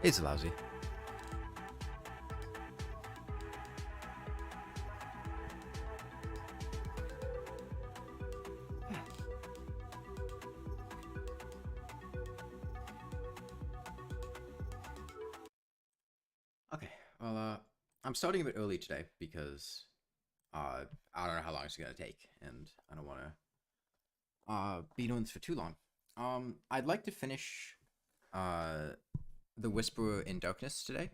It's lousy. Okay, well, I'm starting a bit early today because I don't know how long it's gonna take, and I don't want to be doing this for too long. I'd like to finish The Whisperer in Darkness today.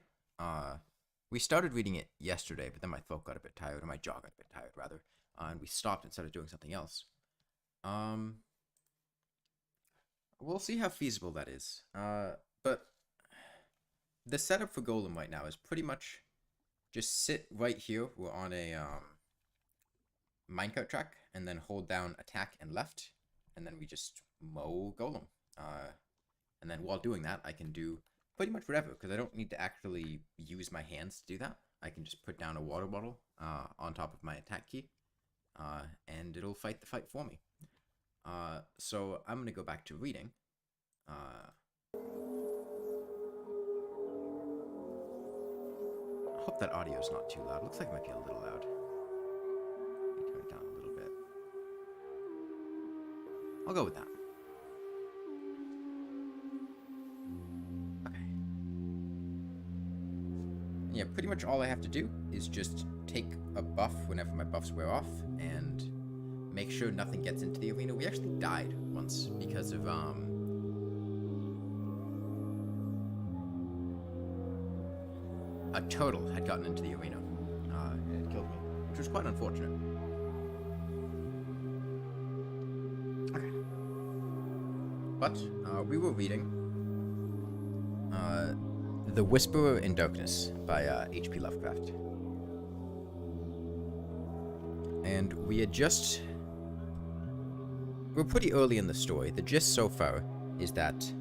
We started reading it yesterday, but then my throat got a bit tired, or my jaw got a bit tired, rather, and we stopped and started doing something else. We'll see how feasible that is. But the setup for Golem right now is pretty much just sit right here. We're on a minecart track, and then hold down attack and left, and then we just mow Golem. And then while doing that, I can do pretty much whatever, because I don't need to actually use my hands to do that. I can just put down a water bottle on top of my attack key, and it'll fight the fight for me. So I'm going to go back to reading. I hope that audio is not too loud. Looks like it might be a little loud. Let me turn it down a little bit. I'll go with that. Okay. Yeah, pretty much all I have to do is just take a buff whenever my buffs wear off, and make sure nothing gets into the arena. We actually died once because of, a turtle had gotten into the arena, and it killed me, which was quite unfortunate. Okay. But, we were reading, The Whisperer in Darkness by, H.P. Lovecraft. And we had just... We're pretty early in the story. The gist so far is that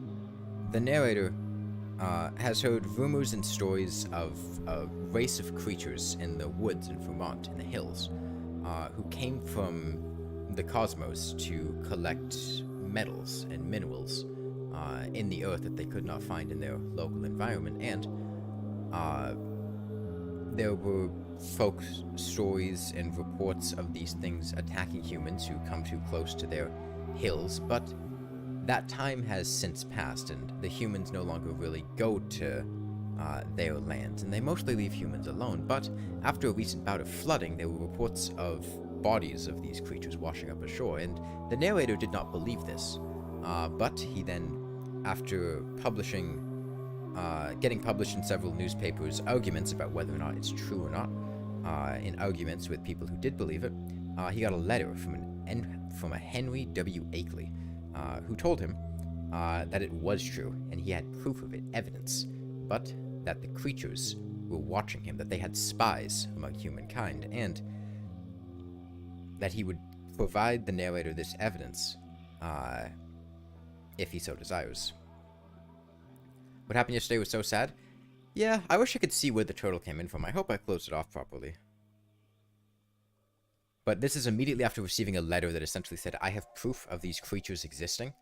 the narrator has heard rumors and stories of a race of creatures in the woods in Vermont, in the hills, who came from the cosmos to collect metals and minerals in the earth that they could not find in their local environment. And there were folk stories and reports of these things attacking humans who come too close to their hills, but that time has since passed, and the humans no longer really go to their lands, and they mostly leave humans alone. But after a recent bout of flooding, there were reports of bodies of these creatures washing up ashore, and the narrator did not believe this. But he then, after publishing, getting published in several newspapers, arguments about whether or not it's true or not, in arguments with people who did believe it, he got a letter from a Henry W. Akeley, who told him that it was true, and he had proof of it, evidence, but that the creatures were watching him, that they had spies among humankind, and that he would provide the narrator this evidence if he so desires. What happened yesterday was so sad. Yeah, I wish I could see where the turtle came in from. I hope I closed it off properly. But this is immediately after receiving a letter that essentially said, I have proof of these creatures existing,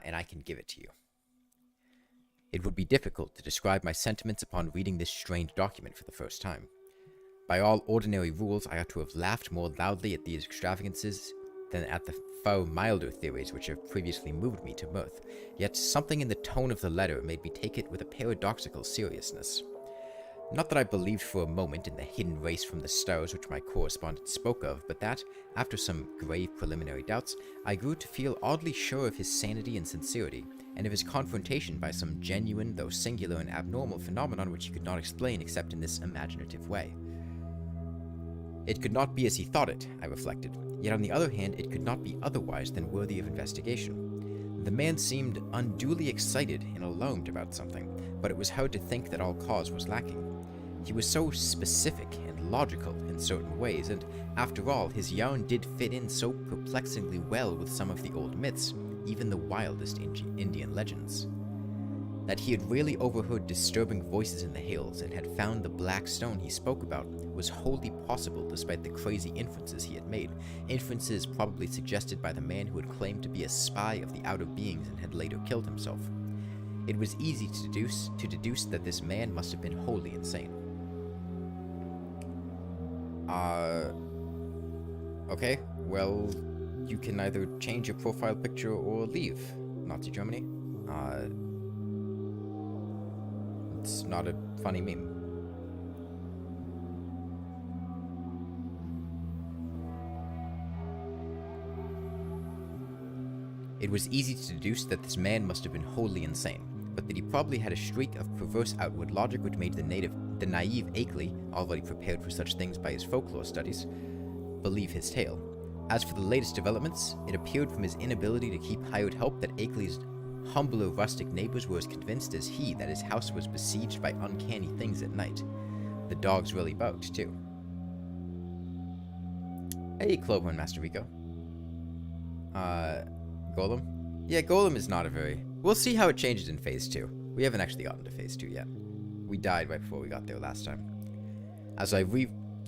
and I can give it to you. It would be difficult to describe my sentiments upon reading this strange document for the first time. By all ordinary rules, I ought to have laughed more loudly at these extravagances than at the far milder theories which have previously moved me to mirth. Yet something in the tone of the letter made me take it with a paradoxical seriousness. Not that I believed for a moment in the hidden race from the stars which my correspondent spoke of, but that, after some grave preliminary doubts, I grew to feel oddly sure of his sanity and sincerity, and of his confrontation by some genuine, though singular and abnormal phenomenon which he could not explain except in this imaginative way. It could not be as he thought it, I reflected, yet on the other hand it could not be otherwise than worthy of investigation. The man seemed unduly excited and alarmed about something, but it was hard to think that all cause was lacking. He was so specific and logical in certain ways, and after all, his yarn did fit in so perplexingly well with some of the old myths, even the wildest Indian legends. That he had really overheard disturbing voices in the hills and had found the black stone he spoke about was wholly possible despite the crazy inferences he had made, inferences probably suggested by the man who had claimed to be a spy of the outer beings and had later killed himself. It was easy to deduce that this man must have been wholly insane. Okay, well, you can either change your profile picture or leave Nazi Germany. It's not a funny meme. It was easy to deduce that this man must have been wholly insane, but that he probably had a streak of perverse outward logic which made the naive Akeley, already prepared for such things by his folklore studies, believe his tale. As for the latest developments, it appeared from his inability to keep hired help that Akeley's humbler rustic neighbors were as convinced as he that his house was besieged by uncanny things at night. The dogs really barked, too. Hey, Clover and Master Rico. Golem? Yeah, Golem is not a very... We'll see how it changes in Phase 2. We haven't actually gotten to Phase 2 yet. We died right before we got there last time.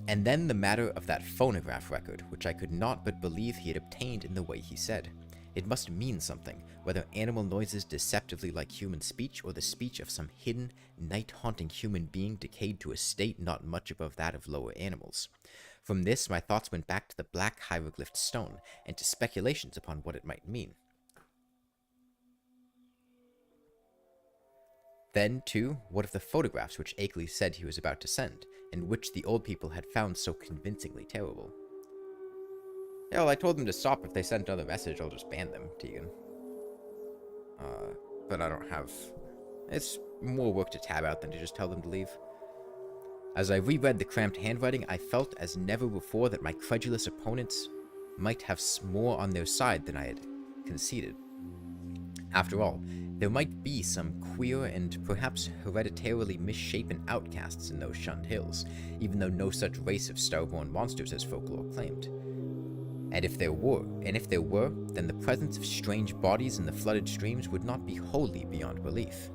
And then the matter of that phonograph record, which I could not but believe he had obtained in the way he said. It must mean something, whether animal noises deceptively like human speech, or the speech of some hidden, night-haunting human being decayed to a state not much above that of lower animals. From this, my thoughts went back to the black hieroglyphed stone, and to speculations upon what it might mean. Then, too, what of the photographs which Akeley said he was about to send, and which the old people had found so convincingly terrible? Yeah, well, I told them to stop. If they sent another message, I'll just ban them, Tegan. But I don't have... It's more work to tab out than to just tell them to leave. As I reread the cramped handwriting, I felt as never before that my credulous opponents might have more on their side than I had conceded. After all, there might be some queer and perhaps hereditarily misshapen outcasts in those shunned hills, even though no such race of starborn monsters as folklore claimed. And if there were, then the presence of strange bodies in the flooded streams would not be wholly beyond belief.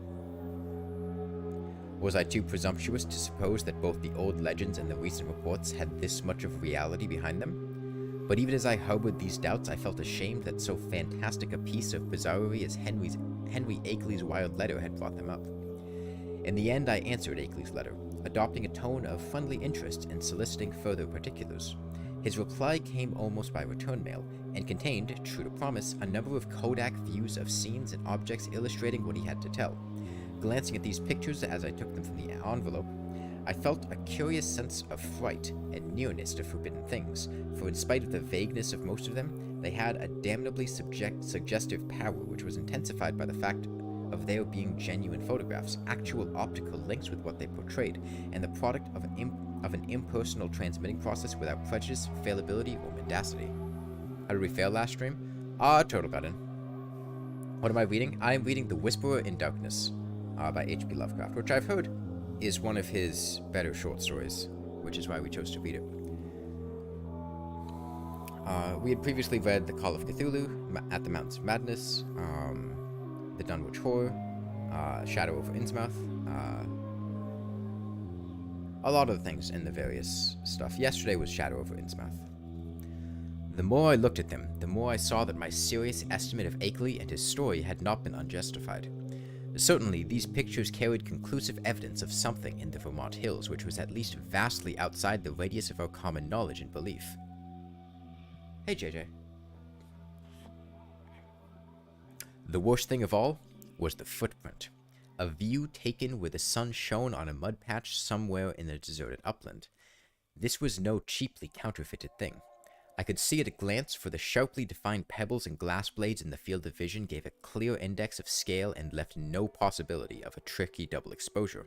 Was I too presumptuous to suppose that both the old legends and the recent reports had this much of reality behind them? But even as I harbored these doubts, I felt ashamed that so fantastic a piece of bizarrerie as Henry Akeley's wild letter had brought them up. In the end, I answered Akeley's letter, adopting a tone of friendly interest and soliciting further particulars. His reply came almost by return mail, and contained, true to promise, a number of Kodak views of scenes and objects illustrating what he had to tell. Glancing at these pictures as I took them from the envelope, I felt a curious sense of fright and nearness to forbidden things, for in spite of the vagueness of most of them, they had a damnably suggestive power which was intensified by the fact of their being genuine photographs, actual optical links with what they portrayed, and the product of an impersonal transmitting process without prejudice, fallibility, or mendacity. How did we fail last stream? Total got in. What am I reading? I am reading The Whisperer in Darkness by H.P. Lovecraft, which I've heard is one of his better short stories, which is why we chose to read it. We had previously read The Call of Cthulhu, At the Mountains of Madness, The Dunwich Horror, Shadow over Innsmouth, a lot of things in the various stuff. Yesterday was Shadow over Innsmouth. The more I looked at them, the more I saw that my serious estimate of Akeley and his story had not been unjustified. Certainly, these pictures carried conclusive evidence of something in the Vermont hills which was at least vastly outside the radius of our common knowledge and belief. Hey, JJ. The worst thing of all was the footprint. A view taken where the sun shone on a mud patch somewhere in a deserted upland. This was no cheaply counterfeited thing. I could see at a glance, for the sharply defined pebbles and glass blades in the field of vision gave a clear index of scale and left no possibility of a tricky double exposure.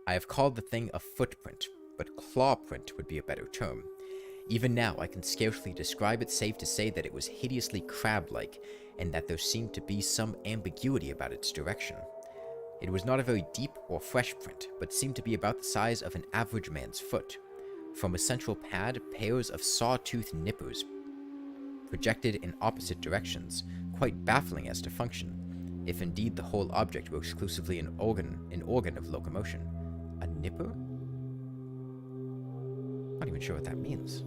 I have called the thing a footprint, but claw print would be a better term. Even now, I can scarcely describe it save to say that it was hideously crab-like, and that there seemed to be some ambiguity about its direction. It was not a very deep or fresh print, but seemed to be about the size of an average man's foot. From a central pad, pairs of sawtooth nippers projected in opposite directions, quite baffling as to function, if indeed the whole object were exclusively an organ of locomotion. A nipper? Not even sure what that means.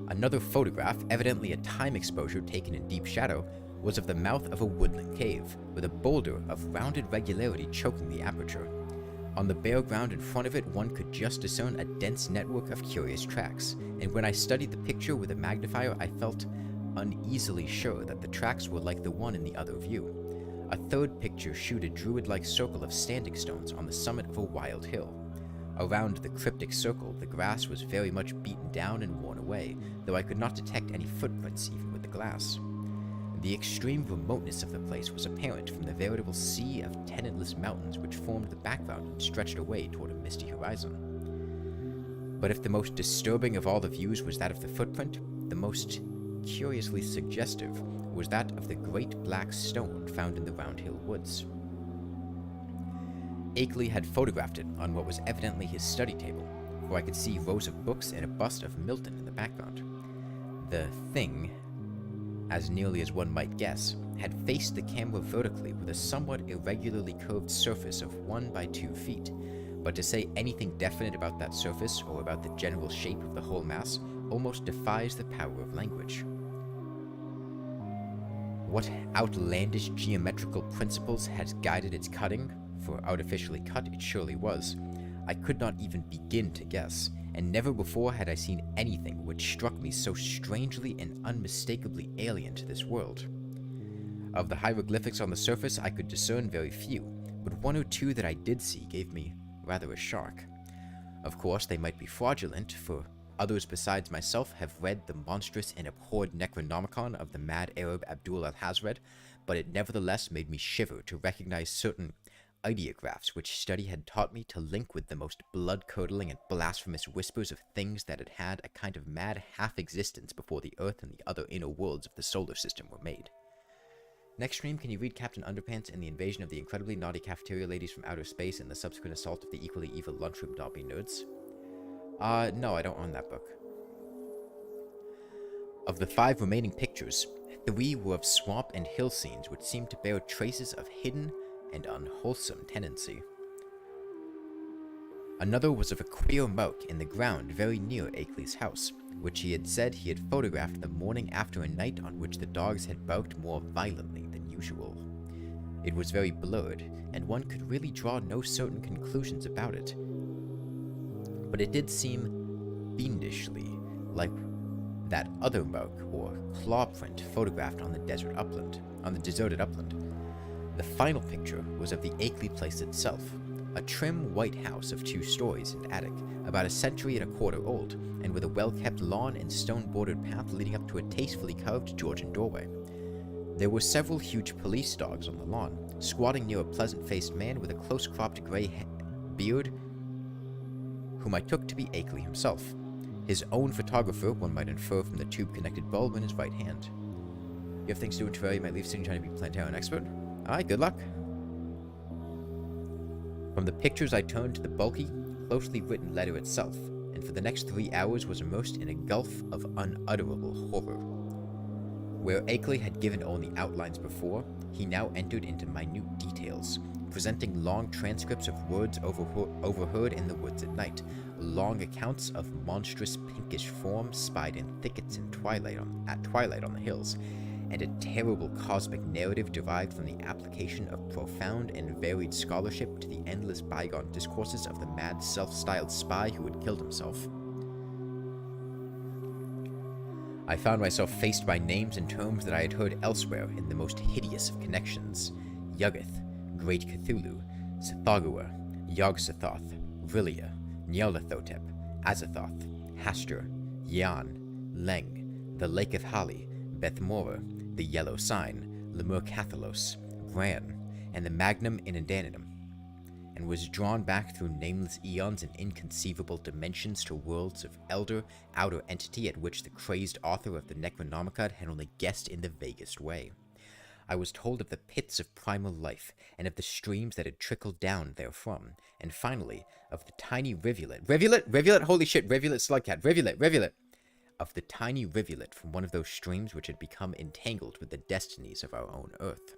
Another photograph, evidently a time exposure taken in deep shadow, was of the mouth of a woodland cave, with a boulder of rounded regularity choking the aperture. On the bare ground in front of it, one could just discern a dense network of curious tracks, and when I studied the picture with a magnifier, I felt uneasily sure that the tracks were like the one in the other view. A third picture showed a druid-like circle of standing stones on the summit of a wild hill. Around the cryptic circle, the grass was very much beaten down and worn away, though I could not detect any footprints even with the glass. The extreme remoteness of the place was apparent from the veritable sea of tenantless mountains which formed the background and stretched away toward a misty horizon. But if the most disturbing of all the views was that of the footprint, the most curiously suggestive was that of the great black stone found in the Round Hill woods. Akeley had photographed it on what was evidently his study table, for I could see rows of books and a bust of Milton in the background. The thing, as nearly as one might guess, had faced the camera vertically with a somewhat irregularly curved surface of 1 by 2 feet, but to say anything definite about that surface or about the general shape of the whole mass almost defies the power of language. What outlandish geometrical principles had guided its cutting, for artificially cut it surely was, I could not even begin to guess, and never before had I seen anything which struck me so strangely and unmistakably alien to this world. Of the hieroglyphics on the surface I could discern very few, but 1 or 2 that I did see gave me rather a shock. Of course, they might be fraudulent, for others besides myself have read the monstrous and abhorred Necronomicon of the mad Arab Abdul al-Hazred, but it nevertheless made me shiver to recognize certain ideographs which study had taught me to link with the most blood-curdling and blasphemous whispers of things that had had a kind of mad half-existence before the Earth and the other inner worlds of the solar system were made. Next stream, can you read Captain Underpants and the invasion of the incredibly naughty cafeteria ladies from outer space and the subsequent assault of the equally evil lunchroom Dobby nerds? No, I don't own that book. Of the 5 remaining pictures, 3 were of swamp and hill scenes which seemed to bear traces of hidden and unwholesome tendency. Another was of a queer mark in the ground very near Akeley's house, which he had said he had photographed the morning after a night on which the dogs had barked more violently than usual. It was very blurred, and one could really draw no certain conclusions about it. But it did seem fiendishly like that other mark or claw print photographed on the deserted upland. The final picture was of the Akeley place itself, a trim white house of 2 stories and attic, about a century and a quarter old, and with a well-kept lawn and stone-bordered path leading up to a tastefully carved Georgian doorway. There were several huge police dogs on the lawn, squatting near a pleasant-faced man with a close-cropped gray beard, whom I took to be Akeley himself. His own photographer, one might infer from the tube-connected bulb in his right hand. You have things to do in Tver, you might leave soon trying to be a Planetarian expert. Alright, good luck. From the pictures I turned to the bulky, closely written letter itself, and for the next 3 hours was immersed in a gulf of unutterable horror. Where Akeley had given only outlines before, he now entered into minute details, presenting long transcripts of words overheard in the woods at night, long accounts of monstrous pinkish forms spied in thickets and at twilight on the hills, and a terrible cosmic narrative derived from the application of profound and varied scholarship to the endless bygone discourses of the mad self-styled spy who had killed himself. I found myself faced by names and terms that I had heard elsewhere in the most hideous of connections: Yuggoth, Great Cthulhu, Sithagua, Yog-Sothoth, Vrilia, Nyarlathotep, Azathoth, Hastur, Yan, Leng, the Lake of Hali, Bethmora, the Yellow Sign, Lemur Cathalos, Gran, and the Magnum Inundanum, and was drawn back through nameless eons and inconceivable dimensions to worlds of elder, outer entity at which the crazed author of the Necronomicon had only guessed in the vaguest way. I was told of the pits of primal life, and of the streams that had trickled down therefrom, and finally, of the tiny rivulet, holy shit, rivulet, slugcat, rivulet, of the tiny rivulet from one of those streams which had become entangled with the destinies of our own earth.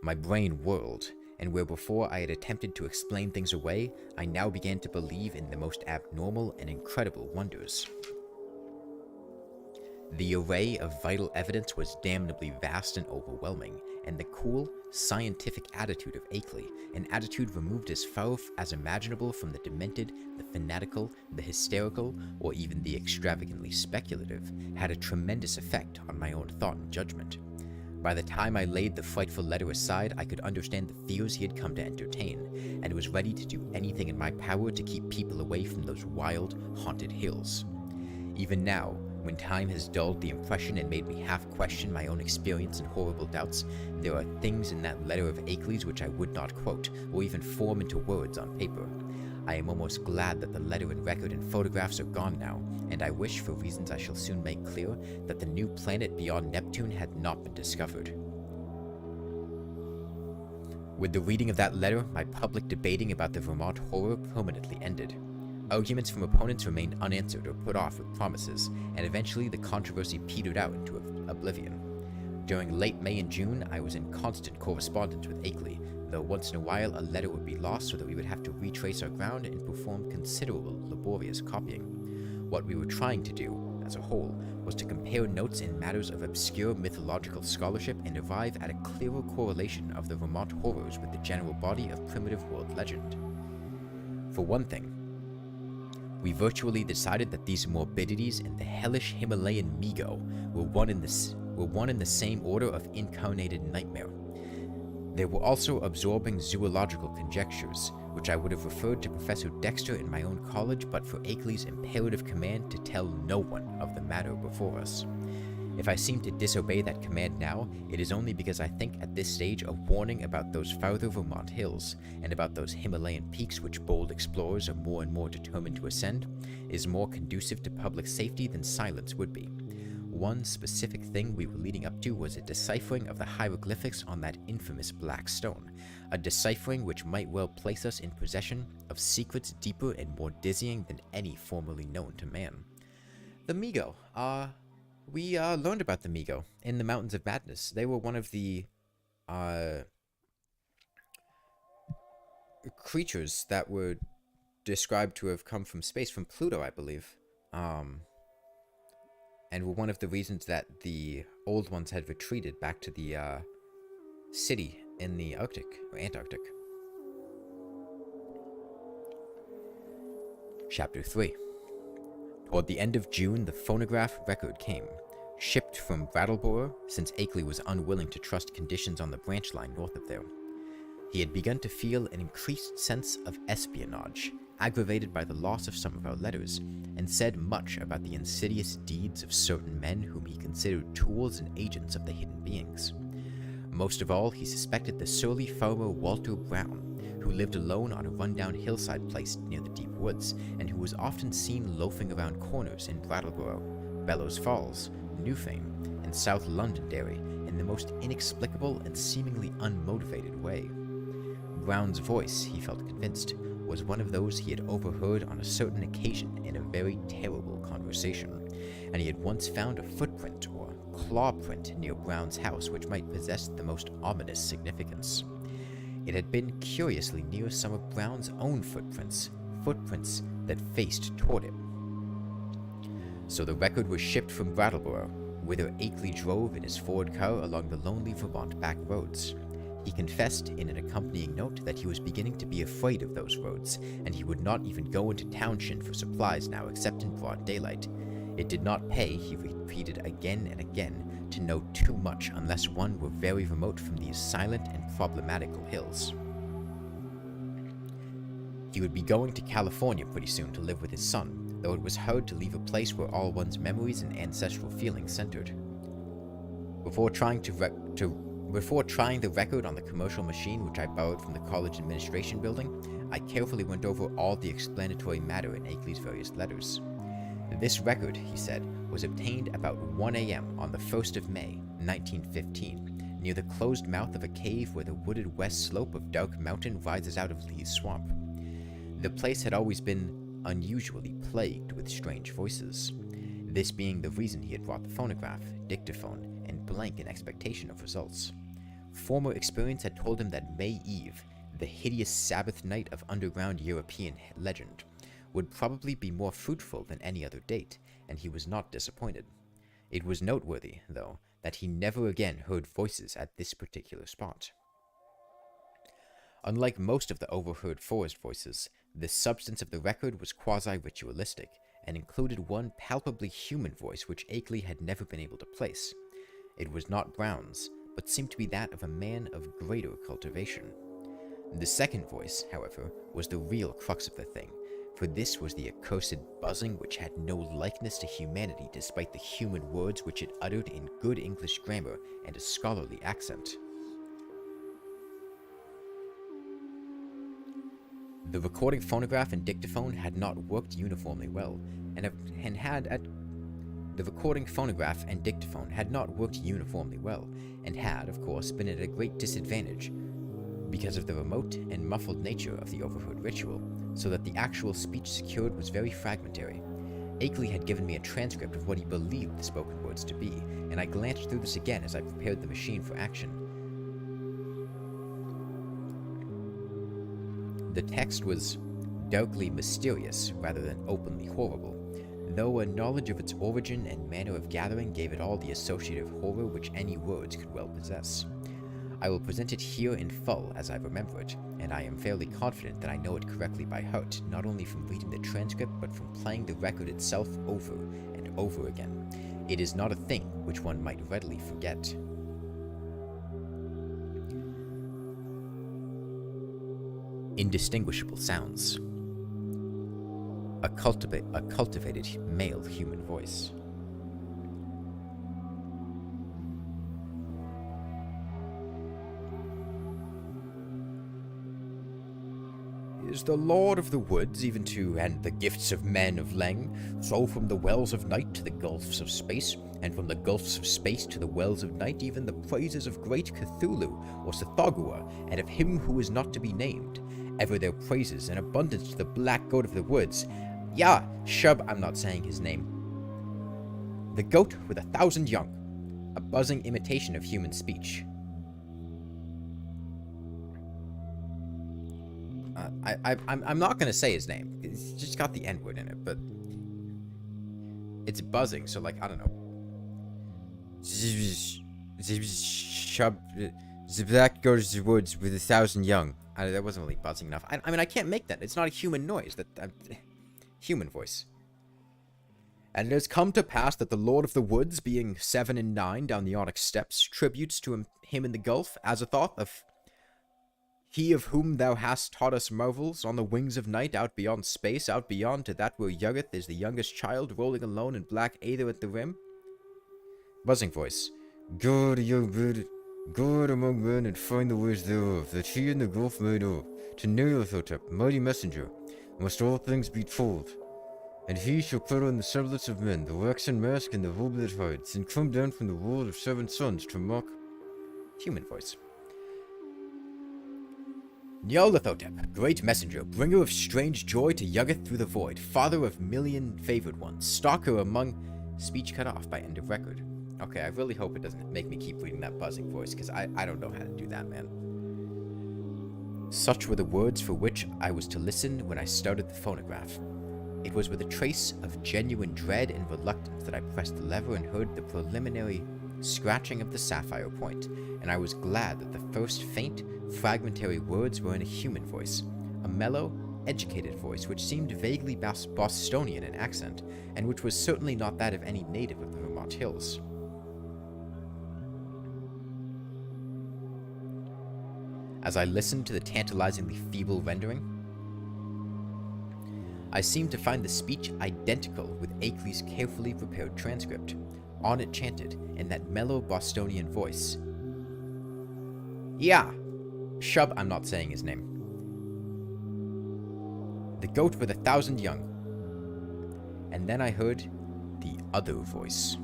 My brain whirled, and where before I had attempted to explain things away, I now began to believe in the most abnormal and incredible wonders. The array of vital evidence was damnably vast and overwhelming, and the cool, scientific attitude of Akeley, an attitude removed as far as imaginable from the demented, the fanatical, the hysterical, or even the extravagantly speculative, had a tremendous effect on my own thought and judgment. By the time I laid the frightful letter aside, I could understand the fears he had come to entertain, and was ready to do anything in my power to keep people away from those wild, haunted hills. Even now, when time has dulled the impression and made me half question my own experience and horrible doubts, there are things in that letter of Akeley's which I would not quote, or even form into words on paper. I am almost glad that the letter and record and photographs are gone now, and I wish, for reasons I shall soon make clear, that the new planet beyond Neptune had not been discovered. With the reading of that letter, my public debating about the Vermont horror permanently ended. Arguments from opponents remained unanswered or put off with promises, and eventually the controversy petered out into oblivion. During late May and June, I was in constant correspondence with Akeley, though once in a while a letter would be lost so that we would have to retrace our ground and perform considerable laborious copying. What we were trying to do, as a whole, was to compare notes in matters of obscure mythological scholarship and arrive at a clearer correlation of the Vermont horrors with the general body of primitive world legend. For one thing, we virtually decided that these morbidities and the hellish Himalayan Migo were one in the same order of incarnated nightmare. There were also absorbing zoological conjectures, which I would have referred to Professor Dexter in my own college but for Akeley's imperative command to tell no one of the matter before us. If I seem to disobey that command now, it is only because I think at this stage a warning about those farther Vermont hills, and about those Himalayan peaks which bold explorers are more and more determined to ascend, is more conducive to public safety than silence would be. One specific thing we were leading up to was a deciphering of the hieroglyphics on that infamous black stone, a deciphering which might well place us in possession of secrets deeper and more dizzying than any formerly known to man. The Migo, we learned about the Migo in the Mountains of Madness. They were one of the creatures that were described to have come from space, from Pluto, I believe. And were one of the reasons that the old ones had retreated back to the city in the Arctic, or Antarctic. Chapter 3. Toward the end of June, the phonograph record came, shipped from Brattleboro, since Akeley was unwilling to trust conditions on the branch line north of there. He had begun to feel an increased sense of espionage, aggravated by the loss of some of our letters, and said much about the insidious deeds of certain men whom he considered tools and agents of the hidden beings. Most of all, he suspected the surly farmer Walter Brown, who lived alone on a rundown hillside place near the deep woods, and who was often seen loafing around corners in Brattleboro, Bellows Falls, Newfane, and South Londonderry in the most inexplicable and seemingly unmotivated way. Brown's voice, he felt convinced, was one of those he had overheard on a certain occasion in a very terrible conversation, and he had once found a footprint or claw print near Brown's house which might possess the most ominous significance. It had been curiously near some of Brown's own footprints that faced toward him. So the record was shipped from Brattleboro, whither Akeley drove in his Ford car along the lonely Vermont back roads. He confessed in an accompanying note that he was beginning to be afraid of those roads, and he would not even go into Townshend for supplies now except in broad daylight. It did not pay, he repeated again and again, to know too much unless one were very remote from these silent and problematical hills. He would be going to California pretty soon to live with his son, though it was hard to leave a place where all one's memories and ancestral feelings centered. Before trying the record on the commercial machine which I borrowed from the college administration building, I carefully went over all the explanatory matter in Akeley's various letters. This record, he said, was obtained about 1 a.m. on the 1st of May, 1915, near the closed mouth of a cave where the wooded west slope of Dark Mountain rises out of Lee's Swamp. The place had always been unusually plagued with strange voices, this being the reason he had brought the phonograph, dictaphone, and blank in expectation of results. Former experience had told him that May Eve, the hideous Sabbath night of underground European legend, would probably be more fruitful than any other date, and he was not disappointed. It was noteworthy, though, that he never again heard voices at this particular spot. Unlike most of the overheard forest voices, the substance of the record was quasi-ritualistic, and included one palpably human voice which Akeley had never been able to place. It was not Brown's, but seemed to be that of a man of greater cultivation. The second voice, however, was the real crux of the thing, for this was the accursed buzzing which had no likeness to humanity despite the human words which it uttered in good English grammar and a scholarly accent. The recording phonograph and dictaphone had not worked uniformly well, and had, of course, been at a great disadvantage because of the remote and muffled nature of the overheard ritual, so that the actual speech secured was very fragmentary. Akeley had given me a transcript of what he believed the spoken words to be, and I glanced through this again as I prepared the machine for action. The text was darkly mysterious rather than openly horrible, though a knowledge of its origin and manner of gathering gave it all the associative horror which any words could well possess. I will present it here in full as I remember it, and I am fairly confident that I know it correctly by heart, not only from reading the transcript but from playing the record itself over and over again. It is not a thing which one might readily forget. Indistinguishable sounds. A cultivated male human voice. Is the Lord of the Woods even to end the gifts of men of Leng, so from the wells of night to the gulfs of space, and from the gulfs of space to the wells of night, even the praises of great Cthulhu, or Sathagua, and of him who is not to be named, ever their praises and abundance to the black goat of the woods. Yeah, Shub, I'm not saying his name. The goat with 1,000 young, a buzzing imitation of human speech. I'm not gonna say his name. It's just got the N-word in it, but it's buzzing, so like, I don't know. The black goat of the woods with 1,000 young. That wasn't really buzzing enough. I mean, I can't make that. It's not a human noise. Human voice. And it has come to pass that the Lord of the Woods, being 7 and 9 down the onyx steps, tributes to him in the gulf, as a thought of he of whom thou hast taught us marvels, on the wings of night, out beyond space, out beyond to that where Yuggoth is the youngest child, rolling alone in black aether at the rim. Buzzing voice. Go to young bird, go out among men and find the ways thereof, that he in the gulf may know. To Nyarlathotep, mighty messenger, must all things be told. And he shall put on the semblance of men, the waxen mask and the robe that hides, and come down from the world of 7 suns to mock. Human voice. Nyarlathotep, great messenger, bringer of strange joy to Yuggoth through the void, father of million favored ones, stalker among... Speech cut off by end of record. Okay, I really hope it doesn't make me keep reading that buzzing voice, because I don't know how to do that, man. Such were the words for which I was to listen when I started the phonograph. It was with a trace of genuine dread and reluctance that I pressed the lever and heard the preliminary scratching of the sapphire point, and I was glad that the first faint, fragmentary words were in a human voice, a mellow, educated voice which seemed vaguely Bostonian in accent, and which was certainly not that of any native of the Vermont hills. As I listened to the tantalizingly feeble rendering, I seemed to find the speech identical with Akeley's carefully prepared transcript. On it chanted, in that mellow Bostonian voice. Yeah, Shub, I'm not saying his name. The goat with 1,000 young. And then I heard the other voice.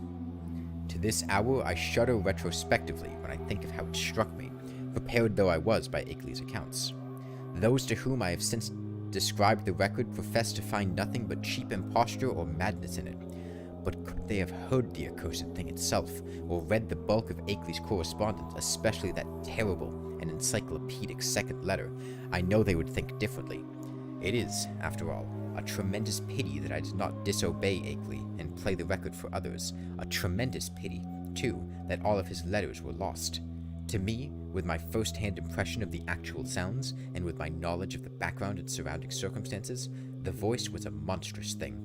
To this hour I shudder retrospectively when I think of how it struck me, prepared though I was by Akeley's accounts. Those to whom I have since described the record profess to find nothing but cheap imposture or madness in it. But could they have heard the accursed thing itself, or read the bulk of Akeley's correspondence, especially that terrible and encyclopedic second letter, I know they would think differently. It is, after all, A tremendous pity that I did not disobey Akeley and play the record for others. A tremendous pity, too, that all of his letters were lost. To me, with my first-hand impression of the actual sounds, and with my knowledge of the background and surrounding circumstances, the voice was a monstrous thing.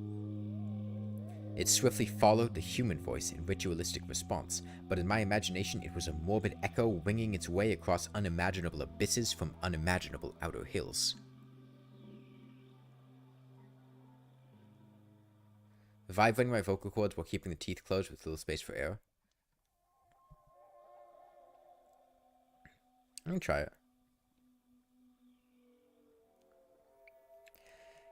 It swiftly followed the human voice in ritualistic response, but in my imagination it was a morbid echo winging its way across unimaginable abysses from unimaginable outer hills. Vibrating my vocal cords while keeping the teeth closed with little space for air. I'm gonna try it.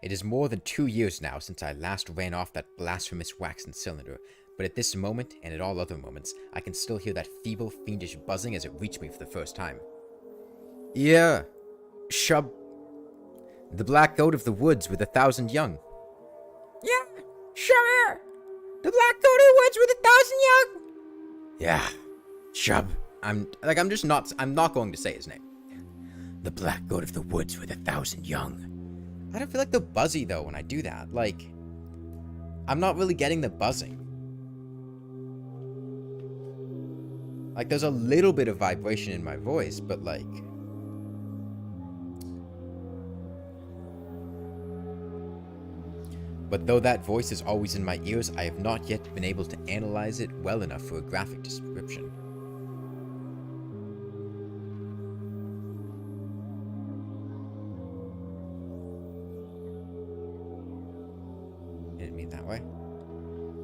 It is more than 2 years now since I last ran off that blasphemous waxen cylinder, but at this moment, and at all other moments, I can still hear that feeble, fiendish buzzing as it reached me for the first time. Yeah, Shub. The black goat of the woods with 1,000 young. Yeah, Shub. The black goat of the woods with 1,000 young. Yeah, Shub. I'm not going to say his name. The black goat of the woods with 1,000 young. I don't feel like the buzzy, though, when I do that. Like, I'm not really getting the buzzing. Like, there's a little bit of vibration in my voice, but, like... But though that voice is always in my ears, I have not yet been able to analyze it well enough for a graphic description.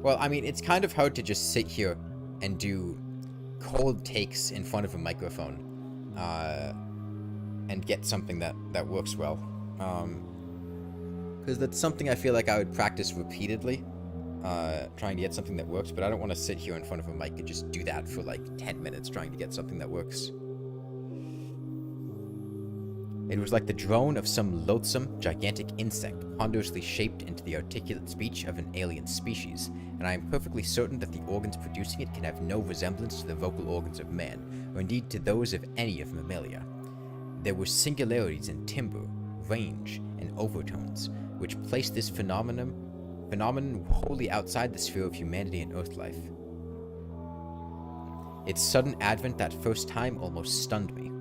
Well, I mean, it's kind of hard to just sit here and do cold takes in front of a microphone and get something that works well. Because that's something I feel like I would practice repeatedly, trying to get something that works, but I don't want to sit here in front of a mic and just do that for like 10 minutes trying to get something that works. It was like the drone of some loathsome, gigantic insect, ponderously shaped into the articulate speech of an alien species, and I am perfectly certain that the organs producing it can have no resemblance to the vocal organs of man, or indeed to those of any of mammalia. There were singularities in timbre, range, and overtones, which placed this phenomenon wholly outside the sphere of humanity and earth life. Its sudden advent that first time almost stunned me,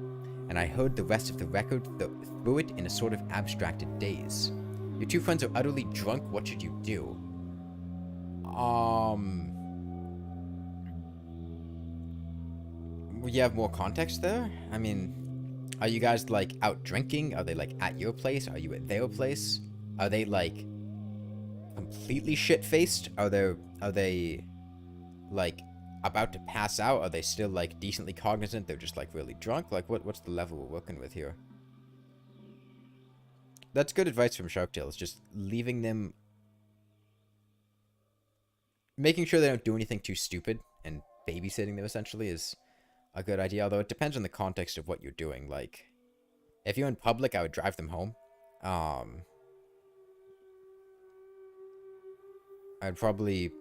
and I heard the rest of the record through it in a sort of abstracted daze. Your two friends are utterly drunk, what should you do? Will you have more context there? I mean, are you guys, like, out drinking? Are they, like, at your place? Are you at their place? Are they, like, completely shit-faced? Are they, like, about to pass out? Are they still, like, decently cognizant? They're just, like, really drunk? Like, what's the level we're working with here? That's good advice from Shark Tales. Just leaving them... Making sure they don't do anything too stupid and babysitting them, essentially, is a good idea. Although it depends on the context of what you're doing. Like, if you're in public, I would drive them home. I'd probably...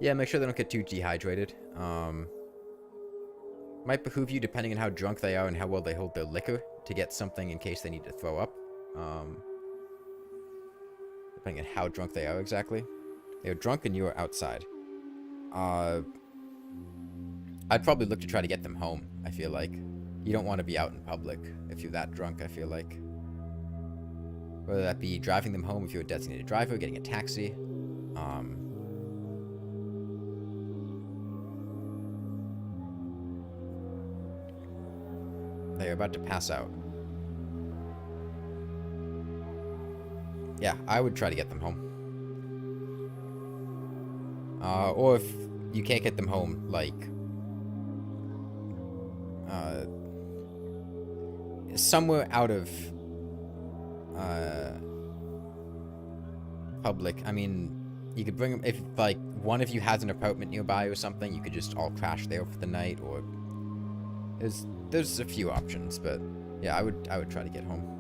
Yeah, make sure they don't get too dehydrated. Might behoove you, depending on how drunk they are and how well they hold their liquor, to get something in case they need to throw up. Depending on how drunk they are exactly. They are drunk and you are outside. I'd probably look to try to get them home, I feel like. You don't want to be out in public if you're that drunk, I feel like. Whether that be driving them home if you're a designated driver, getting a taxi. They're about to pass out. Yeah, I would try to get them home. Or if you can't get them home, like... somewhere out of... public. I mean, you could bring them... If, like, one of you has an apartment nearby or something, you could just all crash there for the night, or... There's a few options, but... Yeah, I would try to get home.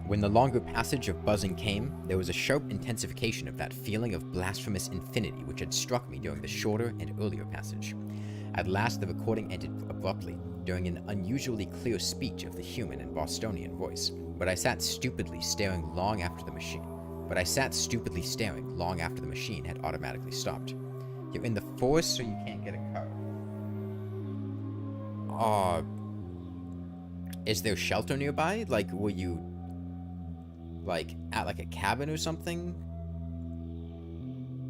When the longer passage of buzzing came, there was a sharp intensification of that feeling of blasphemous infinity which had struck me during the shorter and earlier passage. At last the recording ended abruptly, during an unusually clear speech of the human and Bostonian voice, but I sat stupidly staring long after the machine had automatically stopped. You're in the forest, so you can't get a car. Is there shelter nearby? Like, were you, like, at, like, a cabin or something?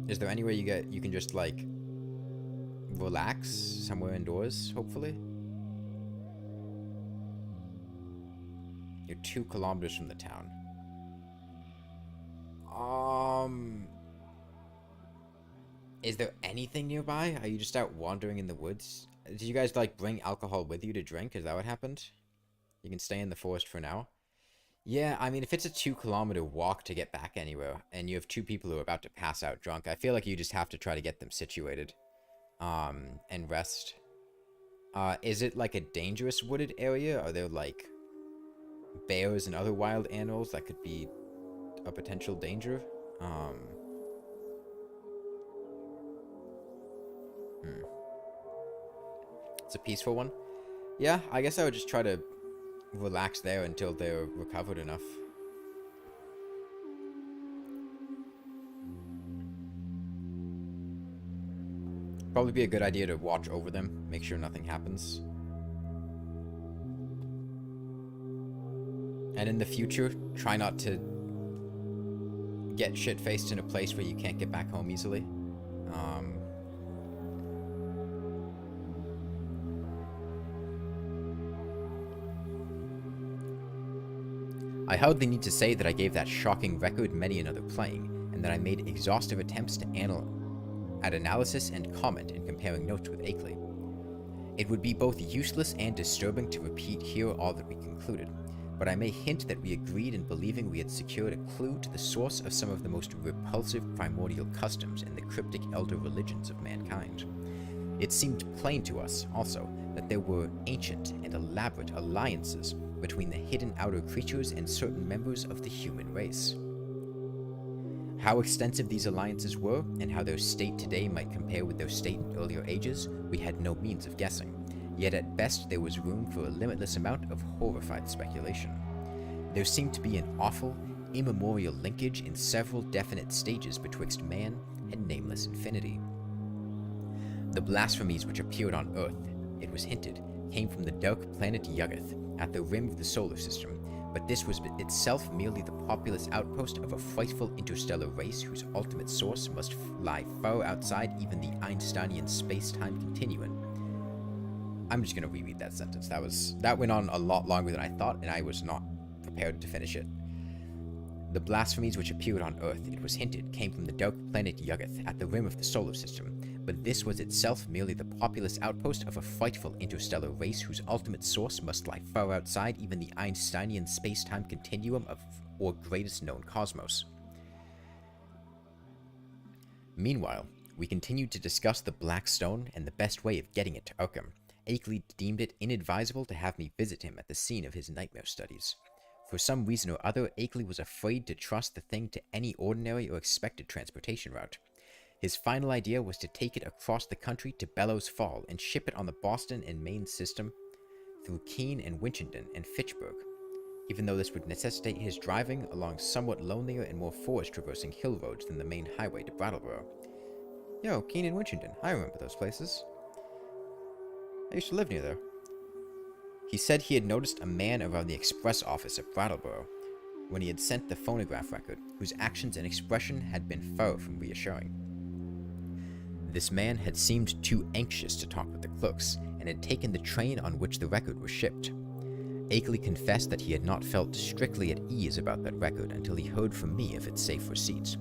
Is there anywhere you can just, like, relax somewhere indoors, hopefully? You're 2 kilometers from the town. Is there anything nearby? Are you just out wandering in the woods? Did you guys, like, bring alcohol with you to drink? Is that what happened? You can stay in the forest for now. Yeah, I mean, if it's a 2-kilometer walk to get back anywhere, and you have 2 people who are about to pass out drunk, I feel like you just have to try to get them situated. And rest. Is it, like, a dangerous wooded area? Are there, like, bears and other wild animals that could be a potential danger? It's a peaceful one. Yeah, I guess I would just try to relax there until they're recovered enough. Probably be a good idea to watch over them, make sure nothing happens. And in the future, try not to get shit-faced in a place where you can't get back home easily. I hardly need to say that I gave that shocking record many another playing, and that I made exhaustive attempts to add analysis and comment in comparing notes with Akeley. It would be both useless and disturbing to repeat here all that we concluded, but I may hint that we agreed in believing we had secured a clue to the source of some of the most repulsive primordial customs in the cryptic elder religions of mankind. It seemed plain to us, also, that there were ancient and elaborate alliances between the hidden outer creatures and certain members of the human race. How extensive these alliances were, and how their state today might compare with their state in earlier ages, we had no means of guessing, yet at best there was room for a limitless amount of horrified speculation. There seemed to be an awful, immemorial linkage in several definite stages betwixt man and nameless infinity. The blasphemies which appeared on Earth, it was hinted, came from the dark planet Yuggoth, at the rim of the solar system, but this was itself merely the populous outpost of a frightful interstellar race whose ultimate source must lie far outside even the Einsteinian space-time continuum. I'm just gonna reread that sentence. That went on a lot longer than I thought, and I was not prepared to finish it. The blasphemies which appeared on Earth, it was hinted, came from the dark planet Yuggoth, at the rim of the solar system, but this was itself merely the populous outpost of a frightful interstellar race whose ultimate source must lie far outside even the Einsteinian space-time continuum of our greatest known cosmos. Meanwhile, we continued to discuss the Black Stone and the best way of getting it to Arkham. Akeley deemed it inadvisable to have me visit him at the scene of his nightmare studies. For some reason or other, Akeley was afraid to trust the thing to any ordinary or expected transportation route. His final idea was to take it across the country to Bellows Fall and ship it on the Boston and Maine system through Keene and Winchendon and Fitchburg, even though this would necessitate his driving along somewhat lonelier and more forest-traversing hill roads than the main highway to Brattleboro. Yo, Keene and Winchendon, I remember those places. I used to live near there. He said he had noticed a man around the express office at Brattleboro when he had sent the phonograph record, whose actions and expression had been far from reassuring. This man had seemed too anxious to talk with the clerks, and had taken the train on which the record was shipped. Akeley confessed that he had not felt strictly at ease about that record until he heard from me of its safe receipts.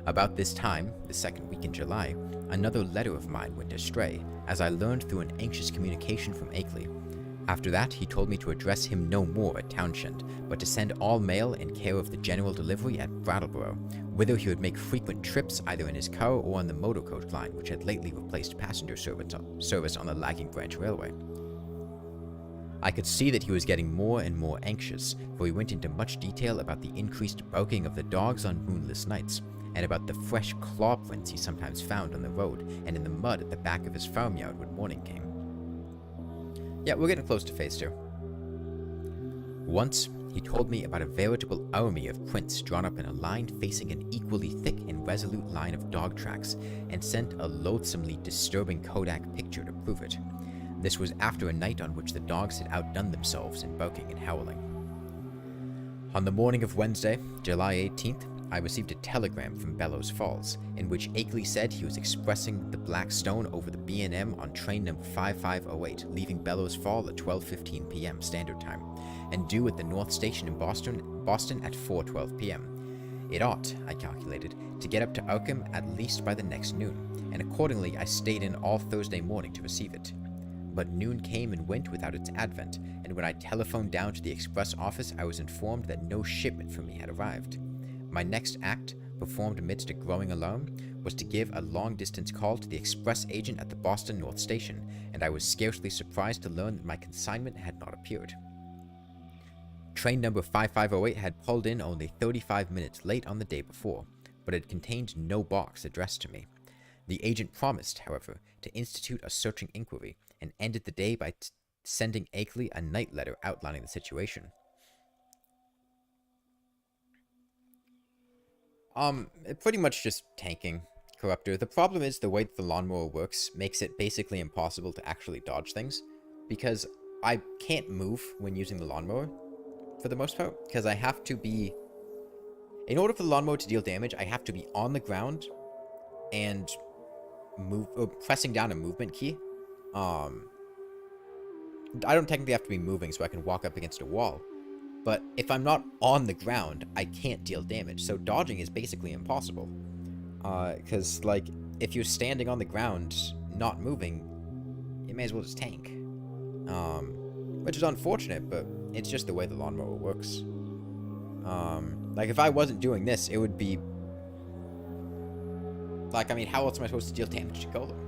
About this time, the second week in July, another letter of mine went astray, as I learned through an anxious communication from Akeley. After that, he told me to address him no more at Townshend, but to send all mail in care of the general delivery at Brattleboro, whither he would make frequent trips either in his car or on the motor coach line which had lately replaced passenger service on the lagging branch railway. I could see that he was getting more and more anxious, for he went into much detail about the increased barking of the dogs on moonless nights, and about the fresh claw prints he sometimes found on the road and in the mud at the back of his farmyard when morning came. Yeah, we're getting close to phase 2. Once, he told me about a veritable army of prints drawn up in a line facing an equally thick and resolute line of dog tracks, and sent a loathsomely disturbing Kodak picture to prove it. This was after a night on which the dogs had outdone themselves in barking and howling. On the morning of Wednesday, July 18th, I received a telegram from Bellows Falls, in which Akeley said he was expressing the Black Stone over the B&M on train number 5508, leaving Bellows Fall at 12:15 p.m. Standard Time, and due at the North Station in Boston at 4:12 p.m. It ought, I calculated, to get up to Arkham at least by the next noon, and accordingly I stayed in all Thursday morning to receive it. But noon came and went without its advent, and when I telephoned down to the express office, I was informed that no shipment for me had arrived. My next act, performed amidst a growing alarm, was to give a long-distance call to the express agent at the Boston North Station, and I was scarcely surprised to learn that my consignment had not appeared. Train number 5508 had pulled in only 35 minutes late on the day before, but it contained no box addressed to me. The agent promised, however, to institute a searching inquiry, and ended the day by sending Akeley a night letter outlining the situation. Pretty much just tanking Corruptor. The problem is the way that the Lawnmower works makes it basically impossible to actually dodge things, because I can't move when using the Lawnmower, for the most part, because I have to be... In order for the Lawnmower to deal damage, I have to be on the ground and pressing down a movement key. I don't technically have to be moving so I can walk up against a wall, but if I'm not on the ground, I can't deal damage, so dodging is basically impossible. Because, like, if you're standing on the ground, not moving, you may as well just tank. Which is unfortunate, but it's just the way the Lawnmower works. Like, if I wasn't doing this, it would be... Like, I mean, how else am I supposed to deal damage to Golem?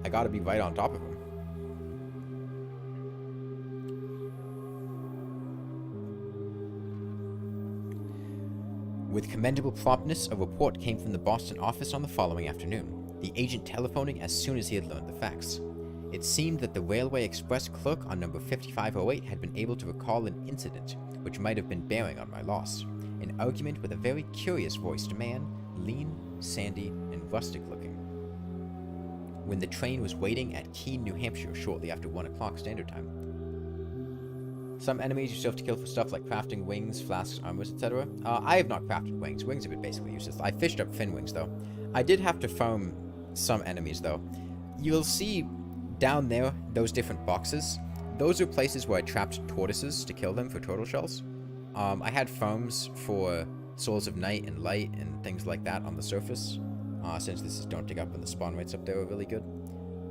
I gotta be right on top of him. With commendable promptness, a report came from the Boston office on the following afternoon, the agent telephoning as soon as he had learned the facts. It seemed that the Railway Express clerk on number 5508 had been able to recall an incident which might have been bearing on my loss. An argument with a very curious-voiced man, lean, sandy, and rustic-looking. When the train was waiting at Keene, New Hampshire shortly after 1 o'clock Standard Time. Some enemies you still have to kill for stuff like crafting wings, flasks, armors, etc. I have not crafted wings. Wings have been basically useless. I fished up fin wings, though. I did have to farm some enemies, though. You'll see down there those different boxes. Those are places where I trapped tortoises to kill them for turtle shells. I had farms for Souls of Night and Light and things like that on the surface. Since this is Don't Dig Up and the spawn rates up there are really good.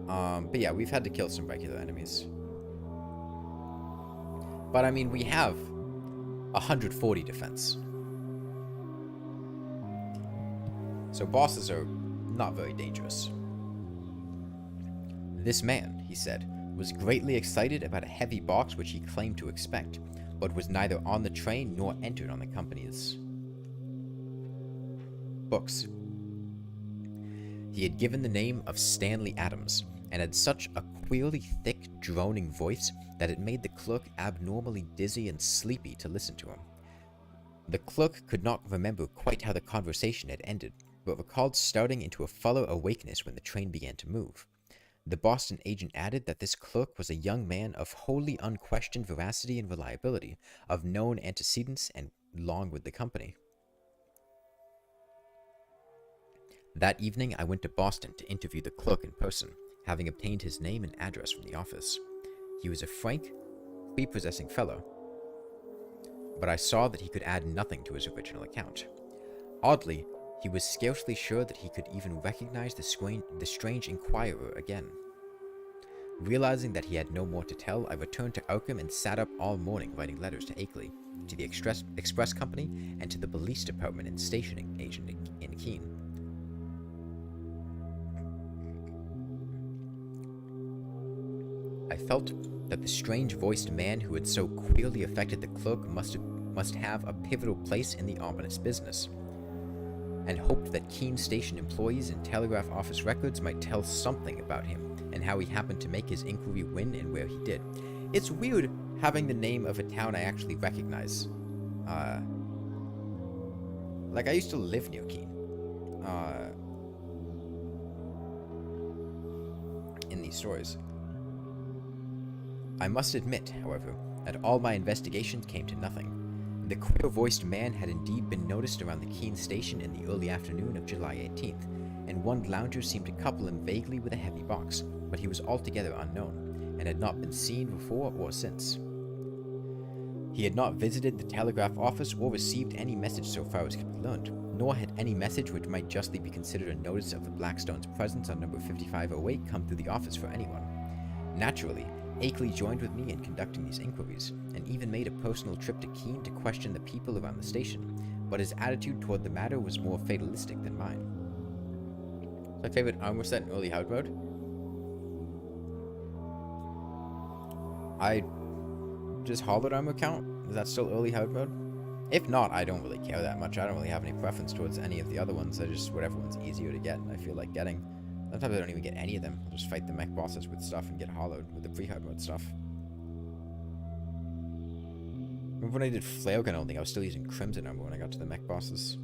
But yeah, we've had to kill some regular enemies. But I mean, we have 140 defense. So bosses are not very dangerous. This man, he said, was greatly excited about a heavy box which he claimed to expect, but was neither on the train nor entered on the company's books. He had given the name of Stanley Adams, and had such a queerly thick, droning voice that it made the clerk abnormally dizzy and sleepy to listen to him. The clerk could not remember quite how the conversation had ended, but recalled starting into a fuller awakeness when the train began to move. The Boston agent added that this clerk was a young man of wholly unquestioned veracity and reliability, of known antecedents, and long with the company. That evening I went to Boston to interview the clerk in person, having obtained his name and address from the office. He was a frank, prepossessing fellow, but I saw that he could add nothing to his original account. Oddly, he was scarcely sure that he could even recognize the strange inquirer again. Realizing that he had no more to tell, I returned to Arkham and sat up all morning writing letters to Akeley, to the express company, and to the police department and stationing agent in Keene. I felt that the strange-voiced man who had so queerly affected the clerk must have a pivotal place in the ominous business, and hoped that Keene Station employees and telegraph office records might tell something about him and how he happened to make his inquiry when and where he did. It's weird having the name of a town I actually recognize. Like, I used to live near Keene. In these stories. I must admit, however, that all my investigations came to nothing. The queer-voiced man had indeed been noticed around the Keene Station in the early afternoon of July 18th, and one lounger seemed to couple him vaguely with a heavy box, but he was altogether unknown, and had not been seen before or since. He had not visited the telegraph office or received any message so far as could be learned, nor had any message which might justly be considered a notice of the Blackstone's presence on number 5508 come through the office for anyone. Naturally, Akeley joined with me in conducting these inquiries, and even made a personal trip to Keene to question the people around the station, but his attitude toward the matter was more fatalistic than mine. My favorite armor set in early hard mode? I just hollowed armor count? Is that still early hard mode? If not, I don't really care that much. I don't really have any preference towards any of the other ones. I just, whatever one's easier to get and I feel like getting. Sometimes I don't even get any of them. I'll just fight the mech bosses with stuff and get hollowed with the pre-hard mode stuff. Remember when I did flare gun only, I was still using crimson armor when I got to the mech bosses.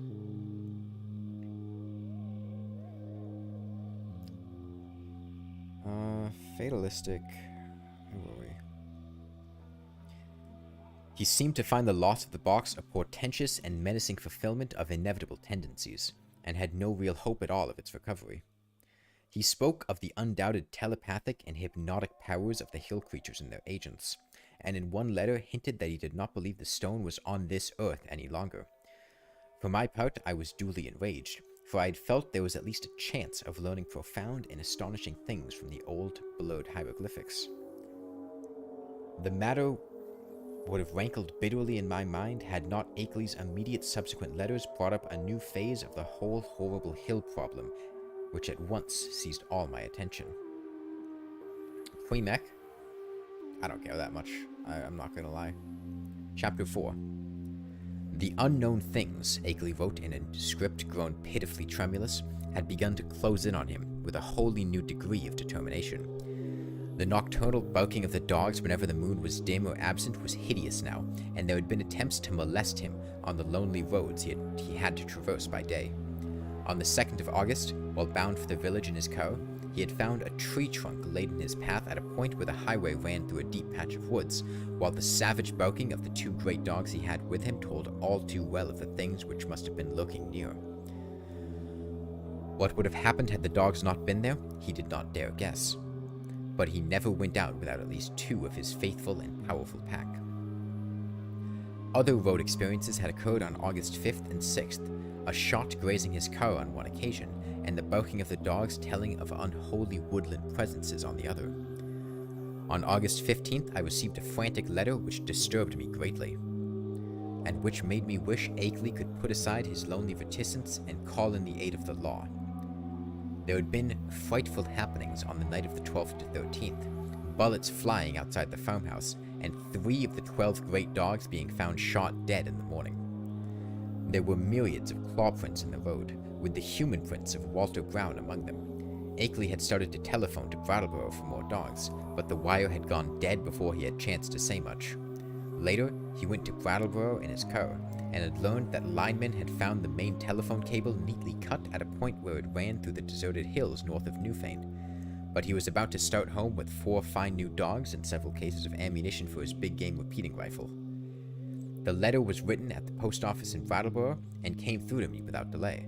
Fatalistic. Who were we? He seemed to find the loss of the box a portentous and menacing fulfillment of inevitable tendencies, and had no real hope at all of its recovery. He spoke of the undoubted telepathic and hypnotic powers of the hill creatures and their agents, and in one letter hinted that he did not believe the stone was on this earth any longer. For my part, I was duly enraged, for I had felt there was at least a chance of learning profound and astonishing things from the old, blurred hieroglyphics. The matter would have rankled bitterly in my mind had not Akeley's immediate subsequent letters brought up a new phase of the whole horrible hill problem, which at once seized all my attention. Pre-mech? I don't care that much. I'm not gonna lie. Chapter 4. The unknown things, Akeley wrote in a script grown pitifully tremulous, had begun to close in on him with a wholly new degree of determination. The nocturnal barking of the dogs whenever the moon was dim or absent was hideous now, and there had been attempts to molest him on the lonely roads he had to traverse by day. On the 2nd of August, while bound for the village in his car, he had found a tree trunk laid in his path at a point where the highway ran through a deep patch of woods, while the savage barking of the 2 great dogs he had with him told all too well of the things which must have been lurking near. What would have happened had the dogs not been there, he did not dare guess. But he never went out without at least 2 of his faithful and powerful pack. Other road experiences had occurred on August 5th and 6th, a shot grazing his car on one occasion, and the barking of the dogs telling of unholy woodland presences on the other. On August 15th, I received a frantic letter which disturbed me greatly, and which made me wish Akeley could put aside his lonely reticence and call in the aid of the law. There had been frightful happenings on the night of the 12th to 13th, bullets flying outside the farmhouse, and 3 of the 12 great dogs being found shot dead in the morning. There were myriads of claw prints in the road, with the human prints of Walter Brown among them. Akeley had started to telephone to Brattleboro for more dogs, but the wire had gone dead before he had chance to say much. Later, he went to Brattleboro in his car, and had learned that linemen had found the main telephone cable neatly cut at a point where it ran through the deserted hills north of Newfane. But he was about to start home with 4 fine new dogs and several cases of ammunition for his big game repeating rifle. The letter was written at the post office in Brattleboro and came through to me without delay.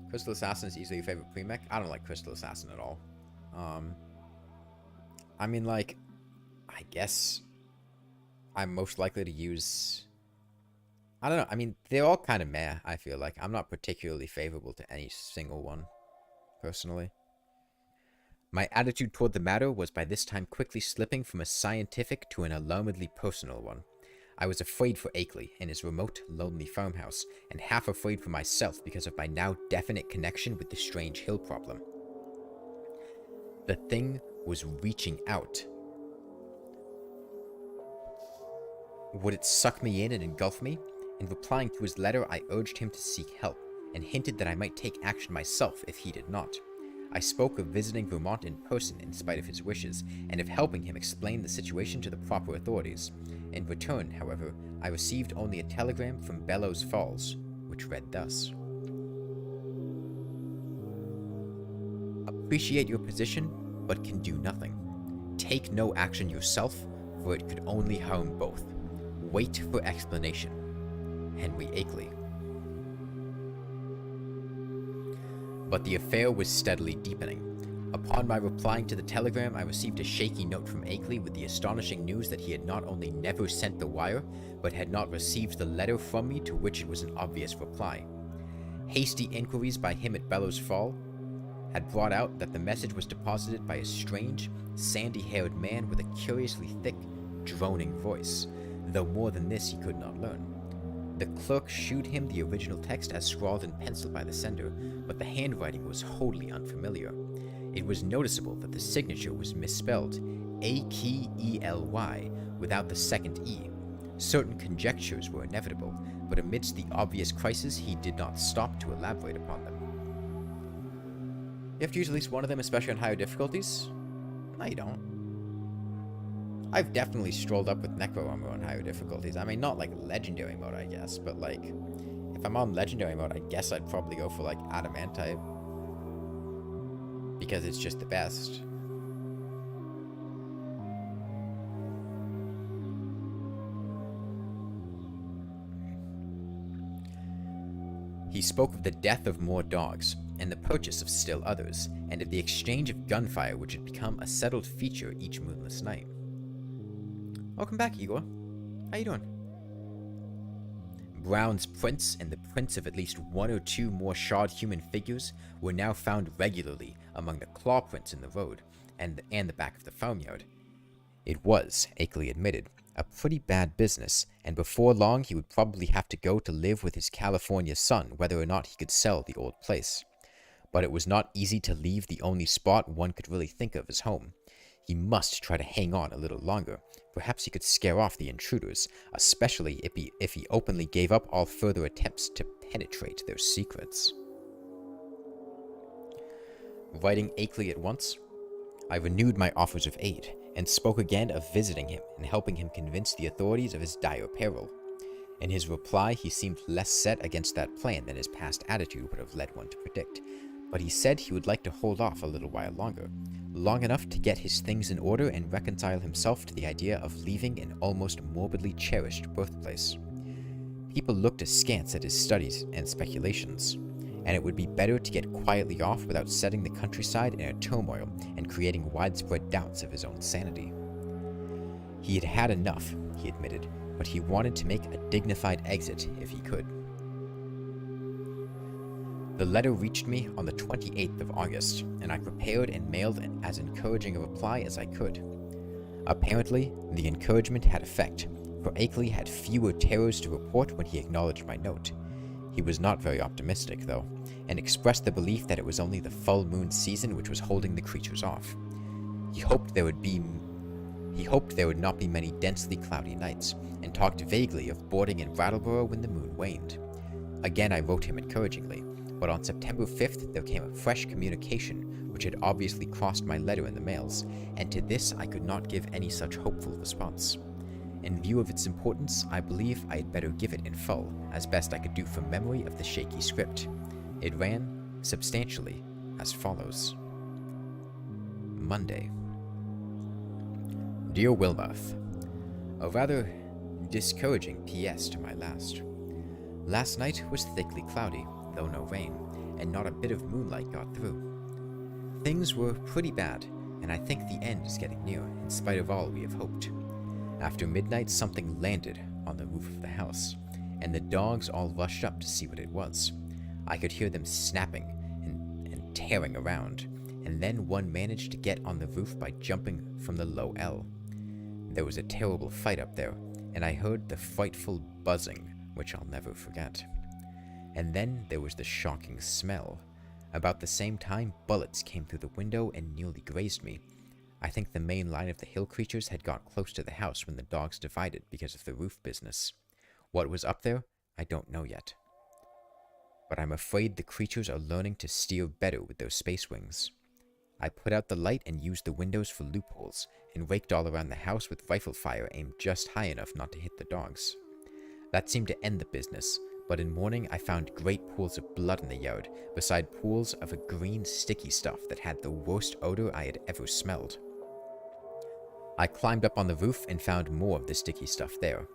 Crystal Assassin is easily your favorite pre-mech? I don't like Crystal Assassin at all. I mean, like, I guess I'm most likely to use... I don't know. I mean, they're all kind of meh, I feel like. I'm not particularly favorable to any single one, personally. My attitude toward the matter was by this time quickly slipping from a scientific to an alarmedly personal one. I was afraid for Akeley in his remote, lonely farmhouse, and half afraid for myself because of my now definite connection with the strange hill problem. The thing was reaching out. Would it suck me in and engulf me? In replying to his letter, I urged him to seek help, and hinted that I might take action myself if he did not. I spoke of visiting Vermont in person in spite of his wishes, and of helping him explain the situation to the proper authorities. In return, however, I received only a telegram from Bellows Falls, which read thus: Appreciate your position, but can do nothing. Take no action yourself, for it could only harm both. Wait for explanation. Henry Akeley. But the affair was steadily deepening. Upon my replying to the telegram, I received a shaky note from Akeley with the astonishing news that he had not only never sent the wire, but had not received the letter from me, to which it was an obvious reply. Hasty inquiries by him at Bellows Fall had brought out that the message was deposited by a strange, sandy-haired man with a curiously thick, droning voice, though more than this he could not learn. The clerk shewed him the original text as scrawled in pencil by the sender, but the handwriting was wholly unfamiliar. It was noticeable that the signature was misspelled, Akeley, without the second E. Certain conjectures were inevitable, but amidst the obvious crisis he did not stop to elaborate upon them. You have to use at least one of them, especially on higher difficulties? No, you don't. I've definitely strolled up with Necro Armor on higher difficulties. I mean, not like Legendary mode, I guess, but like, if I'm on Legendary mode, I guess I'd probably go for like Adamantite. Because it's just the best. He spoke of the death of more dogs, and the purchase of still others, and of the exchange of gunfire which had become a settled feature each moonless night. Welcome back, Igor. How you doing? Brown's prints and the prints of at least one or two more shod human figures were now found regularly among the claw prints in the road and the back of the farmyard. It was, Akeley admitted, a pretty bad business, and before long he would probably have to go to live with his California son, whether or not he could sell the old place. But it was not easy to leave the only spot one could really think of as home. He must try to hang on a little longer. Perhaps he could scare off the intruders, especially if he openly gave up all further attempts to penetrate their secrets. Writing Akeley at once, I renewed my offers of aid, and spoke again of visiting him and helping him convince the authorities of his dire peril. In his reply, he seemed less set against that plan than his past attitude would have led one to predict, but he said he would like to hold off a little while longer, long enough to get his things in order and reconcile himself to the idea of leaving an almost morbidly cherished birthplace. People looked askance at his studies and speculations, and it would be better to get quietly off without setting the countryside in a turmoil and creating widespread doubts of his own sanity. He had had enough, he admitted, but he wanted to make a dignified exit if he could. The letter reached me on the 28th of August, and I prepared and mailed as encouraging a reply as I could. Apparently, the encouragement had effect, for Akeley had fewer terrors to report when he acknowledged my note. He was not very optimistic, though, and expressed the belief that it was only the full moon season which was holding the creatures off. He hoped there would not be many densely cloudy nights, and talked vaguely of boarding in Brattleboro when the moon waned. Again I wrote him encouragingly, but on September 5th there came a fresh communication which had obviously crossed my letter in the mails, and to this I could not give any such hopeful response. In view of its importance, I believe I had better give it in full, as best I could do from memory of the shaky script. It ran, substantially, as follows. Monday. Dear Wilmarth, a rather discouraging P.S. to my last. Last night was thickly cloudy, though no rain, and not a bit of moonlight got through. Things were pretty bad, and I think the end is getting near, in spite of all we have hoped. After midnight, something landed on the roof of the house, and the dogs all rushed up to see what it was. I could hear them snapping and tearing around, and then one managed to get on the roof by jumping from the low L. There was a terrible fight up there, and I heard the frightful buzzing, which I'll never forget. And then there was the shocking smell, About the same time, bullets came through the window and nearly grazed me. I think the main line of the hill creatures had got close to the house when the dogs divided because of the roof business. What was up there, I don't know yet. But I'm afraid the creatures are learning to steer better with those space wings. I put out the light and used the windows for loopholes, and raked all around the house with rifle fire aimed just high enough not to hit the dogs. That seemed to end the business, but in morning I found great pools of blood in the yard, beside pools of a green sticky stuff that had the worst odor I had ever smelled. I climbed up on the roof and found more of the sticky stuff there.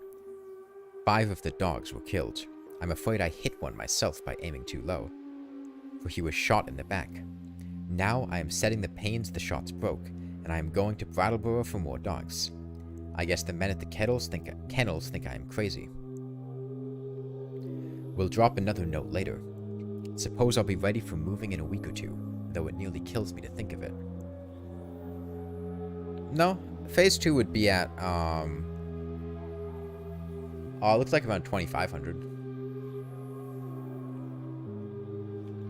5 of the dogs were killed. I'm afraid I hit one myself by aiming too low, for he was shot in the back. Now I am setting the panes the shots broke, and I am going to Brattleboro for more dogs. I guess the men at the kennels think I am crazy. We'll drop another note later. Suppose I'll be ready for moving in a week or 2, though it nearly kills me to think of it. No, phase 2 would be at, it looks like around 2,500.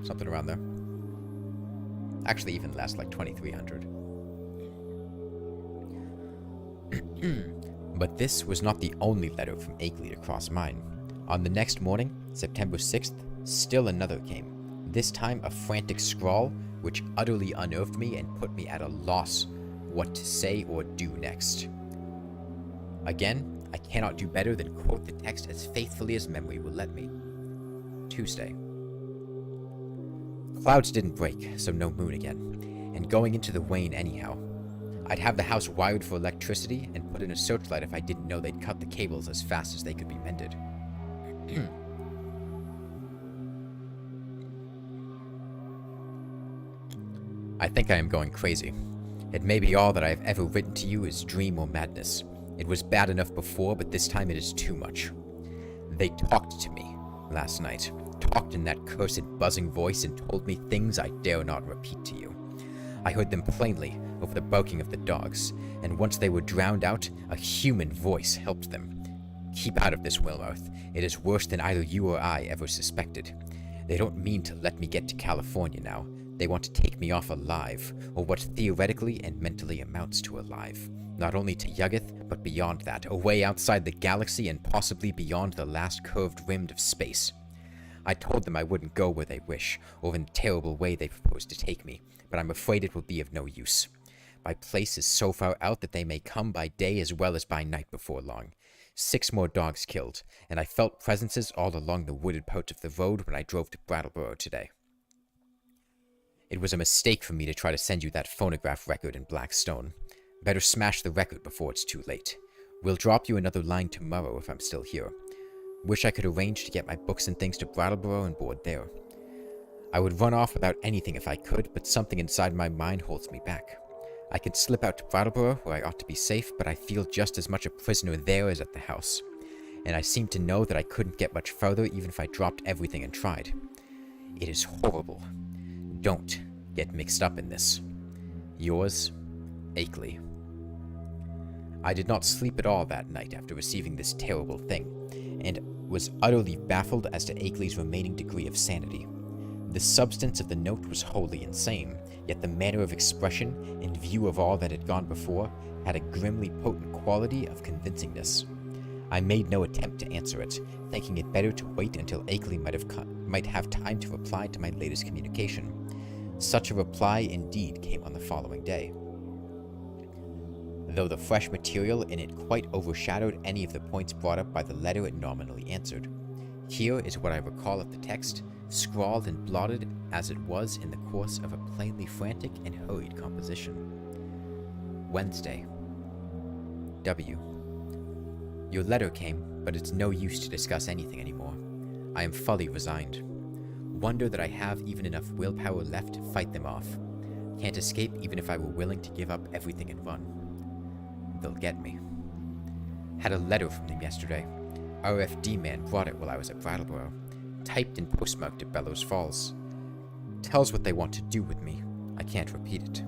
Something around there. Actually, even less, like 2,300. But this was not the only letter from Akeley to cross mine. On the next morning, September 6th, still another came. This time a frantic scrawl, which utterly unnerved me and put me at a loss what to say or do next. Again, I cannot do better than quote the text as faithfully as memory will let me. Tuesday. Clouds didn't break, so no moon again, and going into the wane anyhow. I'd have the house wired for electricity and put in a searchlight if I didn't know they'd cut the cables as fast as they could be mended. I think I am going crazy. It may be all that I have ever written to you is dream or madness. It was bad enough before, but this time it is too much. They talked to me last night. Talked in that cursed buzzing voice and told me things I dare not repeat to you. I heard them plainly over the barking of the dogs, and once they were drowned out, a human voice helped them. Keep out of this, Wilmarth. It is worse than either you or I ever suspected. They don't mean to let me get to California now. They want to take me off alive, or what theoretically and mentally amounts to alive. Not only to Yuggoth, but beyond that, away outside the galaxy and possibly beyond the last curved rim of space. I told them I wouldn't go where they wish, or in the terrible way they propose to take me, but I'm afraid it will be of no use. My place is so far out that they may come by day as well as by night before long. 6 more dogs killed, and I felt presences all along the wooded part of the road when I drove to Brattleboro today. It was a mistake for me to try to send you that phonograph record in black stone. Better smash the record before it's too late. We'll drop you another line tomorrow if I'm still here. Wish I could arrange to get my books and things to Brattleboro and board there. I would run off without anything if I could, but something inside my mind holds me back. I could slip out to Brattleboro where I ought to be safe, but I feel just as much a prisoner there as at the house. And I seem to know that I couldn't get much further even if I dropped everything and tried. It is horrible. Don't get mixed up in this. Yours, Akeley. I did not sleep at all that night after receiving this terrible thing, and was utterly baffled as to Akeley's remaining degree of sanity. The substance of the note was wholly insane, yet the manner of expression, in view of all that had gone before, had a grimly potent quality of convincingness. I made no attempt to answer it, thinking it better to wait until Akeley might have time to reply to my latest communication. Such a reply indeed came on the following day, though the fresh material in it quite overshadowed any of the points brought up by the letter it nominally answered. Here is what I recall of the text, scrawled and blotted as it was in the course of a plainly frantic and hurried composition. Wednesday. W. Your letter came, but it's no use to discuss anything anymore. I am fully resigned. Wonder that I have even enough willpower left to fight them off. Can't escape even if I were willing to give up everything and run. They'll get me. Had a letter from them yesterday. RFD man brought it while I was at Brattleboro. Typed and postmarked to Bellows Falls. Tells what they want to do with me. I can't repeat it.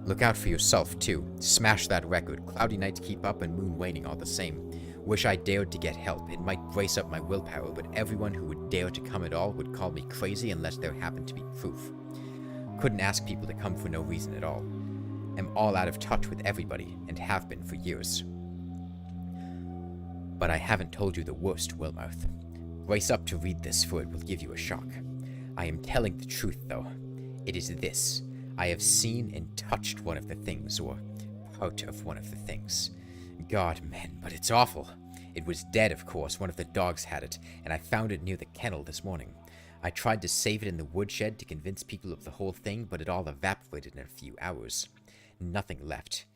Look out for yourself, too. Smash that record. Cloudy nights keep up and moon waning all the same. Wish I dared to get help. It might brace up my willpower, but everyone who would dare to come at all would call me crazy unless there happened to be proof. Couldn't ask people to come for no reason at all. Am all out of touch with everybody, and have been for years. But I haven't told you the worst, Wilmouth. Brace up to read this, for it will give you a shock. I am telling the truth, though. It is this. I have seen and touched one of the things, or part of one of the things. God, man, but it's awful. It was dead, of course. One of the dogs had it, and I found it near the kennel this morning. I tried to save it in the woodshed to convince people of the whole thing, but it all evaporated in a few hours. Nothing left.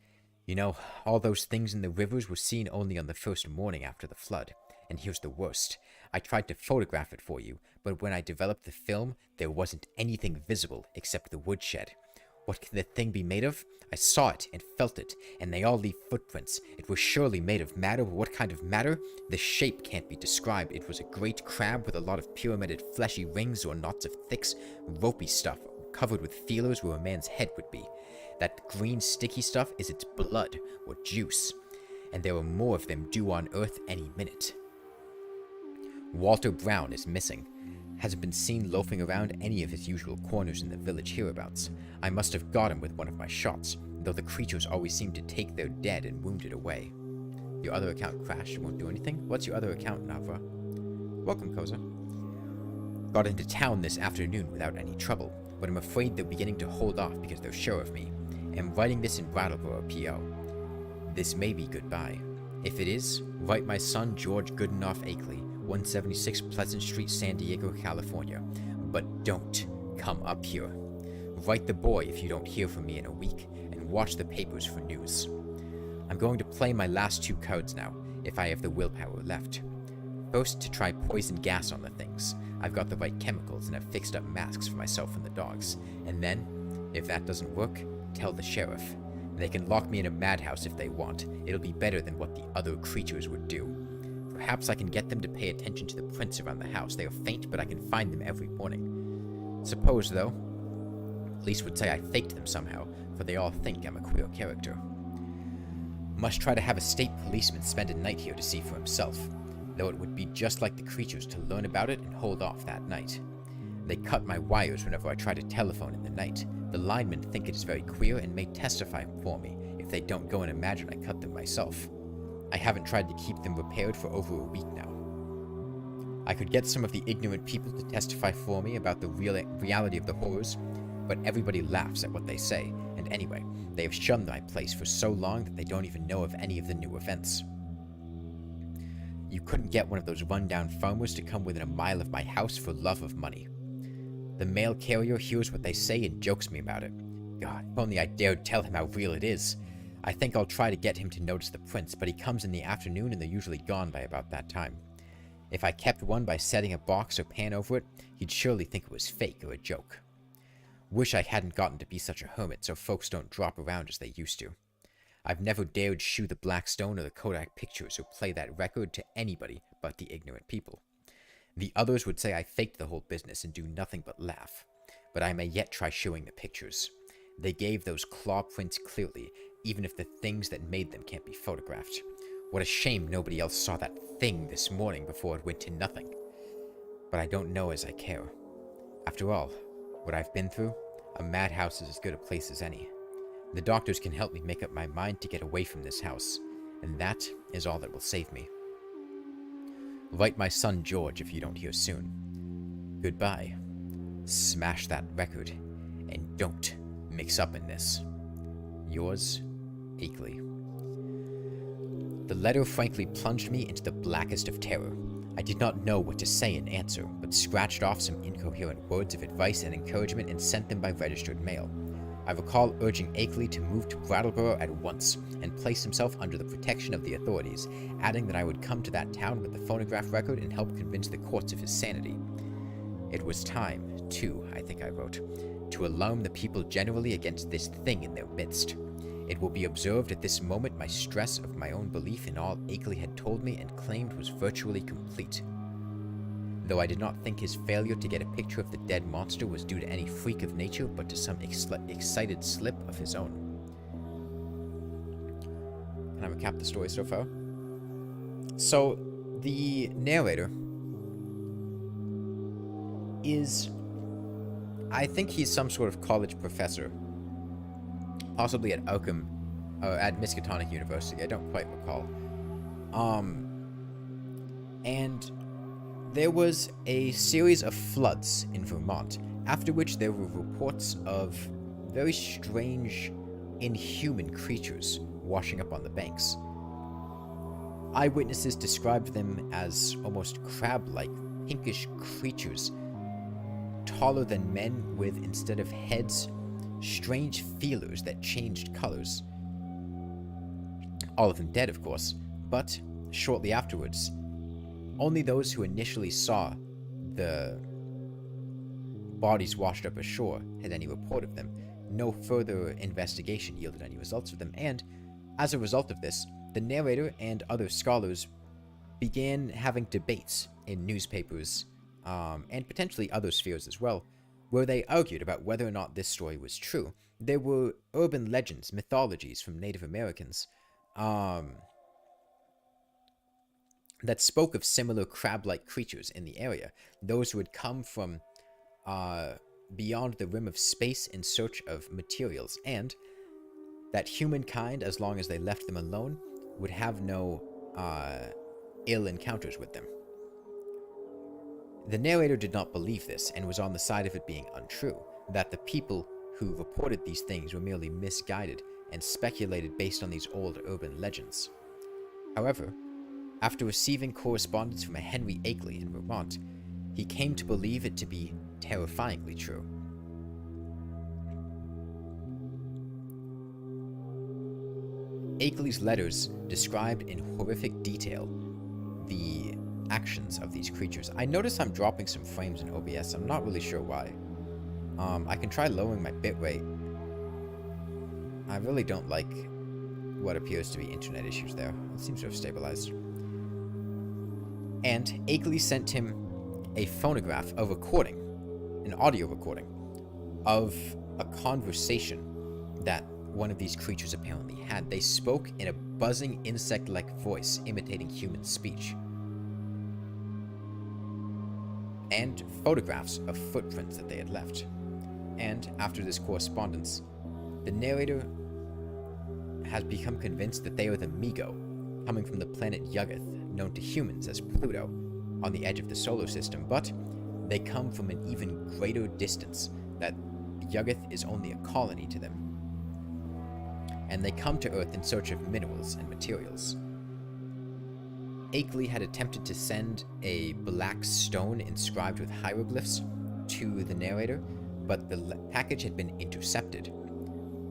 You know, all those things in the rivers were seen only on the first morning after the flood. And here's the worst. I tried to photograph it for you, but when I developed the film, there wasn't anything visible except the woodshed. What can the thing be made of? I saw it and felt it, and they all leave footprints. It was surely made of matter, but what kind of matter? The shape can't be described. It was a great crab with a lot of pyramided fleshy rings or knots of thick, ropey stuff covered with feelers where a man's head would be. That green sticky stuff is its blood or juice, and there are more of them due on Earth any minute. Walter Brown is missing. Hasn't been seen loafing around any of his usual corners in the village hereabouts. I must have got him with one of my shots, though the creatures always seem to take their dead and wounded away. Your other account crashed and won't do anything? What's your other account, Navra? Welcome, Koza. Got into town this afternoon without any trouble, but I'm afraid they're beginning to hold off because they're sure of me. Am writing this in Brattleboro, P.O. This may be goodbye. If it is, write my son George Goodenough Akeley, 176 Pleasant Street, San Diego, California. But don't come up here. Write the boy if you don't hear from me in a week, and watch the papers for news. I'm going to play my last 2 cards now, if I have the willpower left. First, to try poison gas on the things. I've got the right chemicals and have fixed up masks for myself and the dogs. And then, if that doesn't work, tell the sheriff. They can lock me in a madhouse if they want. It'll be better than what the other creatures would do. Perhaps I can get them to pay attention to the prints around the house. They are faint, but I can find them every morning. Suppose, though, police would say I faked them somehow, for they all think I'm a queer character. Must try to have a state policeman spend a night here to see for himself, though it would be just like the creatures to learn about it and hold off that night. They cut my wires whenever I try to telephone in the night. The linemen think it is very queer and may testify for me if they don't go and imagine I cut them myself. I haven't tried to keep them repaired for over a week now. I could get some of the ignorant people to testify for me about the reality of the horrors, but everybody laughs at what they say, and anyway, they have shunned my place for so long that they don't even know of any of the new events. You couldn't get one of those run-down farmers to come within a mile of my house for love of money. The mail carrier hears what they say and jokes me about it. God, if only I dared tell him how real it is. I think I'll try to get him to notice the prints, but he comes in the afternoon and they're usually gone by about that time. If I kept one by setting a box or pan over it, he'd surely think it was fake or a joke. Wish I hadn't gotten to be such a hermit so folks don't drop around as they used to. I've never dared shew the Black Stone or the Kodak pictures or play that record to anybody but the ignorant people. The others would say I faked the whole business and do nothing but laugh, but I may yet try showing the pictures. They gave those claw prints clearly, even if the things that made them can't be photographed. What a shame nobody else saw that thing this morning before it went to nothing. But I don't know as I care. After all, what I've been through, a madhouse is as good a place as any. The doctors can help me make up my mind to get away from this house, and that is all that will save me. Write my son George if you don't hear soon. Goodbye. Smash that record, and don't mix up in this. Yours, Akeley. The letter frankly plunged me into the blackest of terror. I did not know what to say in answer, but scratched off some incoherent words of advice and encouragement and sent them by registered mail. I recall urging Akeley to move to Brattleboro at once and place himself under the protection of the authorities, adding that I would come to that town with the phonograph record and help convince the courts of his sanity. It was time, too, I think I wrote, to alarm the people generally against this thing in their midst. It will be observed at this moment my stress of my own belief in all Akeley had told me and claimed was virtually complete. Though I did not think his failure to get a picture of the dead monster was due to any freak of nature, but to some excited slip of his own. Can I recap the story so far? So, the narrator is, I think he's some sort of college professor, possibly at Oakham, or at Miskatonic University, I don't quite recall. And there was a series of floods in Vermont, after which there were reports of very strange, inhuman creatures washing up on the banks. Eyewitnesses described them as almost crab-like, pinkish creatures, taller than men with, instead of heads, strange feelers that changed colors. All of them dead, of course, but shortly afterwards, only those who initially saw the bodies washed up ashore had any report of them. No further investigation yielded any results of them, and as a result of this, the narrator and other scholars began having debates in newspapers, and potentially other spheres as well, where they argued about whether or not this story was true. There were urban legends, mythologies from Native Americans, that spoke of similar crab-like creatures in the area, those who had come from beyond the rim of space in search of materials, and that humankind, as long as they left them alone, would have no ill encounters with them. The narrator did not believe this, and was on the side of it being untrue, that the people who reported these things were merely misguided and speculated based on these old urban legends. However, after receiving correspondence from a Henry Akeley in Vermont, he came to believe it to be terrifyingly true. Akeley's letters described in horrific detail the actions of these creatures. I notice I'm dropping some frames in OBS. I'm not really sure why. I can try lowering my bitrate. I really don't like what appears to be internet issues there. It seems to have stabilized. And Akeley sent him a phonograph, a recording, an audio recording, of a conversation that one of these creatures apparently had. They spoke in a buzzing insect-like voice, imitating human speech. And photographs of footprints that they had left. And after this correspondence, the narrator has become convinced that they are the Migo, coming from the planet Yuggoth, known to humans as Pluto, on the edge of the solar system, but they come from an even greater distance, that Yuggoth is only a colony to them. And they come to Earth in search of minerals and materials. Akeley had attempted to send a black stone inscribed with hieroglyphs to the narrator, but the package had been intercepted.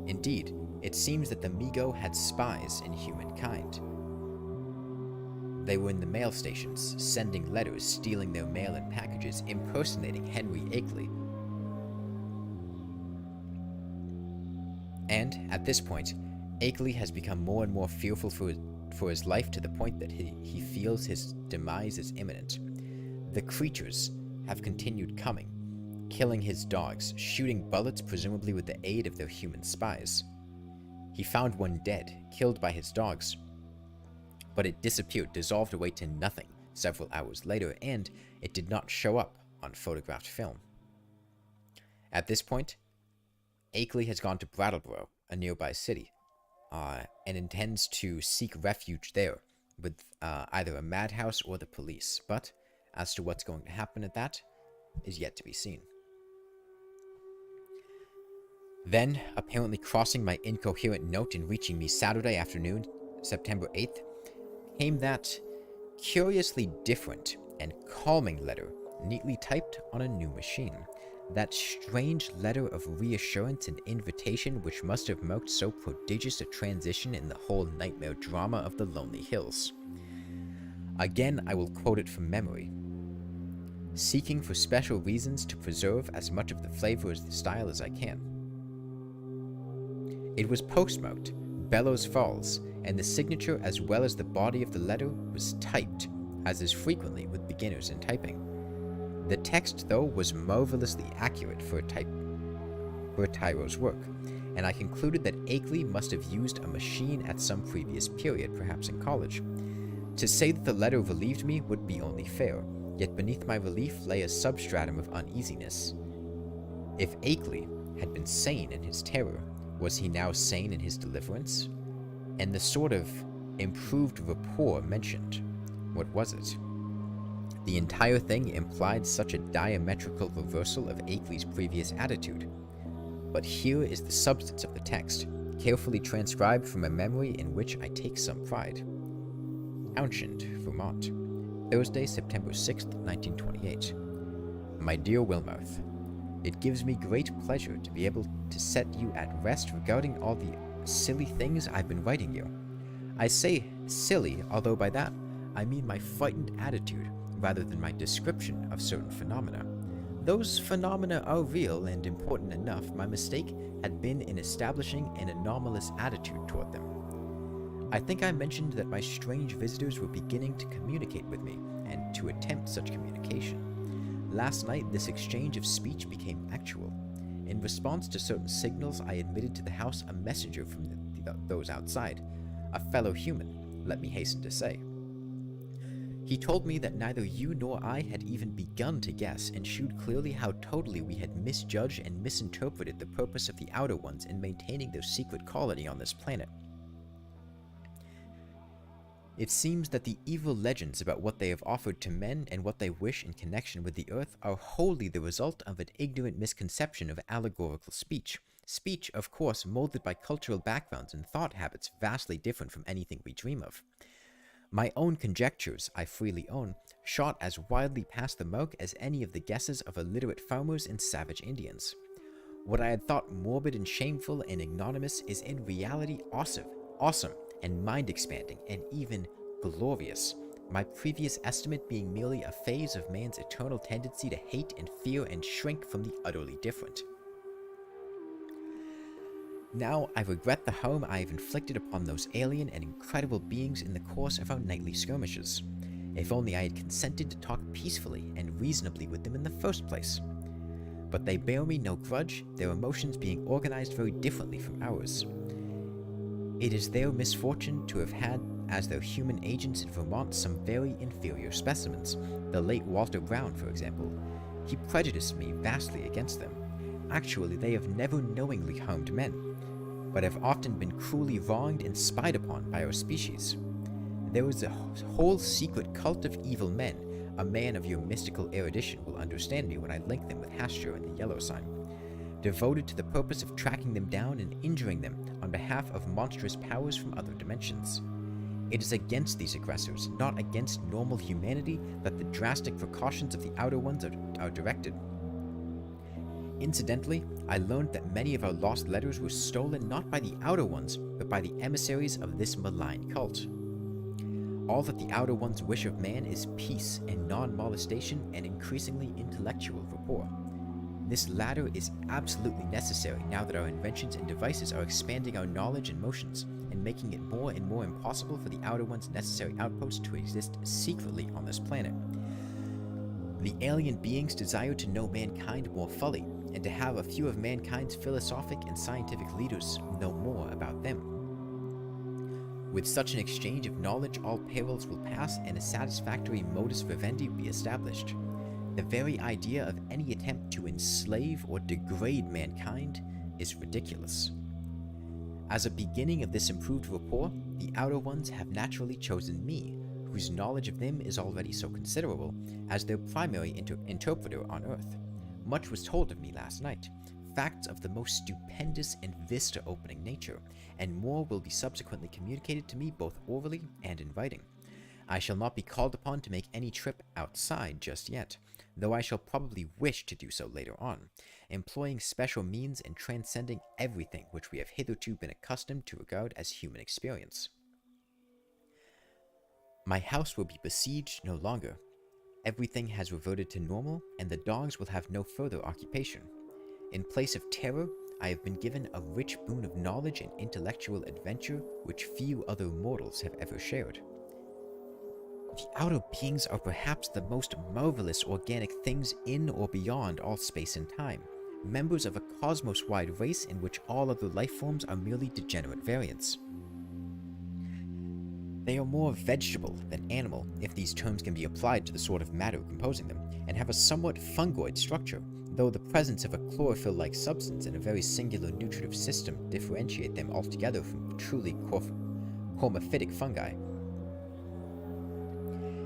Indeed, it seems that the Migo had spies in humankind. They were in the mail stations, sending letters, stealing their mail and packages, impersonating Henry Akeley. And, at this point, Akeley has become more and more fearful for his life, to the point that he feels his demise is imminent. The creatures have continued coming, killing his dogs, shooting bullets presumably with the aid of their human spies. He found one dead, killed by his dogs, but it disappeared, dissolved away to nothing several hours later, and it did not show up on photographed film. At this point, Akeley has gone to Brattleboro, a nearby city, and intends to seek refuge there with either a madhouse or the police, but as to what's going to happen at that is yet to be seen. Then, apparently crossing my incoherent note and reaching me Saturday afternoon, September 8th, came that curiously different and calming letter, neatly typed on a new machine. That strange letter of reassurance and invitation which must have marked so prodigious a transition in the whole nightmare drama of the Lonely Hills. Again, I will quote it from memory. Seeking for special reasons to preserve as much of the flavor as the style as I can. It was postmarked Bellows Falls, and the signature as well as the body of the letter was typed, as is frequently with beginners in typing. The text, though, was marvelously accurate for a tyro's work, and I concluded that Akeley must have used a machine at some previous period, perhaps in college. To say that the letter relieved me would be only fair, yet beneath my relief lay a substratum of uneasiness. If Akeley had been sane in his terror, was he now sane in his deliverance? And the sort of improved rapport mentioned, what was it? The entire thing implied such a diametrical reversal of Akeley's previous attitude. But here is the substance of the text, carefully transcribed from a memory in which I take some pride. Townshend, Vermont, Thursday, September 6th, 1928. My dear Wilmarth, it gives me great pleasure to be able to set you at rest regarding all the silly things I've been writing you. I say silly, although by that I mean my frightened attitude rather than my description of certain phenomena. Those phenomena are real and important enough. My mistake had been in establishing an anomalous attitude toward them. I think I mentioned that my strange visitors were beginning to communicate with me, and to attempt such communication. Last night, this exchange of speech became actual. In response to certain signals, I admitted to the house a messenger from those outside, a fellow human, let me hasten to say. He told me that neither you nor I had even begun to guess, and shewed clearly how totally we had misjudged and misinterpreted the purpose of the Outer Ones in maintaining their secret colony on this planet. It seems that the evil legends about what they have offered to men and what they wish in connection with the Earth are wholly the result of an ignorant misconception of allegorical speech. Speech, of course, molded by cultural backgrounds and thought habits vastly different from anything we dream of. My own conjectures, I freely own, shot as widely past the mark as any of the guesses of illiterate farmers and savage Indians. What I had thought morbid and shameful and ignominious is in reality awesome, and mind-expanding, and even glorious, my previous estimate being merely a phase of man's eternal tendency to hate and fear and shrink from the utterly different. Now I regret the harm I have inflicted upon those alien and incredible beings in the course of our nightly skirmishes. If only I had consented to talk peacefully and reasonably with them in the first place. But they bear me no grudge, their emotions being organized very differently from ours. It is their misfortune to have had as their human agents in Vermont some very inferior specimens. The late Walter Brown, for example. He prejudiced me vastly against them. Actually, they have never knowingly harmed men, but have often been cruelly wronged and spied upon by our species. There is a whole secret cult of evil men. A man of your mystical erudition will understand me when I link them with Hastur and the Yellow Sign, devoted to the purpose of tracking them down and injuring them on behalf of monstrous powers from other dimensions. It is against these aggressors, not against normal humanity, that the drastic precautions of the Outer Ones are directed. Incidentally, I learned that many of our lost letters were stolen not by the Outer Ones, but by the emissaries of this malign cult. All that the Outer Ones wish of man is peace and non-molestation and increasingly intellectual rapport. This latter is absolutely necessary now that our inventions and devices are expanding our knowledge and motions, and making it more and more impossible for the Outer One's necessary outposts to exist secretly on this planet. The alien beings desire to know mankind more fully, and to have a few of mankind's philosophic and scientific leaders know more about them. With such an exchange of knowledge, all perils will pass and a satisfactory modus vivendi be established. The very idea of any attempt to enslave or degrade mankind is ridiculous. As a beginning of this improved rapport, the Outer Ones have naturally chosen me, whose knowledge of them is already so considerable, as their primary interpreter on Earth. Much was told of me last night, facts of the most stupendous and vista-opening nature, and more will be subsequently communicated to me both orally and in writing. I shall not be called upon to make any trip outside just yet, though I shall probably wish to do so later on, employing special means and transcending everything which we have hitherto been accustomed to regard as human experience. My house will be besieged no longer. Everything has reverted to normal, and the dogs will have no further occupation. In place of terror, I have been given a rich boon of knowledge and intellectual adventure which few other mortals have ever shared. The outer beings are perhaps the most marvelous organic things in or beyond all space and time, members of a cosmos-wide race in which all other life forms are merely degenerate variants. They are more vegetable than animal, if these terms can be applied to the sort of matter composing them, and have a somewhat fungoid structure, though the presence of a chlorophyll-like substance and a very singular nutritive system differentiate them altogether from truly cormophytic fungi.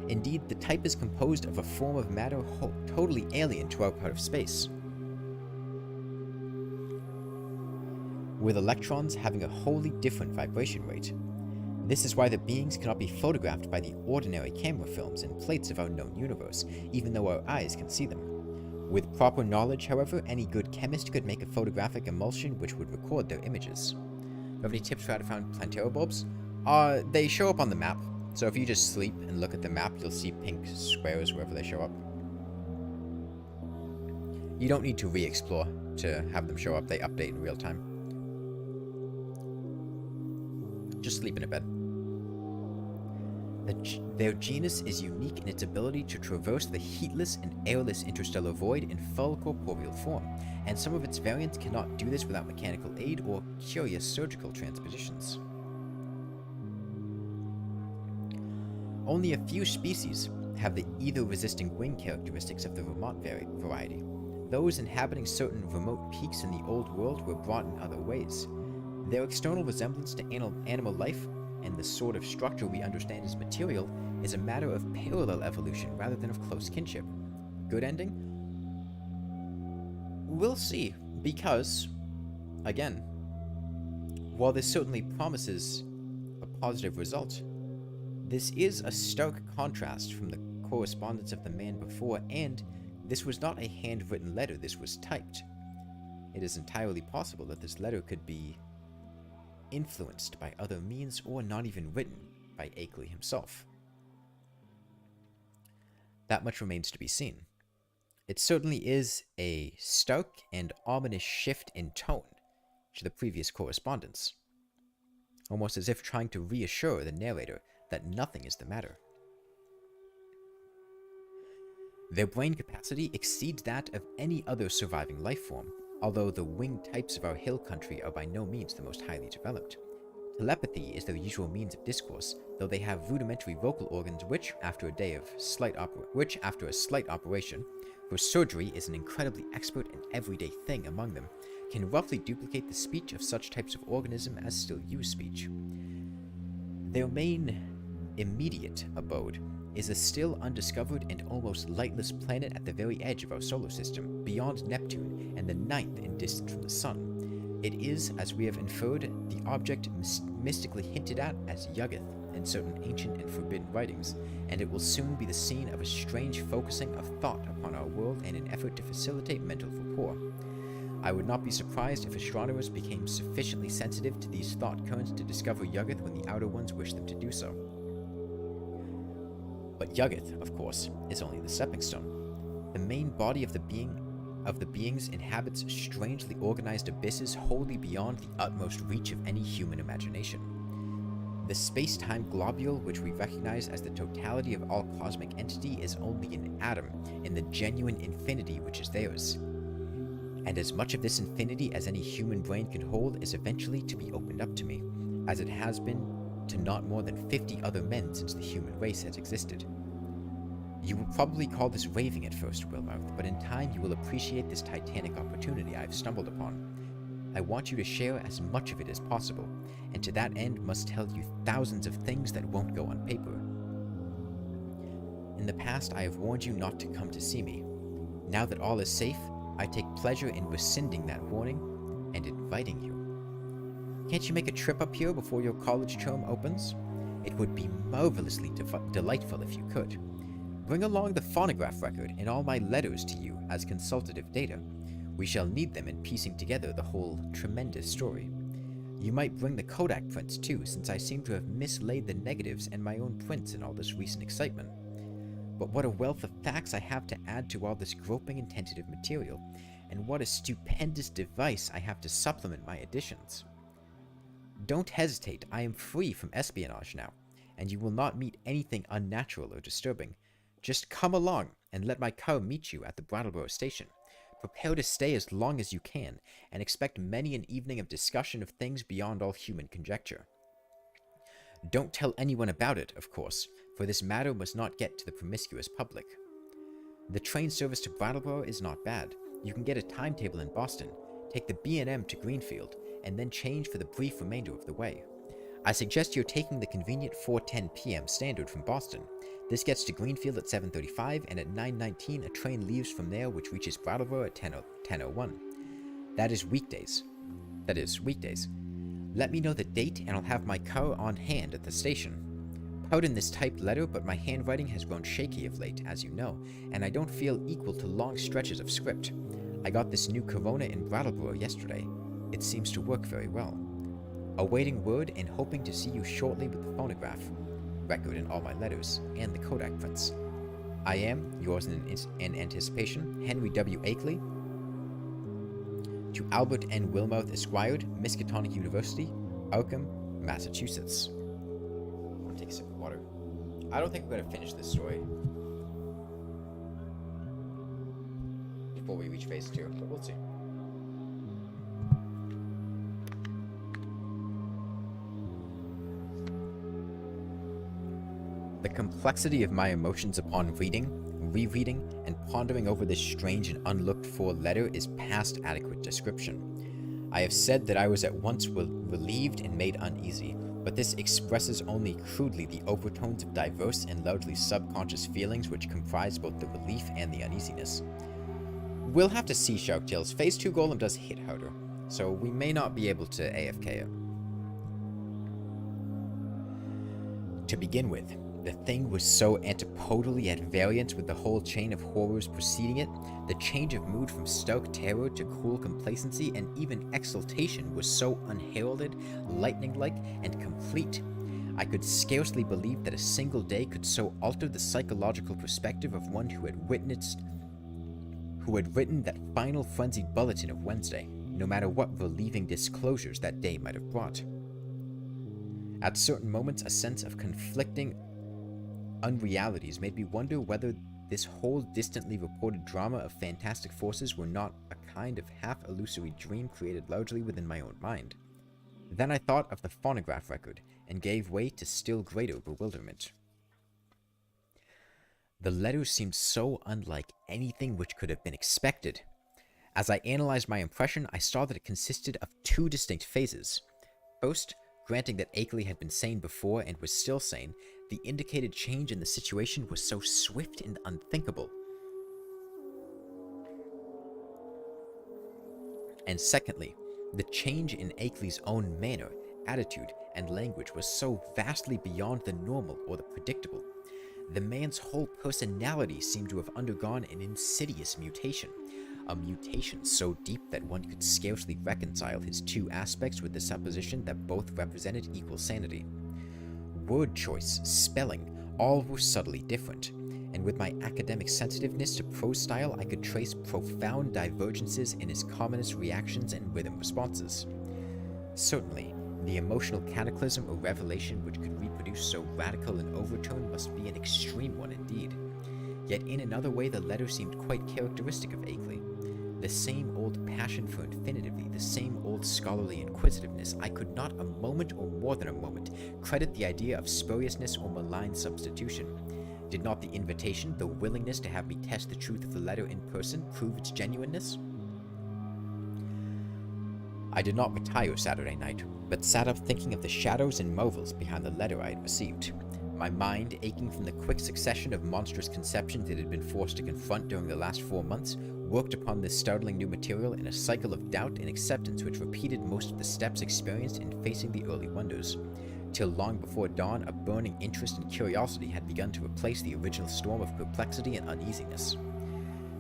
Indeed, the type is composed of a form of matter totally alien to our part of space, with electrons having a wholly different vibration rate. This is why the beings cannot be photographed by the ordinary camera films and plates of our known universe, even though our eyes can see them. With proper knowledge, however, any good chemist could make a photographic emulsion which would record their images. Do you have any tips for how to find Plantera bulbs? They show up on the map, so if you just sleep and look at the map, you'll see pink squares wherever they show up. You don't need to re-explore to have them show up, they update in real time. Just sleep in a bed. Their genus is unique in its ability to traverse the heatless and airless interstellar void in full corporeal form, and some of its variants cannot do this without mechanical aid or curious surgical transpositions. Only a few species have the ether-resisting wing characteristics of the Vermont variety. Those inhabiting certain remote peaks in the Old World were brought in other ways. Their external resemblance to animal life and the sort of structure we understand as material is a matter of parallel evolution rather than of close kinship. Good ending? We'll see, because, again, while this certainly promises a positive result, this is a stark contrast from the correspondence of the man before, and this was not a handwritten letter, this was typed. It is entirely possible that this letter could be influenced by other means or not even written by Akeley himself. That much remains to be seen. It certainly is a stark and ominous shift in tone to the previous correspondence, almost as if trying to reassure the narrator that nothing is the matter. Their brain capacity exceeds that of any other surviving life form, although the winged types of our hill country are by no means the most highly developed. Telepathy is their usual means of discourse, though they have rudimentary vocal organs which, after a slight operation, for surgery is an incredibly expert and everyday thing among them, can roughly duplicate the speech of such types of organism as still use speech. Their main immediate abode is a still undiscovered and almost lightless planet at the very edge of our solar system, beyond Neptune and the ninth in distance from the Sun. It is, as we have inferred, the object mystically hinted at as Yuggoth in certain ancient and forbidden writings, and it will soon be the scene of a strange focusing of thought upon our world in an effort to facilitate mental rapport. I would not be surprised if astronomers became sufficiently sensitive to these thought currents to discover Yuggoth when the outer ones wish them to do so. But Yuggoth, of course, is only the stepping stone. The main body of the beings inhabits strangely organized abysses wholly beyond the utmost reach of any human imagination. The space-time globule which we recognize as the totality of all cosmic entity is only an atom in the genuine infinity which is theirs. And as much of this infinity as any human brain can hold is eventually to be opened up to me, as it has been to not more than 50 other men since the human race has existed. You will probably call this raving at first, Wilmouth, but in time you will appreciate this titanic opportunity I have stumbled upon. I want you to share as much of it as possible, and to that end must tell you thousands of things that won't go on paper. In the past I have warned you not to come to see me. Now that all is safe, I take pleasure in rescinding that warning and inviting you. Can't you make a trip up here before your college term opens? It would be marvelously delightful if you could. Bring along the phonograph record and all my letters to you as consultative data. We shall need them in piecing together the whole tremendous story. You might bring the Kodak prints too, since I seem to have mislaid the negatives and my own prints in all this recent excitement. But what a wealth of facts I have to add to all this groping and tentative material, and what a stupendous device I have to supplement my additions. Don't hesitate, I am free from espionage now, and you will not meet anything unnatural or disturbing. Just come along, and let my car meet you at the Brattleboro station. Prepare to stay as long as you can, and expect many an evening of discussion of things beyond all human conjecture. Don't tell anyone about it, of course, for this matter must not get to the promiscuous public. The train service to Brattleboro is not bad. You can get a timetable in Boston, take the B&M to Greenfield, and then change for the brief remainder of the way. I suggest you're taking the convenient 4:10 p.m. standard from Boston. This gets to Greenfield at 7:35, and at 9:19 a train leaves from there which reaches Brattleboro at 10:01. That is weekdays. Let me know the date and I'll have my car on hand at the station. Pardon this typed letter, but my handwriting has grown shaky of late, as you know, and I don't feel equal to long stretches of script. I got this new Corona in Brattleboro yesterday. It seems to work very well. Awaiting word and hoping to see you shortly with the phonograph record in all my letters, and the Kodak prints. I am, yours in anticipation, Henry W. Akeley. To Albert N. Wilmouth Esquire, Miskatonic University, Arkham, Massachusetts. I'm gonna take a sip of water. I don't think we're gonna finish this story before we reach phase 2, but we'll see. The complexity of my emotions upon reading, rereading, and pondering over this strange and unlooked-for letter is past adequate description. I have said that I was at once relieved and made uneasy, but this expresses only crudely the overtones of diverse and largely subconscious feelings which comprise both the relief and the uneasiness. We'll have to see, Sharktails. Phase 2 Golem does hit harder, so we may not be able to AFK it. To begin with, the thing was so antipodally at variance with the whole chain of horrors preceding it. The change of mood from stark terror to cool complacency and even exultation was so unheralded, lightning-like, and complete. I could scarcely believe that a single day could so alter the psychological perspective of one who had written that final frenzied bulletin of Wednesday, no matter what relieving disclosures that day might have brought. At certain moments, a sense of conflicting unrealities made me wonder whether this whole distantly reported drama of fantastic forces were not a kind of half-illusory dream created largely within my own mind. Then I thought of the phonograph record, and gave way to still greater bewilderment. The letter seemed so unlike anything which could have been expected. As I analyzed my impression, I saw that it consisted of two distinct phases. First, granting that Akeley had been sane before and was still sane, the indicated change in the situation was so swift and unthinkable. And secondly, the change in Akeley's own manner, attitude, and language was so vastly beyond the normal or the predictable. The man's whole personality seemed to have undergone an insidious mutation, a mutation so deep that one could scarcely reconcile his two aspects with the supposition that both represented equal sanity. Word choice, spelling, all were subtly different, and with my academic sensitiveness to prose style, I could trace profound divergences in his commonest reactions and rhythm responses. Certainly, the emotional cataclysm or revelation which could reproduce so radical an overtone must be an extreme one indeed. Yet in another way the letter seemed quite characteristic of Akeley. The same old passion for infinity, the same old scholarly inquisitiveness. I could not a moment or more than a moment credit the idea of spuriousness or malign substitution. Did not the invitation, the willingness to have me test the truth of the letter in person, prove its genuineness? I did not retire Saturday night, but sat up thinking of the shadows and marvels behind the letter I had received. My mind, aching from the quick succession of monstrous conceptions it had been forced to confront during the last 4 months, worked upon this startling new material in a cycle of doubt and acceptance which repeated most of the steps experienced in facing the early wonders. Till long before dawn, a burning interest and curiosity had begun to replace the original storm of perplexity and uneasiness.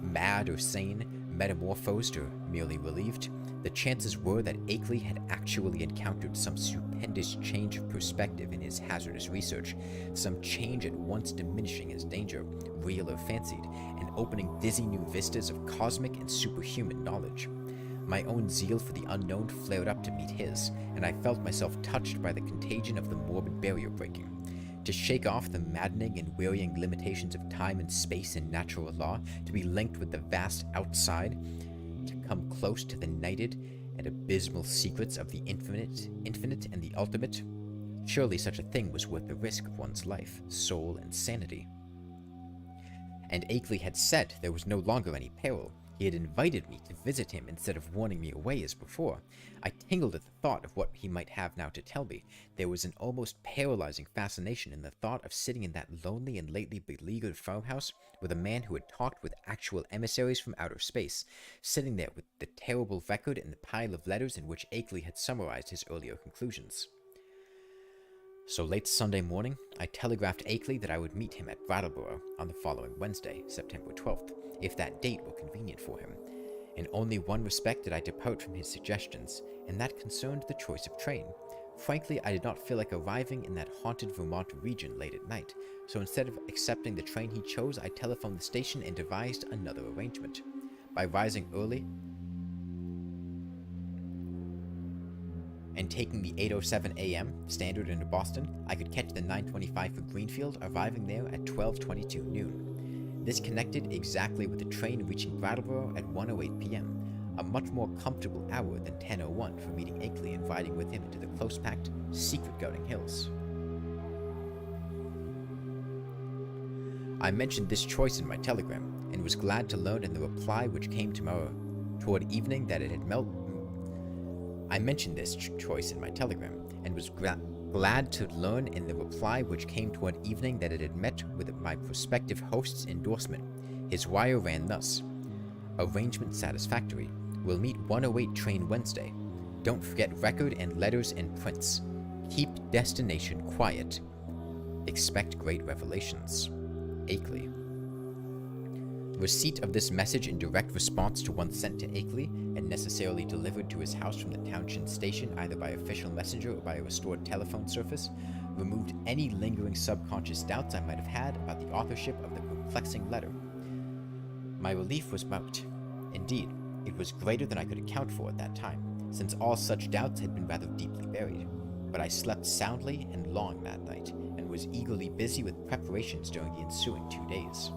Mad or sane, metamorphosed or merely relieved, the chances were that Akeley had actually encountered some stupendous change of perspective in his hazardous research, some change at once diminishing his danger, real or fancied, and opening dizzy new vistas of cosmic and superhuman knowledge. My own zeal for the unknown flared up to meet his, and I felt myself touched by the contagion of the morbid barrier breaking. To shake off the maddening and wearying limitations of time and space and natural law, to be linked with the vast outside, to come close to the nighted and abysmal secrets of the infinite and the ultimate, Surely such a thing was worth the risk of one's life, soul, and sanity. And Akeley had said there was no longer any peril. He had invited me to visit him instead of warning me away as before. I tingled at the thought of what he might have now to tell me. There was an almost paralyzing fascination in the thought of sitting in that lonely and lately beleaguered farmhouse with a man who had talked with actual emissaries from outer space, sitting there with the terrible record and the pile of letters in which Akeley had summarized his earlier conclusions. So late Sunday morning, I telegraphed Akeley that I would meet him at Brattleboro on the following Wednesday, September 12th, if that date were convenient for him. In only one respect did I depart from his suggestions, and that concerned the choice of train. Frankly, I did not feel like arriving in that haunted Vermont region late at night, so instead of accepting the train he chose, I telephoned the station and devised another arrangement. By rising early and taking the 8:07 a.m. standard into Boston, I could catch the 9:25 for Greenfield, arriving there at 12:22 noon. This connected exactly with the train reaching Brattleboro at 1:08 p.m., a much more comfortable hour than 10:01 for meeting Akeley and riding with him into the close-packed, secret-guarding hills. I mentioned this choice in my telegram, and was glad to learn in the reply which came toward evening that it had I mentioned this choice in my telegram, and was glad to learn in the reply which came toward evening that it had met with my prospective host's endorsement. His wire ran thus: "Arrangement satisfactory. We'll meet 1:08 train Wednesday. Don't forget record and letters and prints. Keep destination quiet. Expect great revelations. Akeley." Receipt of this message in direct response to one sent to Akeley and necessarily delivered to his house from the Townshend station either by official messenger or by a restored telephone service removed any lingering subconscious doubts I might have had about the authorship of the perplexing letter. My relief was marked. Indeed, it was greater than I could account for at that time, since all such doubts had been rather deeply buried. But I slept soundly and long that night, and was eagerly busy with preparations during the ensuing 2 days.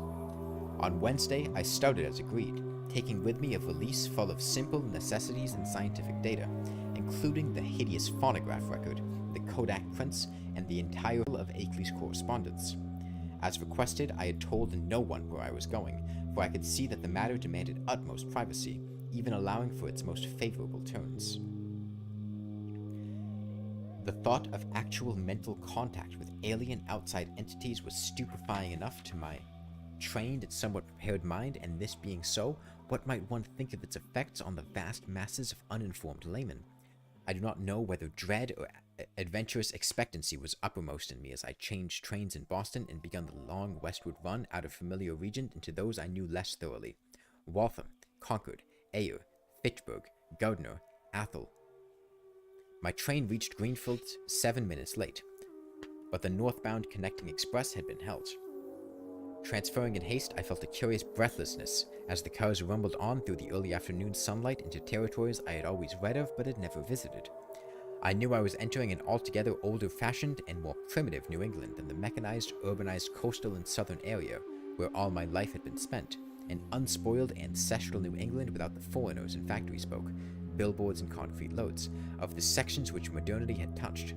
On Wednesday, I started as agreed, taking with me a valise full of simple necessities and scientific data, including the hideous phonograph record, the Kodak prints, and the entire of Akeley's correspondence. As requested, I had told no one where I was going, for I could see that the matter demanded utmost privacy, even allowing for its most favorable turns. The thought of actual mental contact with alien outside entities was stupefying enough to my trained and somewhat prepared mind, and this being so, what might one think of its effects on the vast masses of uninformed laymen? I do not know whether dread or adventurous expectancy was uppermost in me as I changed trains in Boston and began the long westward run out of familiar region into those I knew less thoroughly: Waltham, Concord, Ayer, Fitchburg, Gardner, Athol. My train reached Greenfield 7 minutes late, but the northbound connecting express had been held. Transferring in haste, I felt a curious breathlessness as the cars rumbled on through the early afternoon sunlight into territories I had always read of but had never visited. I knew I was entering an altogether older-fashioned and more primitive New England than the mechanized, urbanized coastal and southern area where all my life had been spent, an unspoiled ancestral New England without the foreigners and factory smoke, billboards and concrete loads, of the sections which modernity had touched.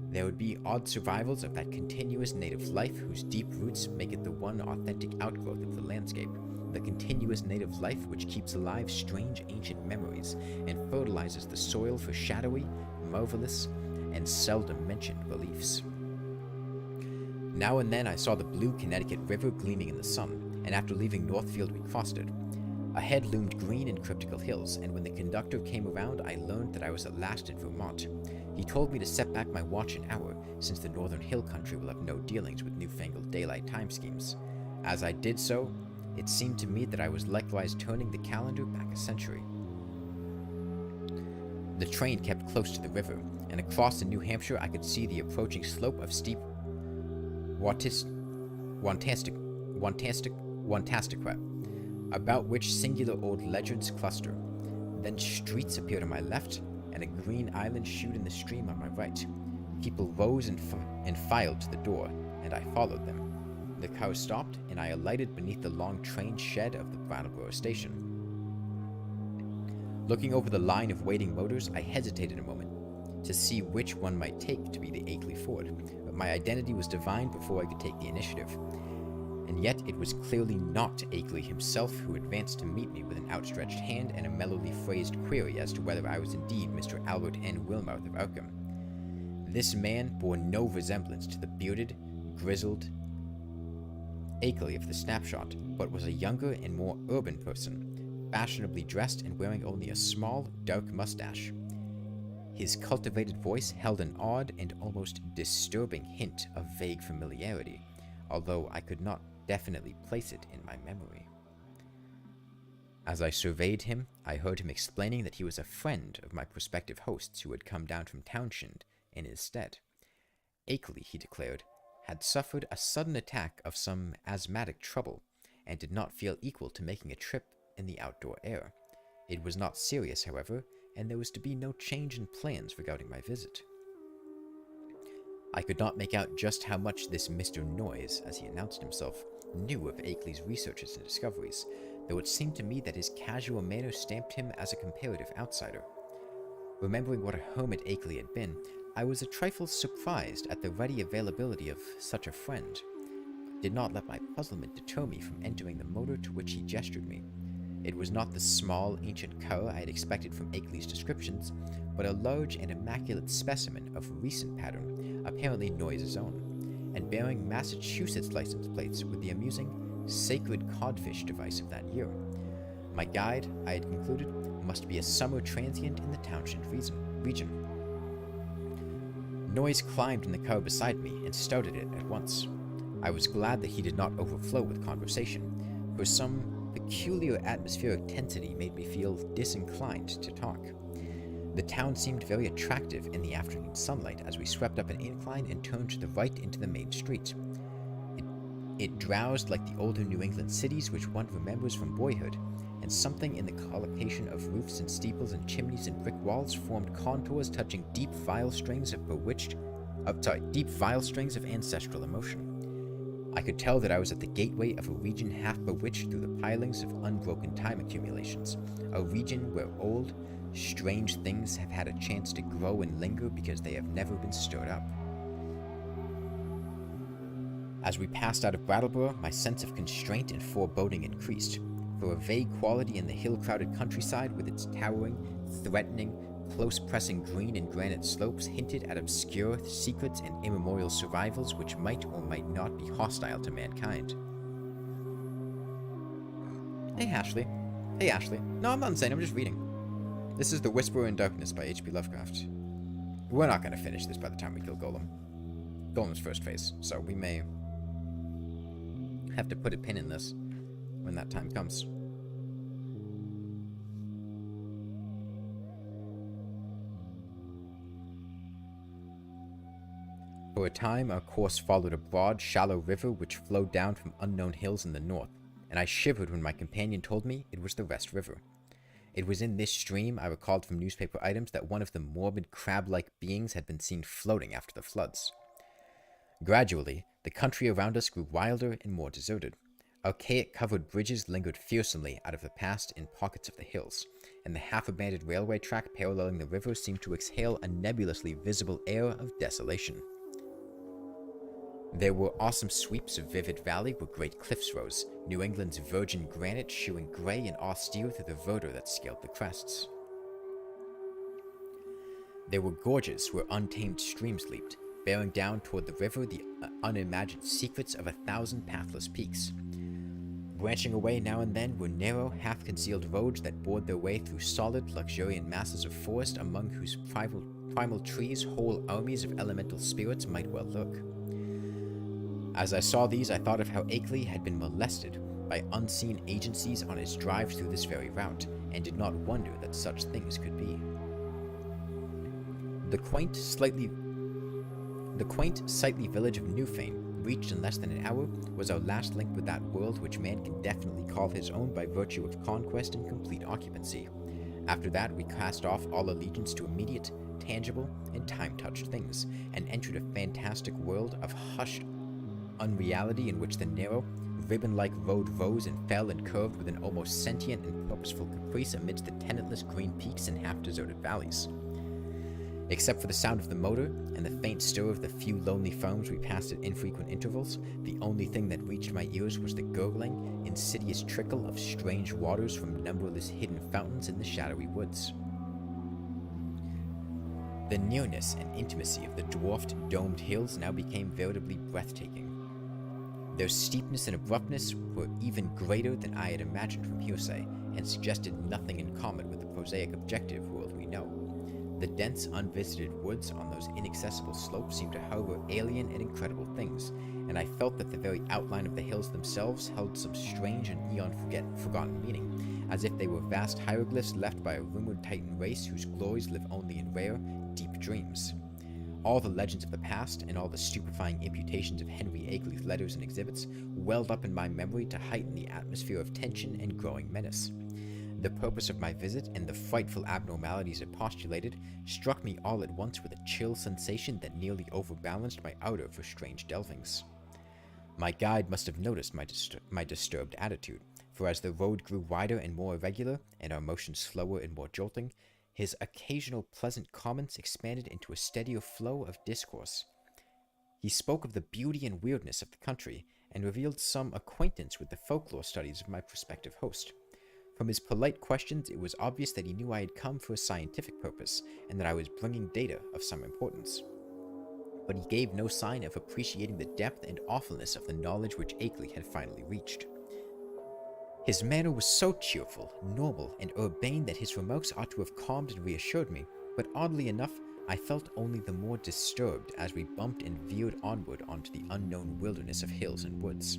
There would be odd survivals of that continuous native life whose deep roots make it the one authentic outgrowth of the landscape, the continuous native life which keeps alive strange ancient memories and fertilizes the soil for shadowy, marvelous, and seldom mentioned beliefs. Now and then I saw the blue Connecticut River gleaming in the sun, and after leaving Northfield we crossed it. Ahead loomed green and cryptical hills, and when the conductor came around I learned that I was at last in Vermont. He told me to set back my watch an hour, since the northern hill country will have no dealings with newfangled daylight time schemes. As I did so, it seemed to me that I was likewise turning the calendar back a century. The train kept close to the river, and across in New Hampshire I could see the approaching slope of steep Wantasticra, about which singular old legends cluster. Then streets appeared on my left, and a green island shoot in the stream on my right. People rose and filed to the door, and I followed them. The car stopped, and I alighted beneath the long train shed of the Brattleboro station. Looking over the line of waiting motors, I hesitated a moment. to see which one might take to be the Akeley Ford, but my identity was divined before I could take the initiative. And yet it was clearly not Akeley himself who advanced to meet me with an outstretched hand and a mellowly phrased query as to whether I was indeed Mr. Albert N. Wilmouth of Arkham. This man bore no resemblance to the bearded, grizzled Akeley of the snapshot, but was a younger and more urban person, fashionably dressed and wearing only a small, dark mustache. His cultivated voice held an odd and almost disturbing hint of vague familiarity, although I could not definitely place it in my memory. As I surveyed him, I heard him explaining that he was a friend of my prospective hosts who had come down from Townshend in his stead. Akeley, he declared, had suffered a sudden attack of some asthmatic trouble, and did not feel equal to making a trip in the outdoor air. It was not serious, however, and there was to be no change in plans regarding my visit. I could not make out just how much this Mr. Noise, as he announced himself, knew of Akeley's researches and discoveries, though it seemed to me that his casual manner stamped him as a comparative outsider. Remembering what a hermit Akeley had been, I was a trifle surprised at the ready availability of such a friend, but did not let my puzzlement deter me from entering the motor to which he gestured me. It was not the small, ancient car I had expected from Akeley's descriptions, but a large and immaculate specimen of recent pattern, apparently Noise's own, and bearing Massachusetts license plates with the amusing sacred codfish device of that year. My guide, I had concluded, must be a summer transient in the Townshend region. Noise climbed in the car beside me and started it at once. I was glad that he did not overflow with conversation, for some peculiar atmospheric tensity made me feel disinclined to talk. The town seemed very attractive in the afternoon sunlight as we swept up an incline and turned to the right into the main street. It drowsed like the older New England cities which one remembers from boyhood, and something in the collocation of roofs and steeples and chimneys and brick walls formed contours touching deep vial strings of ancestral emotion. I could tell that I was at the gateway of a region half bewitched through the pilings of unbroken time accumulations, a region where old, strange things have had a chance to grow and linger because they have never been stirred up. As we passed out of Brattleboro, my sense of constraint and foreboding increased, for a vague quality in the hill-crowded countryside with its towering, threatening, close-pressing green and granite slopes hinted at obscure secrets and immemorial survivals which might or might not be hostile to mankind. Hey, Ashley. Hey, Ashley. No, I'm not insane, I'm just reading. This is The Whisperer in Darkness by H.P. Lovecraft. We're not going to finish this by the time we kill Golem. Golem's first phase, so we may have to put a pin in this when that time comes. For a time, our course followed a broad, shallow river which flowed down from unknown hills in the north, and I shivered when my companion told me it was the Rest River. It was in this stream, I recalled from newspaper items, that one of the morbid crab-like beings had been seen floating after the floods. Gradually, the country around us grew wilder and more deserted. Archaic covered bridges lingered fearsomely out of the past in pockets of the hills, and the half-abandoned railway track paralleling the river seemed to exhale a nebulously visible air of desolation. There were awesome sweeps of vivid valley where great cliffs rose, New England's virgin granite shewing gray and austere through the verdure that scaled the crests. There were gorges where untamed streams leaped, bearing down toward the river the unimagined secrets of 1,000 pathless peaks. Branching away now and then were narrow, half-concealed roads that bored their way through solid, luxuriant masses of forest among whose primal trees whole armies of elemental spirits might well lurk. As I saw these, I thought of how Akeley had been molested by unseen agencies on his drive through this very route, and did not wonder that such things could be. The quaint, sightly village of Newfane, reached in less than an hour, was our last link with that world which man can definitely call his own by virtue of conquest and complete occupancy. After that, we cast off all allegiance to immediate, tangible, and time-touched things, and entered a fantastic world of hushed unreality in which the narrow, ribbon-like road rose and fell and curved with an almost sentient and purposeful caprice amidst the tenantless green peaks and half-deserted valleys. Except for the sound of the motor and the faint stir of the few lonely foams we passed at infrequent intervals, the only thing that reached my ears was the gurgling, insidious trickle of strange waters from numberless hidden fountains in the shadowy woods. The nearness and intimacy of the dwarfed, domed hills now became veritably breathtaking. Their steepness and abruptness were even greater than I had imagined from hearsay, and suggested nothing in common with the prosaic objective world we know. The dense, unvisited woods on those inaccessible slopes seemed to harbor alien and incredible things, and I felt that the very outline of the hills themselves held some strange and forgotten meaning, as if they were vast hieroglyphs left by a rumored Titan race whose glories live only in rare, deep dreams. All the legends of the past and all the stupefying imputations of Henry Akeley's letters and exhibits welled up in my memory to heighten the atmosphere of tension and growing menace. The purpose of my visit and the frightful abnormalities it postulated struck me all at once with a chill sensation that nearly overbalanced my ardor for strange delvings. My guide must have noticed my disturbed attitude, for as the road grew wider and more irregular, and our motion slower and more jolting, his occasional pleasant comments expanded into a steadier flow of discourse. He spoke of the beauty and weirdness of the country, and revealed some acquaintance with the folklore studies of my prospective host. From his polite questions, it was obvious that he knew I had come for a scientific purpose, and that I was bringing data of some importance. But he gave no sign of appreciating the depth and awfulness of the knowledge which Akeley had finally reached. His manner was so cheerful, normal, and urbane that his remarks ought to have calmed and reassured me, but oddly enough, I felt only the more disturbed as we bumped and veered onward onto the unknown wilderness of hills and woods.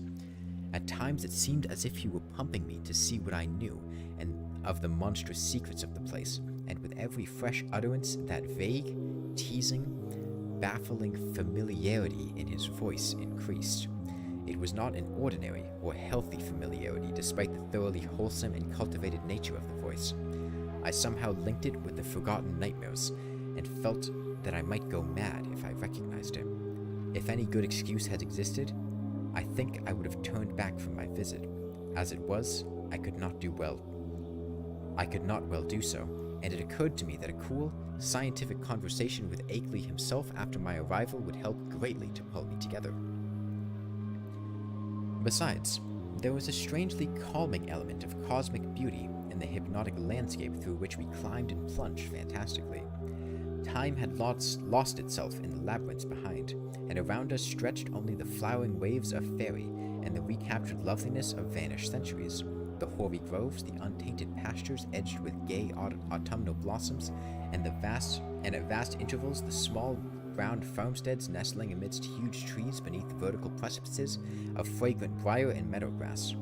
At times it seemed as if he were pumping me to see what I knew and of the monstrous secrets of the place, and with every fresh utterance that vague, teasing, baffling familiarity in his voice increased. It was not an ordinary or healthy familiarity, despite the thoroughly wholesome and cultivated nature of the voice. I somehow linked it with the forgotten nightmares, and felt that I might go mad if I recognized it. If any good excuse had existed, I think I would have turned back from my visit. As it was, I could not well do so, and it occurred to me that a cool, scientific conversation with Akeley himself after my arrival would help greatly to pull me together. Besides, there was a strangely calming element of cosmic beauty in the hypnotic landscape through which we climbed and plunged fantastically. Time had lost itself in the labyrinths behind, and around us stretched only the flowering waves of fairy and the recaptured loveliness of vanished centuries, the hoary groves, the untainted pastures edged with gay autumnal blossoms, and at vast intervals the small round farmsteads nestling amidst huge trees beneath vertical precipices of fragrant briar and meadow grass.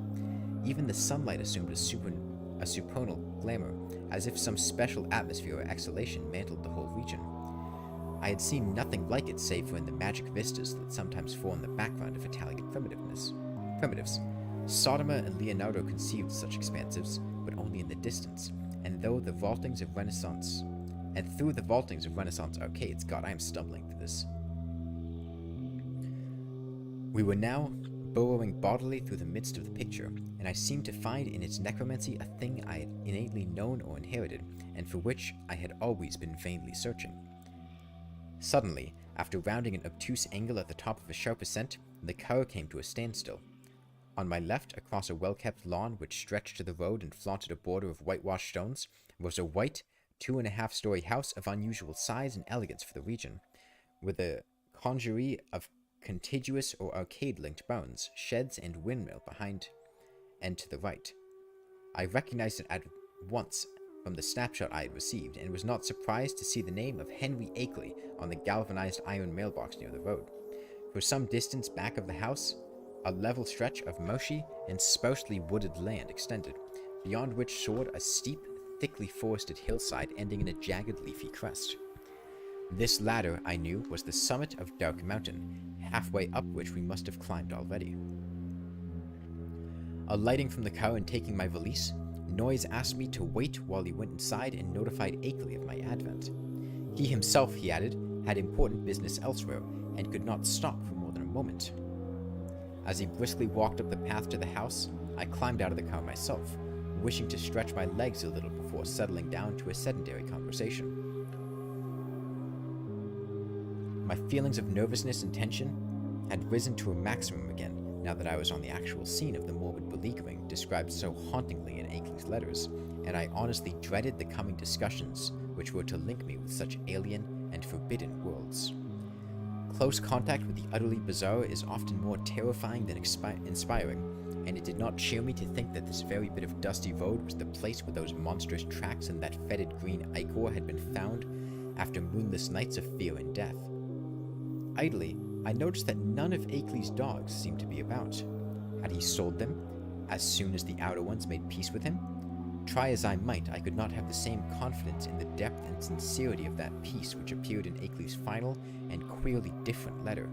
Even the sunlight assumed a supernal glamour, as if some special atmosphere or exhalation mantled the whole region. I had seen nothing like it save for in the magic vistas that sometimes form the background of Italian primitives. Sodoma and Leonardo conceived such expansives, but only in the distance, and through the vaultings of Renaissance arcades. God, I am stumbling through this. We were now burrowing bodily through the midst of the picture, and I seemed to find in its necromancy a thing I had innately known or inherited, and for which I had always been vainly searching. Suddenly, after rounding an obtuse angle at the top of a sharp ascent, the car came to a standstill. On my left, across a well-kept lawn which stretched to the road and flaunted a border of whitewashed stones, was a white, 2.5-story house of unusual size and elegance for the region, with a congerie of contiguous or arcade-linked barns, sheds, and windmill behind and to the right. I recognized it at once from the snapshot I had received, and was not surprised to see the name of Henry Akeley on the galvanized iron mailbox near the road. For some distance back of the house, a level stretch of marshy and sparsely wooded land extended, beyond which soared a steep, thickly forested hillside ending in a jagged leafy crest. This latter, I knew, was the summit of Dark Mountain, halfway up which we must have climbed already. Alighting from the car and taking my valise, Noyes asked me to wait while he went inside and notified Akeley of my advent. He himself, he added, had important business elsewhere, and could not stop for more than a moment. As he briskly walked up the path to the house, I climbed out of the car myself, wishing to stretch my legs a little before settling down to a sedentary conversation. My feelings of nervousness and tension had risen to a maximum again now that I was on the actual scene of the morbid beleaguering described so hauntingly in Akeley's letters, and I honestly dreaded the coming discussions which were to link me with such alien and forbidden worlds. Close contact with the utterly bizarre is often more terrifying than inspiring, and it did not cheer me to think that this very bit of dusty road was the place where those monstrous tracks and that fetid green ichor had been found after moonless nights of fear and death. Idly, I noticed that none of Akeley's dogs seemed to be about. Had he sold them as soon as the outer ones made peace with him? Try as I might, I could not have the same confidence in the depth and sincerity of that peace which appeared in Akeley's final and queerly different letter.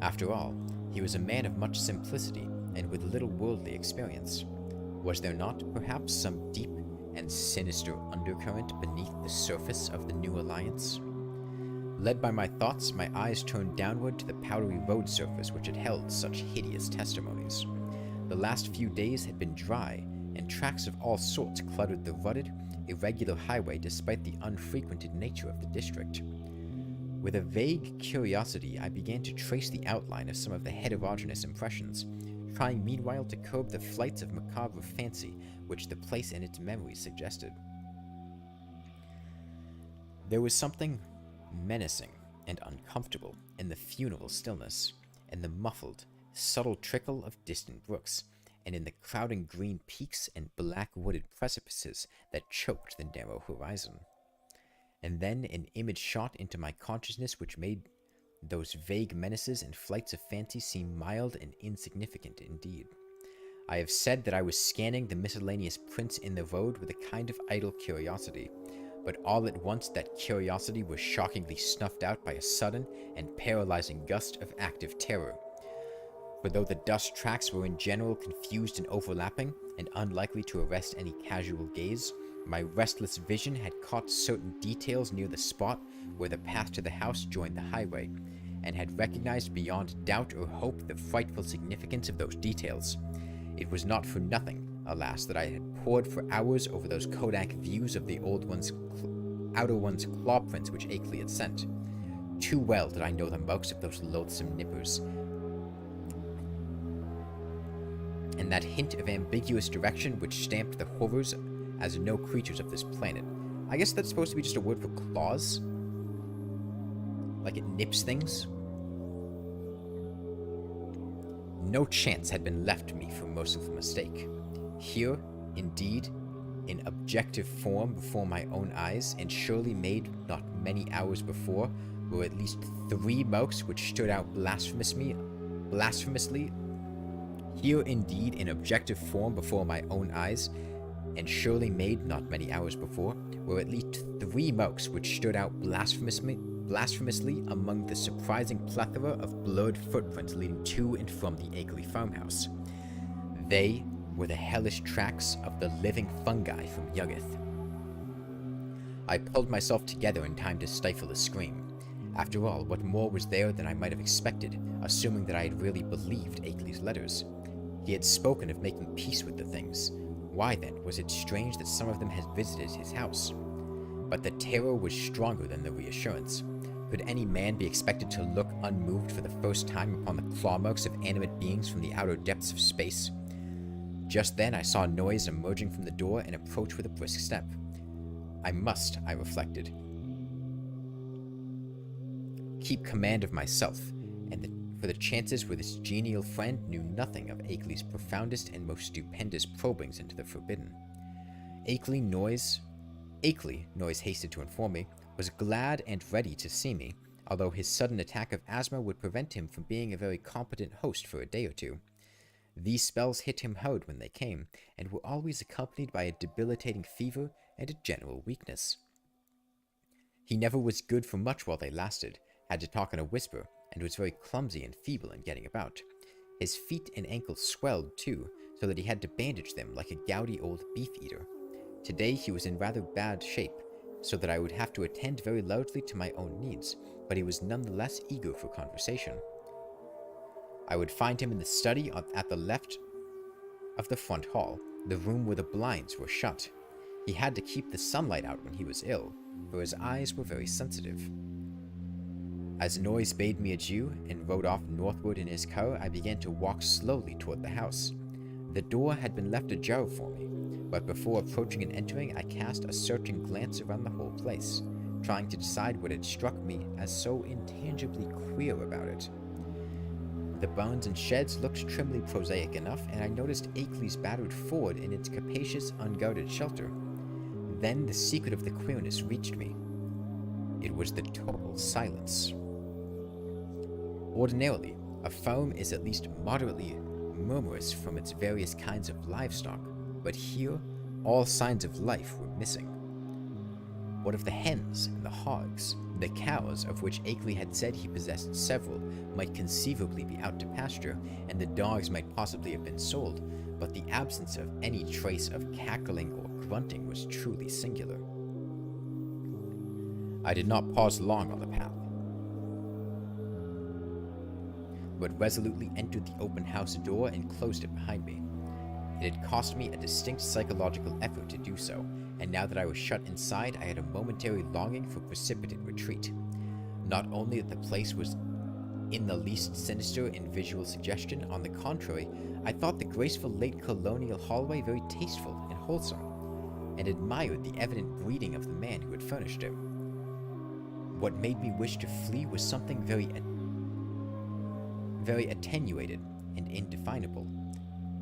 After all, he was a man of much simplicity and with little worldly experience. Was there not, perhaps, some deep and sinister undercurrent beneath the surface of the new alliance? Led by my thoughts, my eyes turned downward to the powdery road surface which had held such hideous testimonies. The last few days had been dry, and tracks of all sorts cluttered the rutted, irregular highway despite the unfrequented nature of the district. With a vague curiosity, I began to trace the outline of some of the heterogeneous impressions, trying meanwhile to curb the flights of macabre fancy which the place and its memories suggested. There was something menacing and uncomfortable in the funeral stillness, in the muffled, subtle trickle of distant brooks, and in the crowding green peaks and black wooded precipices that choked the narrow horizon. And then an image shot into my consciousness which made those vague menaces and flights of fancy seem mild and insignificant indeed. I have said that I was scanning the miscellaneous prints in the road with a kind of idle curiosity, but all at once that curiosity was shockingly snuffed out by a sudden and paralyzing gust of active terror. For though the dust tracks were in general confused and overlapping, and unlikely to arrest any casual gaze, my restless vision had caught certain details near the spot where the path to the house joined the highway, and had recognized beyond doubt or hope the frightful significance of those details. It was not for nothing, alas, that I had pored for hours over those Kodak views of the outer one's claw prints which Akeley had sent. Too well did I know the marks of those loathsome nippers, and that hint of ambiguous direction which stamped the horrors as no creatures of this planet. I guess that's supposed to be just a word for claws? Like it nips things? No chance had been left me for merciful mistake. Here, indeed, in objective form before my own eyes, and surely made not many hours before, were at least 3 marks which stood out blasphemously. Here, indeed, in objective form before my own eyes, and surely made not many hours before, were at least 3 marks which stood out blasphemously among the surprising plethora of blurred footprints leading to and from the Akeley farmhouse. They were the hellish tracks of the living fungi from Yuggith. I pulled myself together in time to stifle a scream. After all, what more was there than I might have expected, assuming that I had really believed Akeley's letters? He had spoken of making peace with the things. Why, then, was it strange that some of them had visited his house? But the terror was stronger than the reassurance. Could any man be expected to look unmoved for the first time upon the claw marks of animate beings from the outer depths of space? Just then I saw a noise emerging from the door and approach with a brisk step. I must, I reflected, keep command of myself, for the chances where this genial friend knew nothing of Akeley's profoundest and most stupendous probings into the forbidden. Akeley, Noise hastened to inform me, was glad and ready to see me, although his sudden attack of asthma would prevent him from being a very competent host for a day or two. These spells hit him hard when they came, and were always accompanied by a debilitating fever and a general weakness. He never was good for much while they lasted, had to talk in a whisper, and was very clumsy and feeble in getting about. His feet and ankles swelled, too, so that he had to bandage them like a gouty old beef-eater. Today he was in rather bad shape, so that I would have to attend very largely to my own needs, but he was nonetheless eager for conversation. I would find him in the study at the left of the front hall, the room where the blinds were shut. He had to keep the sunlight out when he was ill, for his eyes were very sensitive. As Noise bade me adieu and rode off northward in his car, I began to walk slowly toward the house. The door had been left ajar for me, but before approaching and entering, I cast a searching glance around the whole place, trying to decide what had struck me as so intangibly queer about it. The barns and sheds looked trimly prosaic enough, and I noticed Akeley's battered Ford in its capacious, unguarded shelter. Then the secret of the queerness reached me. It was the total silence. Ordinarily, a farm is at least moderately murmurous from its various kinds of livestock, but here, all signs of life were missing. What of the hens and the hogs? The cows, of which Akeley had said he possessed several, might conceivably be out to pasture, and the dogs might possibly have been sold, but the absence of any trace of cackling or grunting was truly singular. I did not pause long on the path, but resolutely entered the open house door and closed it behind me. It had cost me a distinct psychological effort to do so, and now that I was shut inside, I had a momentary longing for precipitate retreat. Not only that the place was in the least sinister in visual suggestion, on the contrary, I thought the graceful late colonial hallway very tasteful and wholesome, and admired the evident breeding of the man who had furnished it. What made me wish to flee was something very attenuated and indefinable.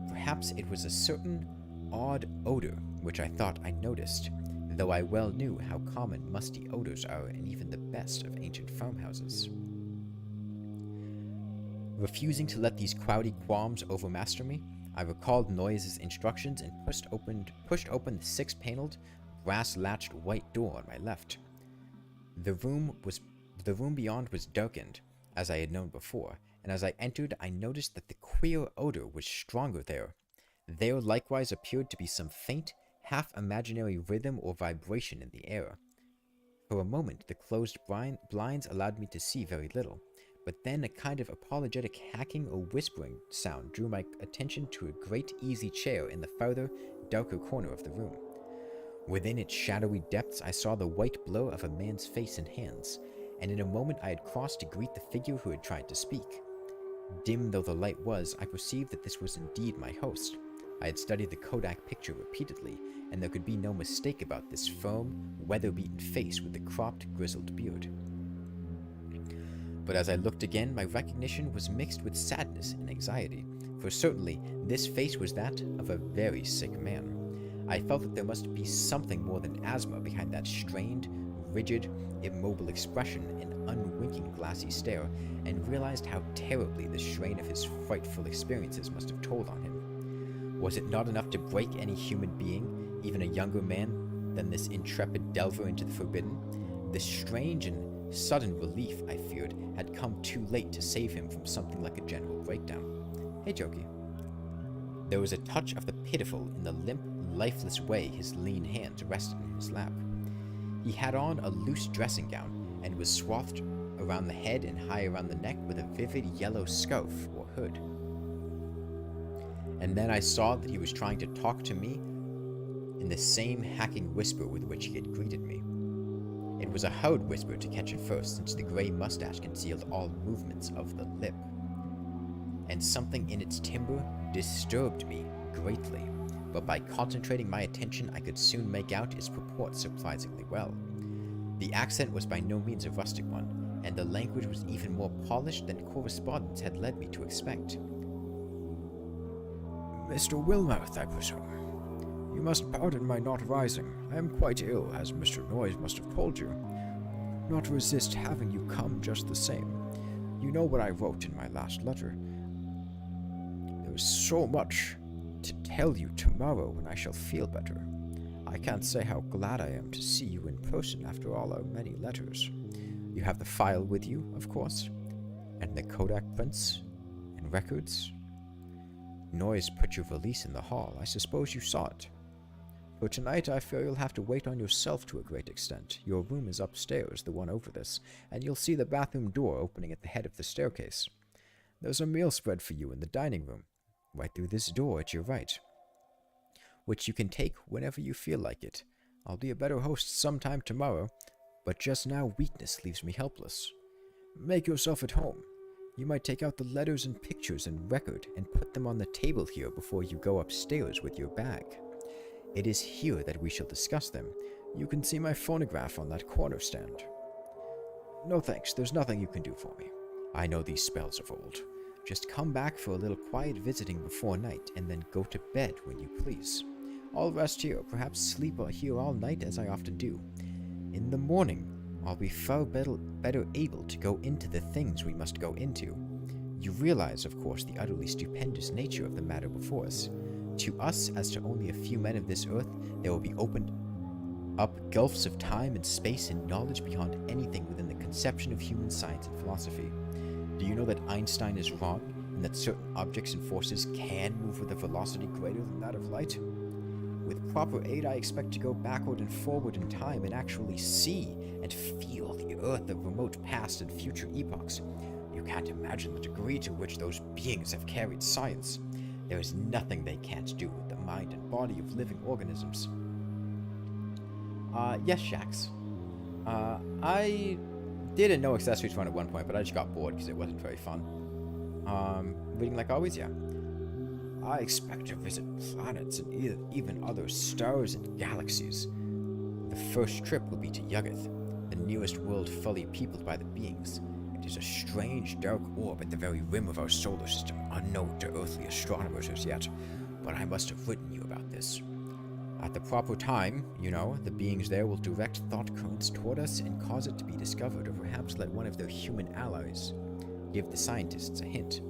Perhaps it was a certain odd odor which I thought I noticed, though I well knew how common musty odors are in even the best of ancient farmhouses. Refusing to let these cloudy qualms overmaster me, I recalled Noise's instructions and pushed open the six-paneled, brass-latched white door on my left. The room beyond was darkened, as I had known before, and as I entered, I noticed that the queer odor was stronger there. There likewise appeared to be some faint, half-imaginary rhythm or vibration in the air. For a moment, the closed blinds allowed me to see very little, but then a kind of apologetic hacking or whispering sound drew my attention to a great easy chair in the farther, darker corner of the room. Within its shadowy depths, I saw the white blur of a man's face and hands, and in a moment I had crossed to greet the figure who had tried to speak. Dim though the light was, I perceived that this was indeed my host. I had studied the Kodak picture repeatedly, and there could be no mistake about this firm, weather-beaten face with the cropped, grizzled beard. But as I looked again, my recognition was mixed with sadness and anxiety, for certainly this face was that of a very sick man. I felt that there must be something more than asthma behind that strained, rigid, immobile expression and unwinking glassy stare, and realized how terribly the strain of his frightful experiences must have told on him. Was it not enough to break any human being, even a younger man than this intrepid delver into the forbidden? This strange and sudden relief, I feared, had come too late to save him from something like a general breakdown. Hey, Jokey. There was a touch of the pitiful in the limp, lifeless way his lean hands rested in his lap. He had on a loose dressing gown, and was swathed around the head and high around the neck with a vivid yellow scarf or hood. And then I saw that he was trying to talk to me in the same hacking whisper with which he had greeted me. It was a hard whisper to catch at first, since the gray mustache concealed all movements of the lip, and something in its timbre disturbed me greatly, but by concentrating my attention I could soon make out its purport surprisingly well. The accent was by no means a rustic one, and the language was even more polished than correspondence had led me to expect. "Mr. Wilmouth, I presume. You must pardon my not rising. I am quite ill, as Mr. Noise must have told you. Not resist having you come just the same. You know what I wrote in my last letter. There is so much to tell you tomorrow when I shall feel better. I can't say how glad I am to see you in person after all our many letters. You have the file with you, of course, and the Kodak prints and records. Noise put your valise in the hall. I suppose you saw it. For tonight, I fear you'll have to wait on yourself to a great extent. Your room is upstairs, the one over this, and you'll see the bathroom door opening at the head of the staircase. There's a meal spread for you in the dining room, right through this door at your right, which you can take whenever you feel like it. I'll be a better host sometime tomorrow, but just now weakness leaves me helpless. Make yourself at home. You might take out the letters and pictures and record and put them on the table here before you go upstairs with your bag. It is here that we shall discuss them. You can see my phonograph on that corner stand. No thanks, there's nothing you can do for me. I know these spells of old. Just come back for a little quiet visiting before night, and then go to bed when you please. I'll rest here, perhaps sleep here all night as I often do. In the morning, I'll be far better able to go into the things we must go into. You realize, of course, the utterly stupendous nature of the matter before us. To us, as to only a few men of this earth, there will be opened up gulfs of time and space and knowledge beyond anything within the conception of human science and philosophy. Do you know that Einstein is wrong, and that certain objects and forces can move with a velocity greater than that of light? With proper aid, I expect to go backward and forward in time and actually see and feel the earth of remote past and future epochs. You can't imagine the degree to which those beings have carried science. There is nothing they can't do with the mind and body of living organisms. Yes, Shax. I did a no accessories run at one point, but I just got bored because it wasn't very fun. Reading like always, yeah. I expect to visit planets and even other stars and galaxies. The first trip will be to Yuggoth, the nearest world fully peopled by the beings. It is a strange, dark orb at the very rim of our solar system, unknown to earthly astronomers as yet, but I must have written you about this. At the proper time, you know, the beings there will direct thought currents toward us and cause it to be discovered, or perhaps let one of their human allies give the scientists a hint.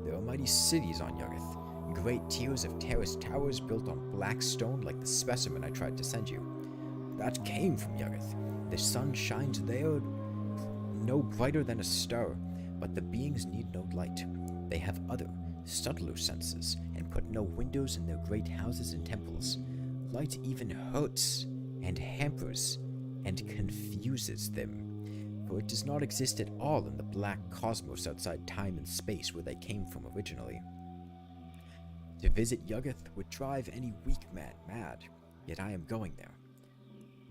There are mighty cities on Yuggoth, great tiers of terraced towers built on black stone like the specimen I tried to send you. That came from Yuggoth. The sun shines there no brighter than a star, but the beings need no light. They have other, subtler senses, and put no windows in their great houses and temples. Light even hurts, and hampers, and confuses them, for it does not exist at all in the black cosmos outside time and space where they came from originally. To visit Yuggoth would drive any weak man mad, yet I am going there.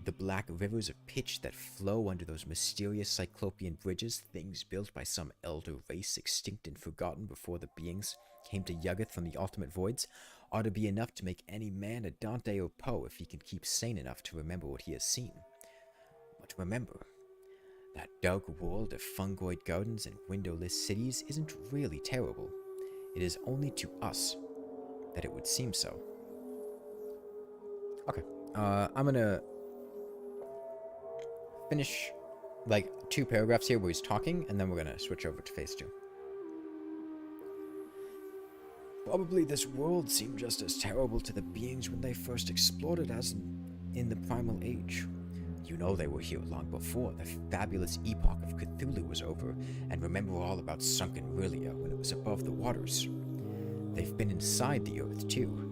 The black rivers of pitch that flow under those mysterious cyclopean bridges, things built by some elder race extinct and forgotten before the beings came to Yuggoth from the ultimate voids, ought to be enough to make any man a Dante or Poe if he can keep sane enough to remember what he has seen. But remember, that dark world of fungoid gardens and windowless cities isn't really terrible. It is only to us that it would seem so. Okay, I'm gonna finish like 2 paragraphs here where he's talking, and then we're gonna switch over to phase 2. Probably this world seemed just as terrible to the beings when they first explored it as in the Primal Age. You know they were here long before the fabulous epoch of Cthulhu was over, and remember all about sunken Rillia when it was above the waters. They've been inside the earth too.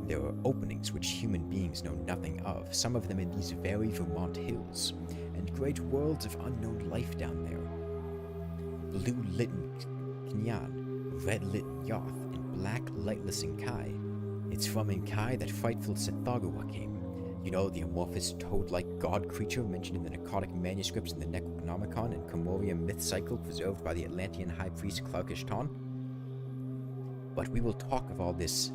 There are openings which human beings know nothing of, some of them in these very Vermont hills, and great worlds of unknown life down there. Blue-lit Knyan, red-lit Yoth, and black lightless Inkai. It's from Inkai that frightful Sithagawa came. You know, the amorphous toad-like god creature mentioned in the Narcotic manuscripts in the Necronomicon and Comorium myth cycle preserved by the Atlantean high priest Clarkish Ton? But we will talk of all this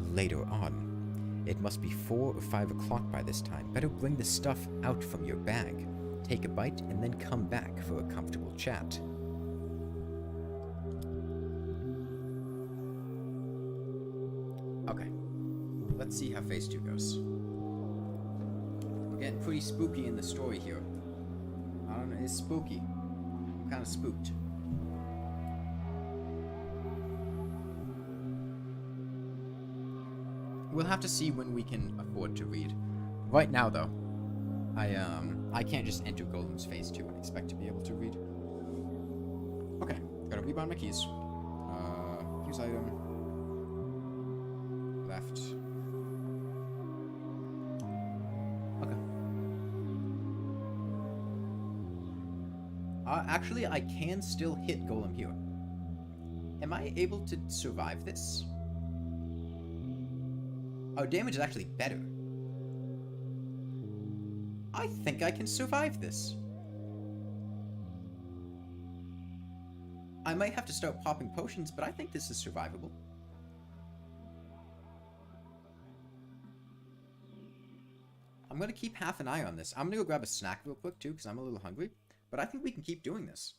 later on. It must be 4 or 5 o'clock by this time. Better bring the stuff out from your bag. Take a bite and then come back for a comfortable chat. Okay. Let's see how phase 2 goes. We're getting pretty spooky in the story here. I don't know, it's spooky. I'm kind of spooked. We'll have to see when we can afford to read. Right now, though, I can't just enter Golem's phase 2 and expect to be able to read. Okay, gotta rebound my keys. Use item. Left. Okay. Actually, I can still hit Golem here. Am I able to survive this? Our damage is actually better. I think I can survive this. I might have to start popping potions, but I think this is survivable. I'm going to keep half an eye on this. I'm going to go grab a snack real quick, too, because I'm a little hungry. But I think we can keep doing this.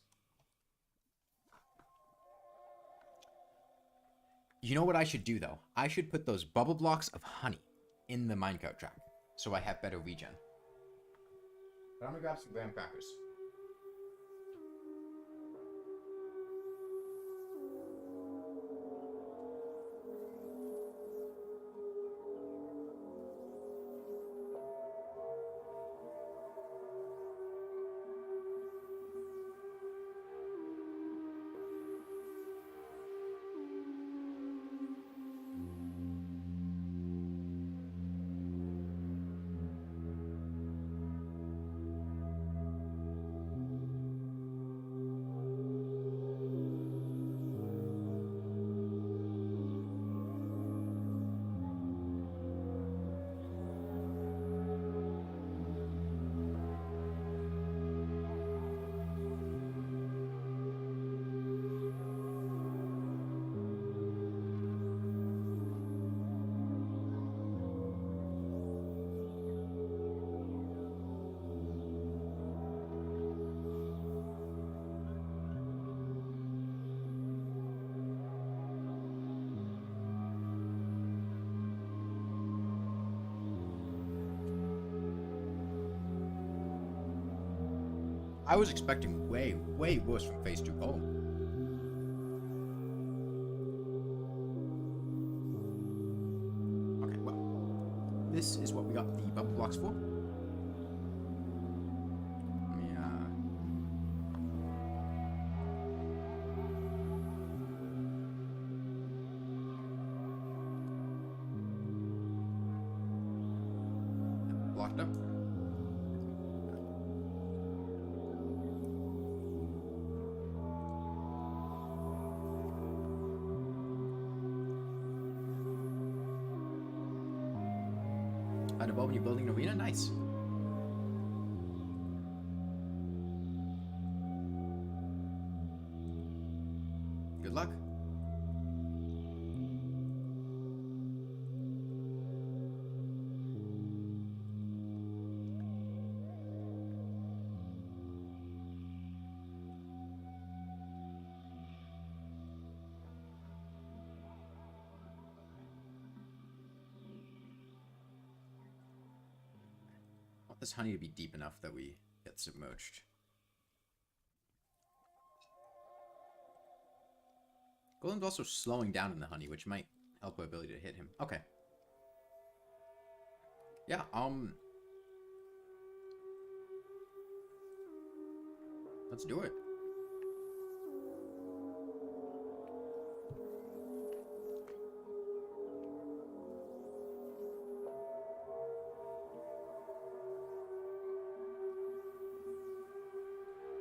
You know what I should do, though? I should put those bubble blocks of honey in the minecart track, so I have better regen. But I'm going to grab some graham crackers. I was expecting way, way worse from Phase 2 Golem. Okay, well, this is what we got the bubble blocks for. Blocked up. And above when you're building an arena, nice. Good luck. This honey to be deep enough that we get submerged. Golem's also slowing down in the honey, which might help our ability to hit him. Okay. Yeah, let's do it.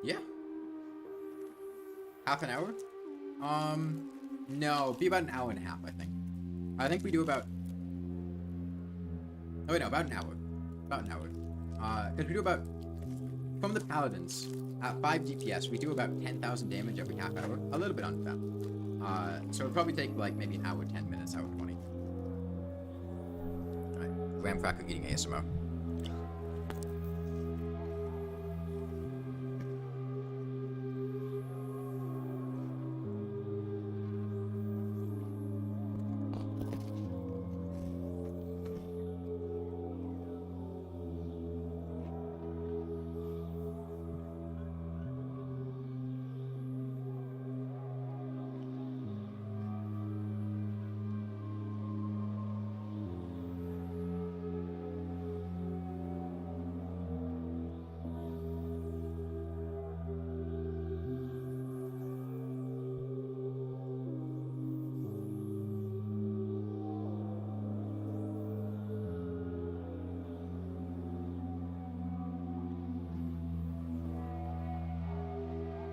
Yeah. Half an hour? No, be about an hour and a half, I think. I think we do about... Oh, wait, no, about an hour. About an hour. Because we do about... From the Paladins, at 5 DPS, we do about 10,000 damage every half hour. A little bit under that. So it'll probably take, like, maybe an hour, 10 minutes, hour 20. Alright, graham cracker eating ASMR.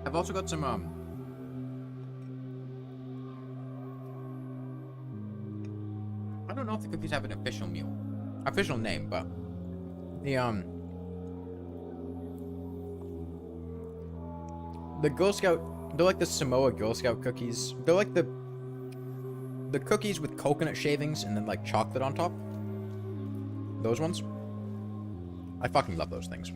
I've also got some, I don't know if the cookies have an official name, but the Girl Scout They're like the Samoa Girl Scout cookies. They're like the cookies with coconut shavings and then like chocolate on top. Those ones. I fucking love those things.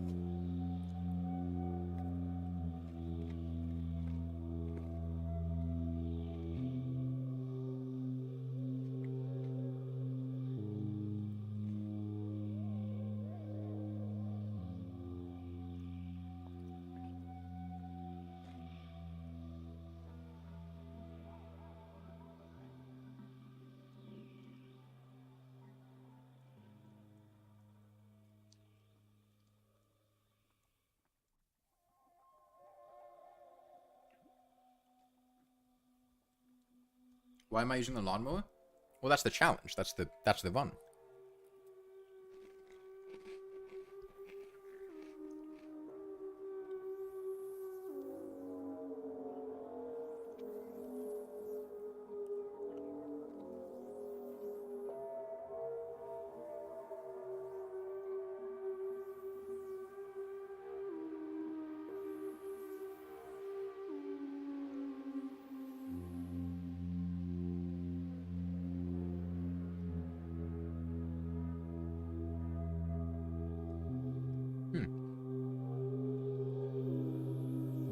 Why am I using the lawnmower? Well, that's the challenge. That's the fun.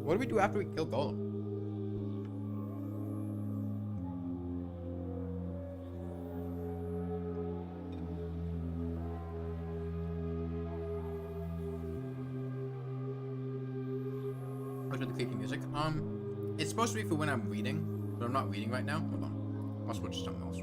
What do we do after we kill Golem? What's with the creepy music? It's supposed to be for when I'm reading, but I'm not reading right now. Hold on. I'll switch to something else.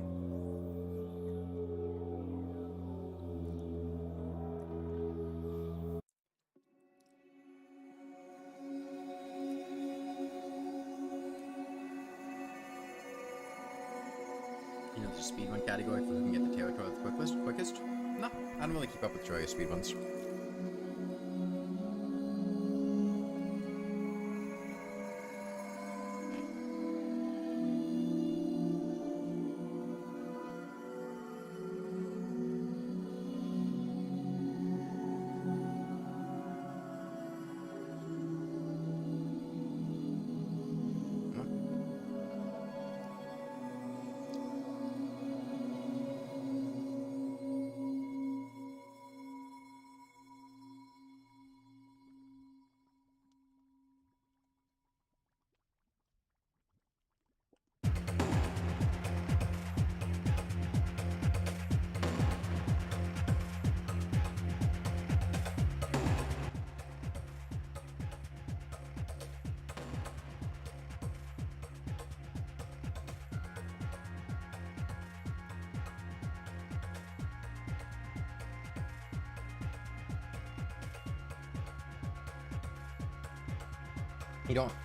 You know, the speedrun category for who can get the territory the quickest? No, I don't really keep up with Terraria speedruns.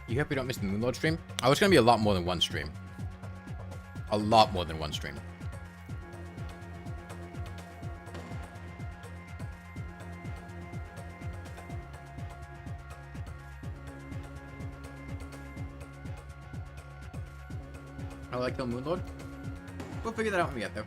You hope you don't miss the Moonlord stream? Oh, it's gonna be a lot more than one stream. A lot more than one stream. I like kill Moonlord. We'll figure that out when we get there.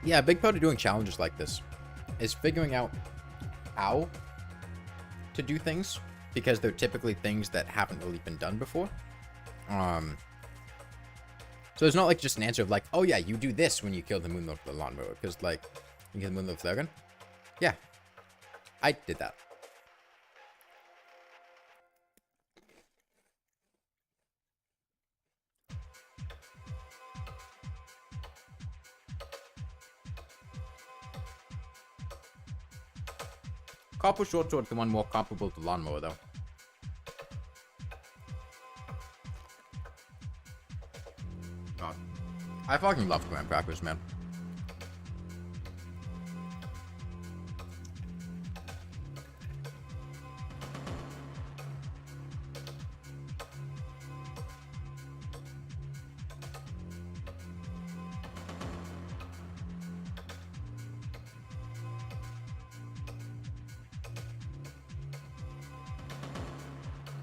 Yeah, a big part of doing challenges like this is figuring out how to do things, because they're typically things that haven't really been done before. So it's not like just an answer of like, oh yeah, you do this when you kill the Moonlord with the Lawnmower, because like, you kill the Moonlord with the flare gun. Yeah, I did that. Copper short sword the one more comparable to Lawnmower, though. God. I fucking love graham crackers, man.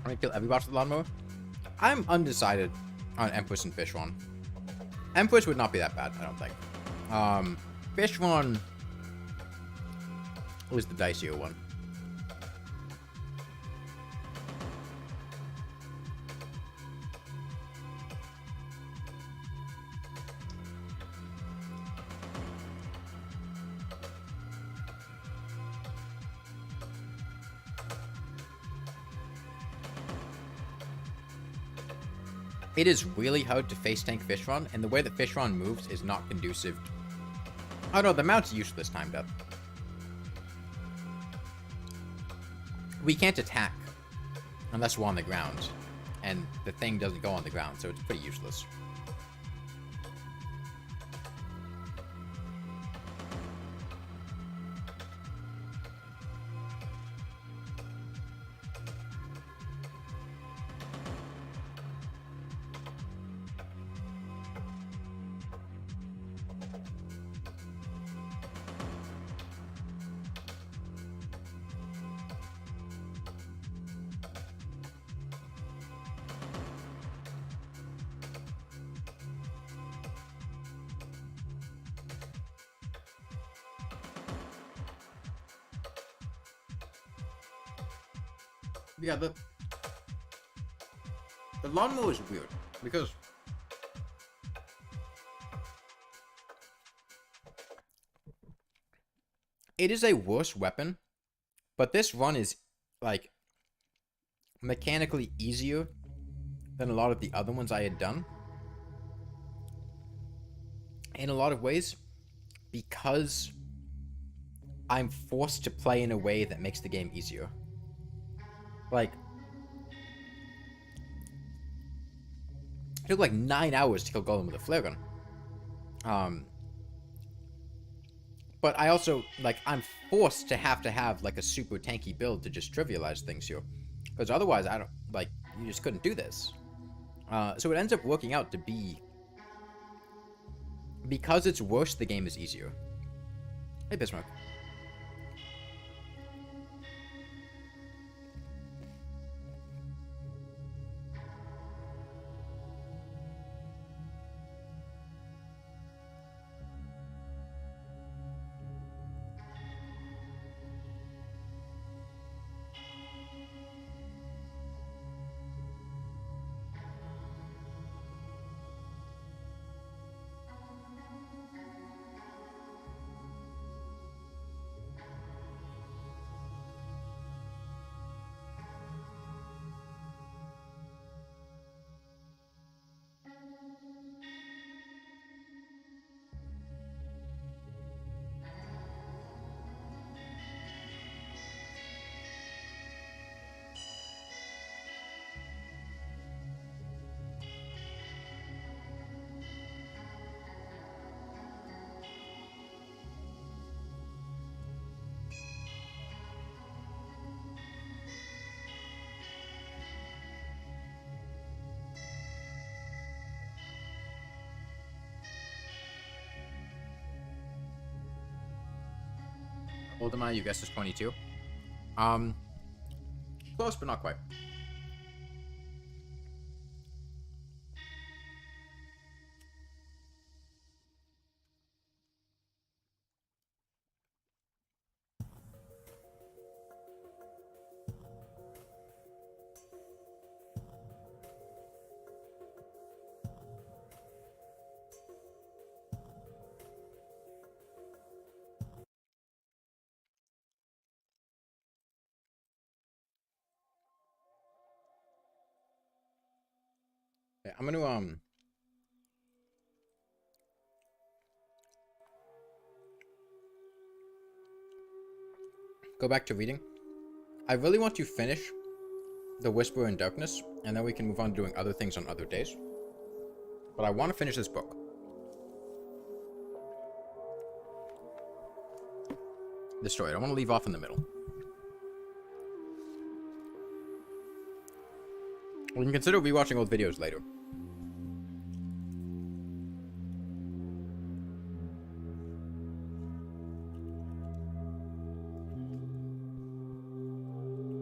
I'm gonna kill everybody with the Lawnmower. I'm undecided on Empress and Fish one. Empress would not be that bad, I don't think. Fish one was the dicier one. It is really hard to face tank Fishron, and the way that Fishron moves is not conducive. Oh no, the mount's useless time death. We can't attack unless we're on the ground, and the thing doesn't go on the ground, so it's pretty useless. Yeah, the Lawnmower is weird, because it is a worse weapon, but this run is, like, mechanically easier than a lot of the other ones I had done. In a lot of ways, because I'm forced to play in a way that makes the game easier. Like, it took like 9 hours to kill Golem with a flare gun. But I also, like, I'm forced to have, like, a super tanky build to just trivialize things here. Because otherwise, I don't, like, you just couldn't do this. So it ends up working out to be, because it's worse, the game is easier. Hey, Bismarck. How old am I? You guessed it's 22. Close, but not quite. Yeah, I'm gonna, go back to reading. I really want to finish The Whisper in Darkness, and then we can move on to doing other things on other days. But I want to finish this book. The story. I don't want to leave off in the middle. We can consider rewatching old videos later.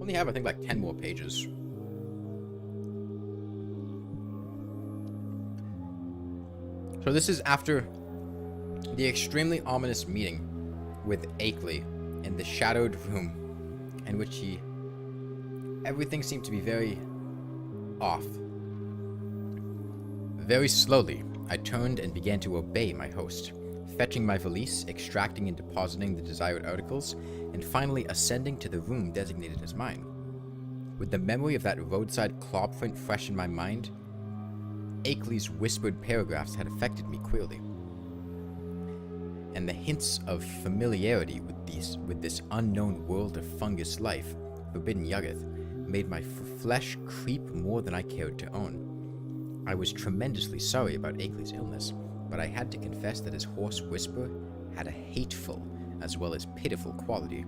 Only have, I think, like 10 more pages. So this is after the extremely ominous meeting with Akeley in the shadowed room in which everything seemed to be very off. Very slowly, I turned and began to obey my host, fetching my valise, extracting and depositing the desired articles, and finally ascending to the room designated as mine. With the memory of that roadside claw print fresh in my mind, Akeley's whispered paragraphs had affected me queerly. And the hints of familiarity with this unknown world of fungus life, forbidden Yuggoth, made my flesh creep more than I cared to own. I was tremendously sorry about Akeley's illness, but I had to confess that his hoarse whisper had a hateful as well as pitiful quality.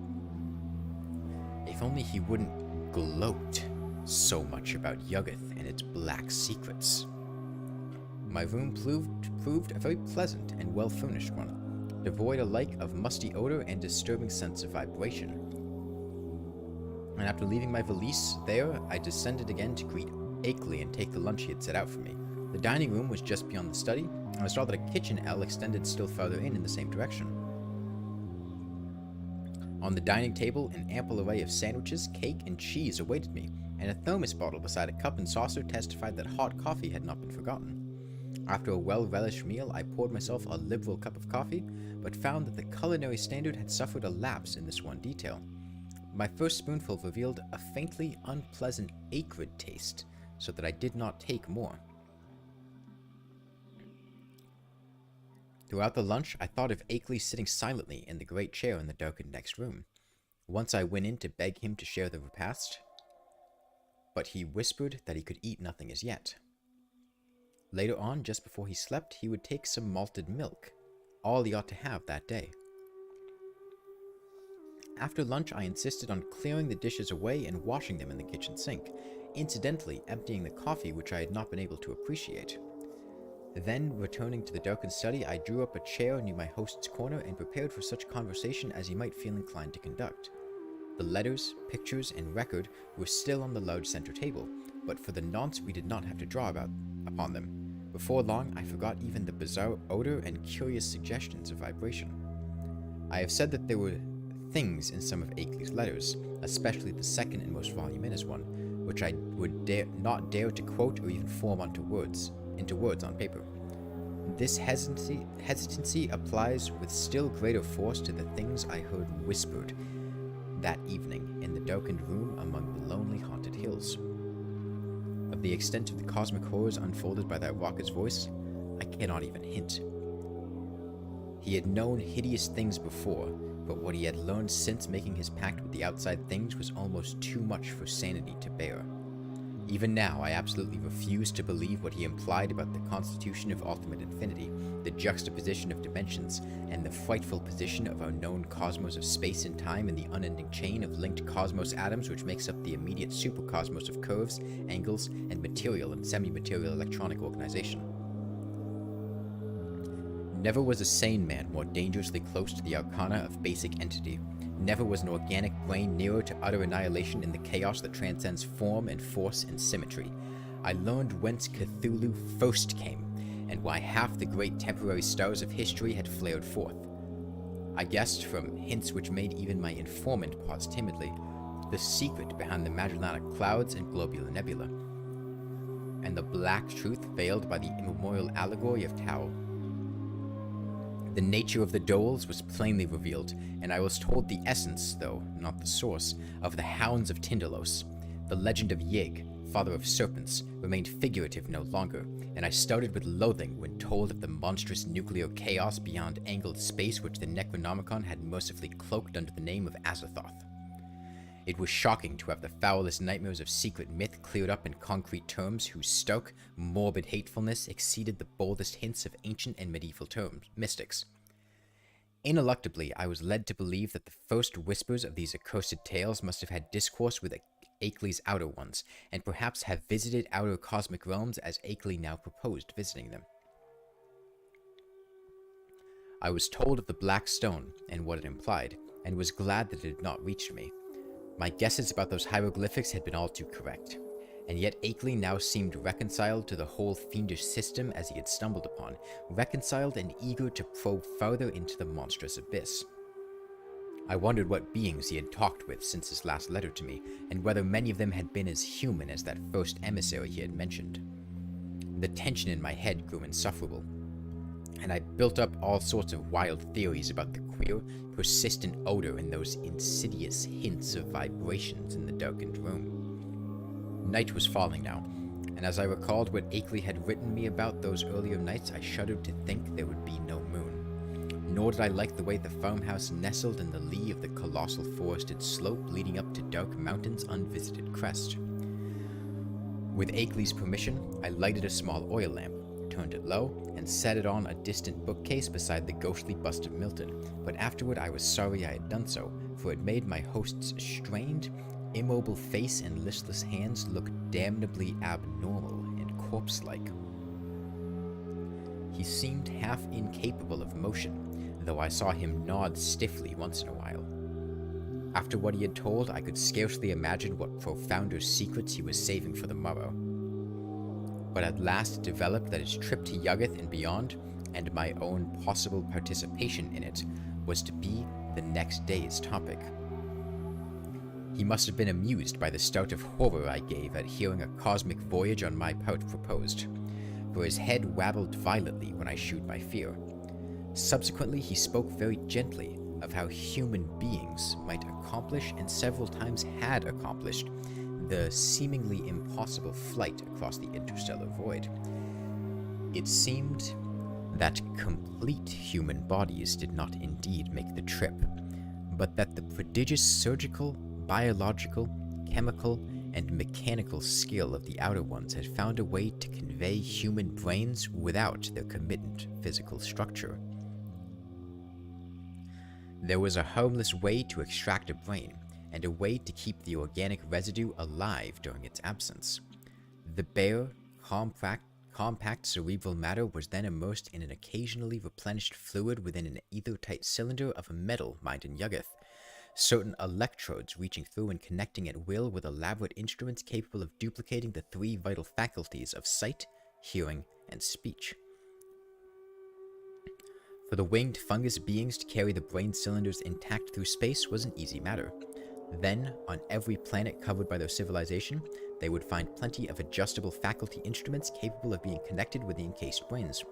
If only he wouldn't gloat so much about Yuggoth and its black secrets. My room proved a very pleasant and well-furnished one, devoid alike of musty odor and disturbing sense of vibration. And after leaving my valise there, I descended again to greet Akeley and take the lunch he had set out for me. The dining room was just beyond the study, and I saw that a kitchen L extended still farther in the same direction. On the dining table, an ample array of sandwiches, cake, and cheese awaited me, and a thermos bottle beside a cup and saucer testified that hot coffee had not been forgotten. After a well-relished meal, I poured myself a liberal cup of coffee, but found that the culinary standard had suffered a lapse in this one detail. My first spoonful revealed a faintly unpleasant acrid taste, so that I did not take more. Throughout the lunch, I thought of Akeley sitting silently in the great chair in the darkened next room. Once I went in to beg him to share the repast, but he whispered that he could eat nothing as yet. Later on, just before he slept, he would take some malted milk, all he ought to have that day. After lunch, I insisted on clearing the dishes away and washing them in the kitchen sink, incidentally emptying the coffee which I had not been able to appreciate. Then, returning to the darkened study, I drew up a chair near my host's corner and prepared for such conversation as he might feel inclined to conduct. The letters, pictures, and record were still on the large center table, but for the nonce we did not have to draw upon them. Before long, I forgot even the bizarre odor and curious suggestions of vibration. I have said that there were things in some of Akeley's letters, especially the second and most voluminous one, which I would not dare to quote or even form into words on paper. This hesitancy applies with still greater force to the things I heard whispered that evening in the darkened room among the lonely haunted hills. Of the extent of the cosmic horrors unfolded by that raucous voice, I cannot even hint. He had known hideous things before, but what he had learned since making his pact with the outside things was almost too much for sanity to bear. Even now, I absolutely refuse to believe what he implied about the constitution of ultimate infinity, the juxtaposition of dimensions, and the frightful position of our known cosmos of space and time in the unending chain of linked cosmos atoms which makes up the immediate supercosmos of curves, angles, and material and semi-material electronic organization. Never was a sane man more dangerously close to the arcana of basic entity. Never was an organic brain nearer to utter annihilation in the chaos that transcends form and force and symmetry. I learned whence Cthulhu first came, and why half the great temporary stars of history had flared forth. I guessed, from hints which made even my informant pause timidly, the secret behind the Magellanic Clouds and Globular Nebula, and the black truth veiled by the immemorial allegory of Tau. The nature of the doles was plainly revealed, and I was told the essence, though not the source, of the Hounds of Tindalos. The legend of Yig, father of serpents, remained figurative no longer, and I started with loathing when told of the monstrous nuclear chaos beyond angled space which the Necronomicon had mercifully cloaked under the name of Azathoth. It was shocking to have the foulest nightmares of secret myth cleared up in concrete terms whose stark, morbid hatefulness exceeded the boldest hints of ancient and medieval mystics. Ineluctably, I was led to believe that the first whispers of these accursed tales must have had discourse with Akeley's outer ones, and perhaps have visited outer cosmic realms as Akeley now proposed visiting them. I was told of the Black Stone and what it implied, and was glad that it had not reached me. My guesses about those hieroglyphics had been all too correct, and yet Akeley now seemed reconciled to the whole fiendish system as he had stumbled upon, reconciled and eager to probe farther into the monstrous abyss. I wondered what beings he had talked with since his last letter to me, and whether many of them had been as human as that first emissary he had mentioned. The tension in my head grew insufferable, and I built up all sorts of wild theories about the queer, persistent odor and those insidious hints of vibrations in the darkened room. Night was falling now, and as I recalled what Akeley had written me about those earlier nights, I shuddered to think there would be no moon. Nor did I like the way the farmhouse nestled in the lee of the colossal forested slope leading up to Dark Mountain's unvisited crest. With Akeley's permission, I lighted a small oil lamp, turned it low, and set it on a distant bookcase beside the ghostly bust of Milton, but afterward I was sorry I had done so, for it made my host's strained, immobile face and listless hands look damnably abnormal and corpse-like. He seemed half incapable of motion, though I saw him nod stiffly once in a while. After what he had told, I could scarcely imagine what profounder secrets he was saving for the morrow. But at last it developed that his trip to Yuggoth and beyond, and my own possible participation in it, was to be the next day's topic. He must have been amused by the start of horror I gave at hearing a cosmic voyage on my part proposed, for his head wabbled violently when I shewed my fear. Subsequently, he spoke very gently of how human beings might accomplish, and several times had accomplished, the seemingly impossible flight across the interstellar void. It seemed that complete human bodies did not indeed make the trip, but that the prodigious surgical, biological, chemical, and mechanical skill of the outer ones had found a way to convey human brains without their committed physical structure. There was a harmless way to extract a brain, and a way to keep the organic residue alive during its absence. The bare, compact cerebral matter was then immersed in an occasionally replenished fluid within an ether-tight cylinder of a metal mined in Yuggoth, certain electrodes reaching through and connecting at will with elaborate instruments capable of duplicating the three vital faculties of sight, hearing, and speech. For the winged fungus beings to carry the brain cylinders intact through space was an easy matter. Then, on every planet covered by their civilization, they would find plenty of adjustable faculty instruments capable of being connected with the encased brains.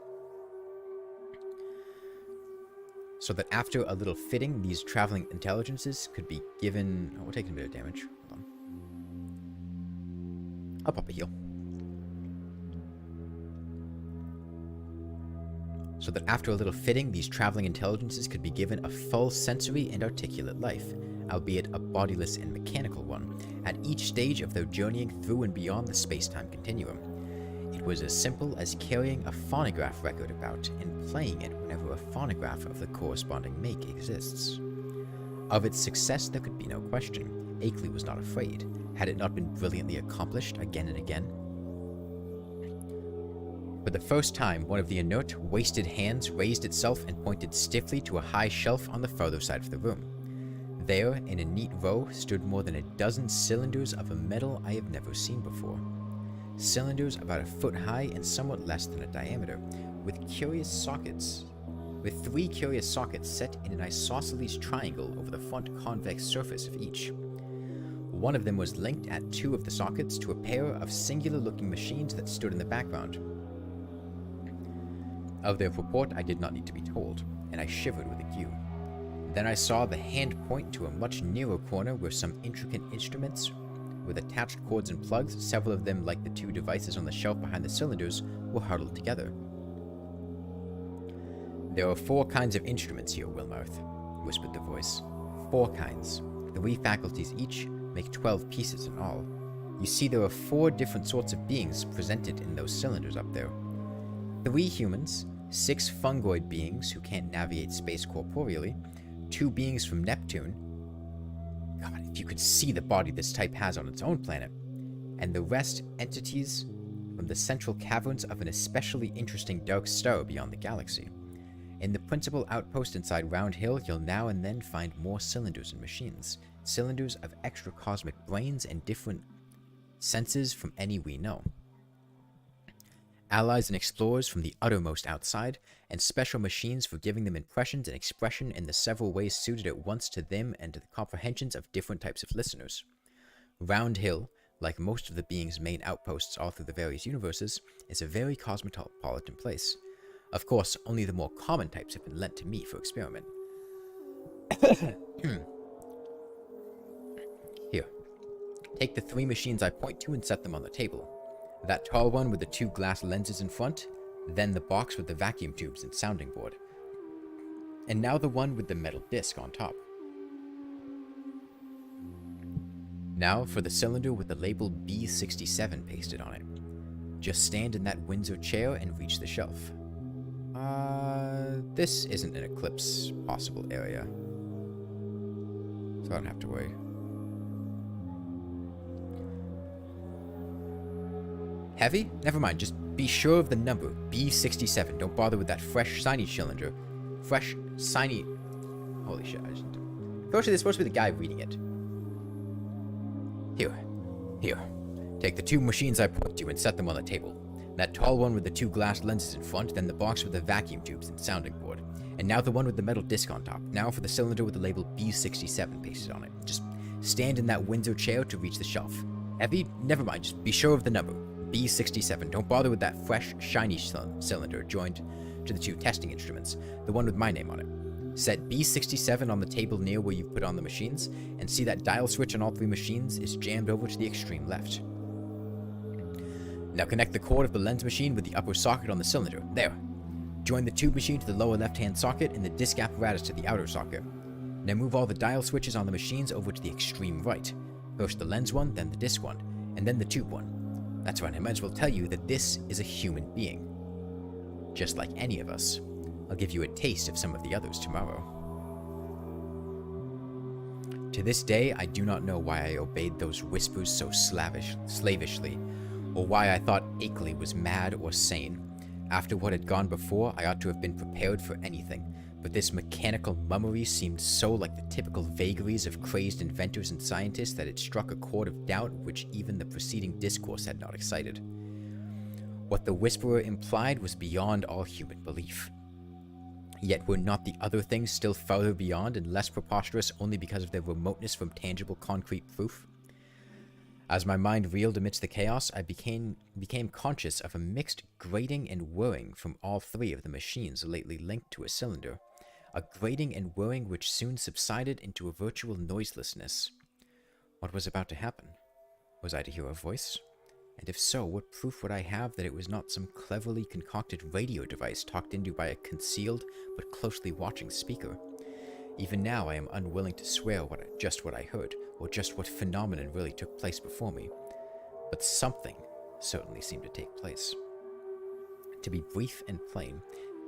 So that after a little fitting, these traveling intelligences could be given... Oh, we're taking a bit of damage. Hold on. I'll pop a heal. So that after a little fitting, these traveling intelligences could be given a full sensory and articulate life, albeit a bodiless and mechanical one, at each stage of their journeying through and beyond the space-time continuum. It was as simple as carrying a phonograph record about and playing it whenever a phonograph of the corresponding make exists. Of its success there could be no question. Akeley was not afraid. Had it not been brilliantly accomplished again and again? For the first time, one of the inert, wasted hands raised itself and pointed stiffly to a high shelf on the farther side of the room. There, in a neat row, stood more than a dozen cylinders of a metal I have never seen before. Cylinders about a foot high and somewhat less than a diameter, with three curious sockets set in an isosceles triangle over the front convex surface of each. One of them was linked at two of the sockets to a pair of singular-looking machines that stood in the background. Of their purport I did not need to be told, and I shivered with ague. Then I saw the hand point to a much nearer corner where some intricate instruments with attached cords and plugs, several of them like the two devices on the shelf behind the cylinders, were huddled together. "There are 4 kinds of instruments here, Wilmarth," whispered the voice. 4 kinds, 3 faculties each, make 12 pieces in all. You see, there are 4 different sorts of beings presented in those cylinders up there. 3 humans, 6 fungoid beings who can't navigate space corporeally, 2 beings from Neptune. God, if you could see the body this type has on its own planet. And the rest entities from the central caverns of an especially interesting dark star beyond the galaxy. In the principal outpost inside Round Hill, you'll now and then find more cylinders and machines. Cylinders of extra cosmic brains and different senses from any we know. Allies and explorers from the uttermost outside, and special machines for giving them impressions and expression in the several ways suited at once to them and to the comprehensions of different types of listeners. Round Hill, like most of the being's main outposts all through the various universes, is a very cosmopolitan place. Of course, only the more common types have been lent to me for experiment. Here. Take the 3 machines I point to and set them on the table. That tall one with the 2 glass lenses in front, then the box with the vacuum tubes and sounding board. And now the one with the metal disc on top. Now for the cylinder with the label B67 pasted on it. Just stand in that Windsor chair and reach the shelf. This isn't an eclipse possible area, so I don't have to worry. Heavy? Never mind, just be sure of the number, B67. Don't bother with that fresh, shiny cylinder. Fresh, shiny... Holy shit, Firstly, there's supposed to be the guy reading it. Here. Take the 2 machines I point to and set them on the table. That tall one with the 2 glass lenses in front, then the box with the vacuum tubes and sounding board. And now the one with the metal disc on top. Now for the cylinder with the label B67 pasted on it. Just stand in that Windsor chair to reach the shelf. Heavy? Never mind, just be sure of the number. B67. Don't bother with that fresh, shiny cylinder joined to the 2 testing instruments, the one with my name on it. Set B67 on the table near where you've put on the machines, and see that dial switch on all 3 machines is jammed over to the extreme left. Now connect the cord of the lens machine with the upper socket on the cylinder. There. Join the tube machine to the lower left-hand socket and the disc apparatus to the outer socket. Now move all the dial switches on the machines over to the extreme right. First the lens one, then the disc one, and then the tube one. That's right, I might as well tell you that this is a human being. Just like any of us. I'll give you a taste of some of the others tomorrow. To this day, I do not know why I obeyed those whispers so slavishly, or why I thought Akeley was mad or sane. After what had gone before, I ought to have been prepared for anything, but this mechanical mummery seemed so like the typical vagaries of crazed inventors and scientists that it struck a chord of doubt which even the preceding discourse had not excited. What the whisperer implied was beyond all human belief. Yet were not the other things still farther beyond and less preposterous only because of their remoteness from tangible concrete proof? As my mind reeled amidst the chaos, I became conscious of a mixed grating and whirring from all 3 of the machines lately linked to a cylinder, a grating and whirring which soon subsided into a virtual noiselessness. What was about to happen? Was I to hear a voice? And if so, what proof would I have that it was not some cleverly concocted radio device talked into by a concealed but closely watching speaker? Even now I am unwilling to swear just what I heard, or just what phenomenon really took place before me. But something certainly seemed to take place. To be brief and plain,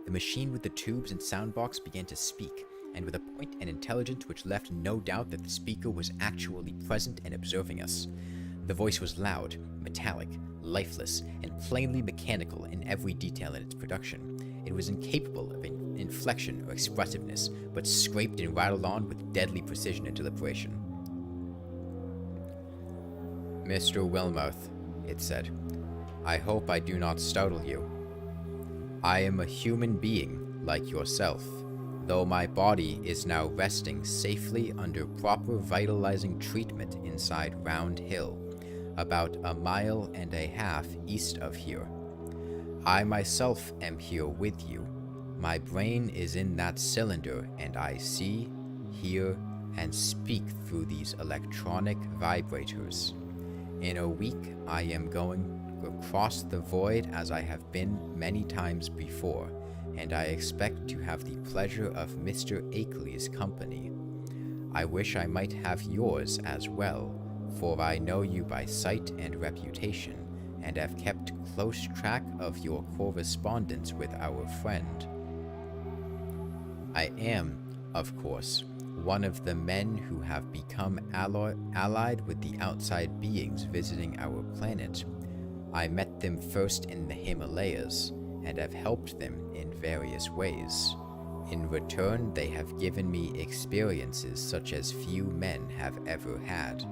the machine with the tubes and soundbox began to speak, and with a point and intelligence which left no doubt that the speaker was actually present and observing us. The voice was loud, metallic, lifeless, and plainly mechanical in every detail in its production. It was incapable of inflection or expressiveness, but scraped and rattled on with deadly precision and deliberation. "Mr. Wellmouth," it said, "I hope I do not startle you. I am a human being like yourself, though my body is now resting safely under proper vitalizing treatment inside Round Hill, about 1.5 miles east of here. I myself am here with you. My brain is in that cylinder, and I see, hear, and speak through these electronic vibrators. In a week, I am going across the void as I have been many times before, and I expect to have the pleasure of Mr. Akeley's company. I wish I might have yours as well, for I know you by sight and reputation, and have kept close track of your correspondence with our friend. I am, of course, one of the men who have become allied with the outside beings visiting our planet. I met them first in the Himalayas, and have helped them in various ways. In return, they have given me experiences such as few men have ever had.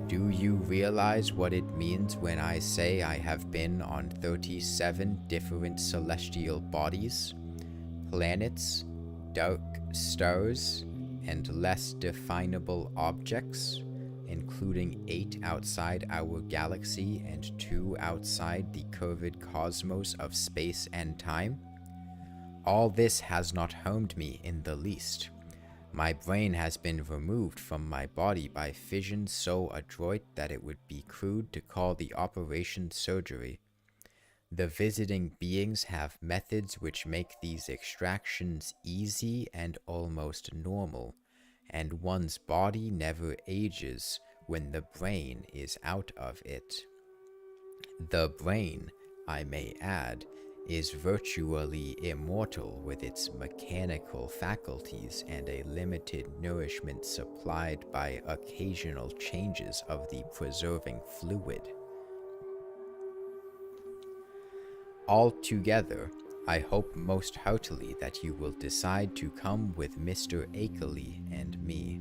Do you realize what it means when I say I have been on 37 different celestial bodies, planets, dark stars, and less definable objects, including 8 outside our galaxy and 2 outside the curved cosmos of space and time? All this has not harmed me in the least. My brain has been removed from my body by fission so adroit that it would be crude to call the operation surgery. The visiting beings have methods which make these extractions easy and almost normal, and one's body never ages when the brain is out of it. The brain, I may add, is virtually immortal with its mechanical faculties and a limited nourishment supplied by occasional changes of the preserving fluid. Altogether, I hope most heartily that you will decide to come with Mr. Akeley and me.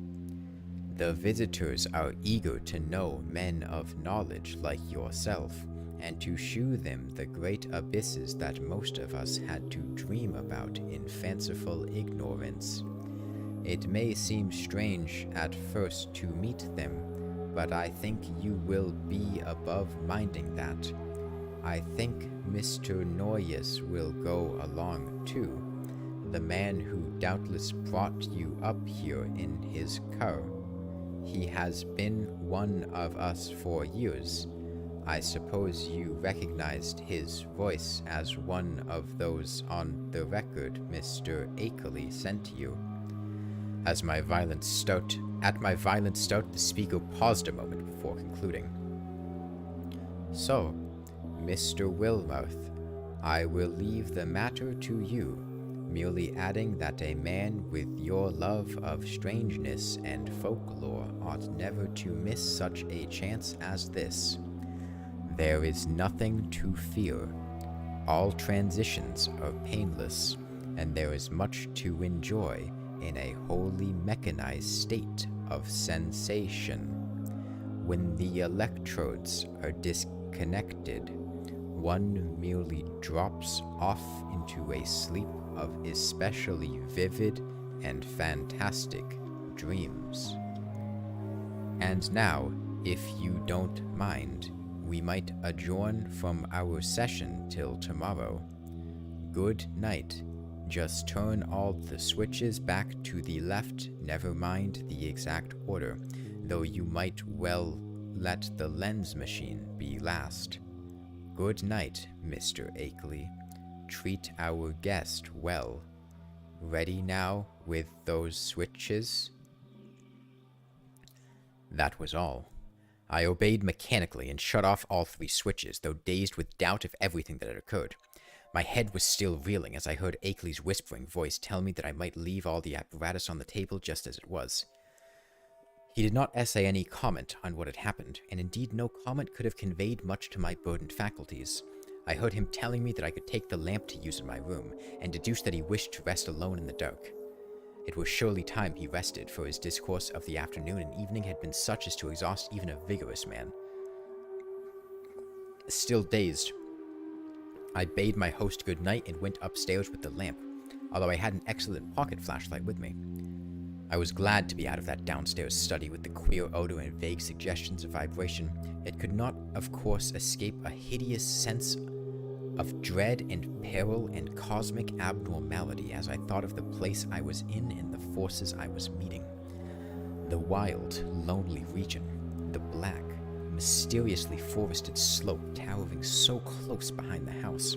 The visitors are eager to know men of knowledge like yourself, and to shew them the great abysses that most of us had to dream about in fanciful ignorance. It may seem strange at first to meet them, but I think you will be above minding that. I think Mr. Noyes will go along too, the man who doubtless brought you up here in his car. He has been one of us for years. I suppose you recognized his voice as one of those on the record Mr. Akeley sent you. At my violent start, the speaker paused a moment before concluding. So, Mr. Wilmarth, I will leave the matter to you, merely adding that a man with your love of strangeness and folklore ought never to miss such a chance as this. There is nothing to fear. All transitions are painless, and there is much to enjoy in a wholly mechanized state of sensation. When the electrodes are disconnected, one merely drops off into a sleep of especially vivid and fantastic dreams. And now, if you don't mind, we might adjourn from our session till tomorrow. Good night. Just turn all the switches back to the left, never mind the exact order, though you might well let the lens machine be last. Good night, Mr. Akeley. Treat our guest well. Ready now with those switches? That was all. I obeyed mechanically and shut off all 3 switches, though dazed with doubt of everything that had occurred. My head was still reeling as I heard Akeley's whispering voice tell me that I might leave all the apparatus on the table just as it was. He did not essay any comment on what had happened, and indeed no comment could have conveyed much to my burdened faculties. I heard him telling me that I could take the lamp to use in my room, and deduced that he wished to rest alone in the dark. It was surely time he rested, for his discourse of the afternoon and evening had been such as to exhaust even a vigorous man. Still dazed, I bade my host good night and went upstairs with the lamp, although I had an excellent pocket flashlight with me. I was glad to be out of that downstairs study with the queer odor and vague suggestions of vibration. It could not, of course, escape a hideous sense of dread and peril and cosmic abnormality as I thought of the place I was in and the forces I was meeting. The wild, lonely region, the black, mysteriously forested slope towering so close behind the house,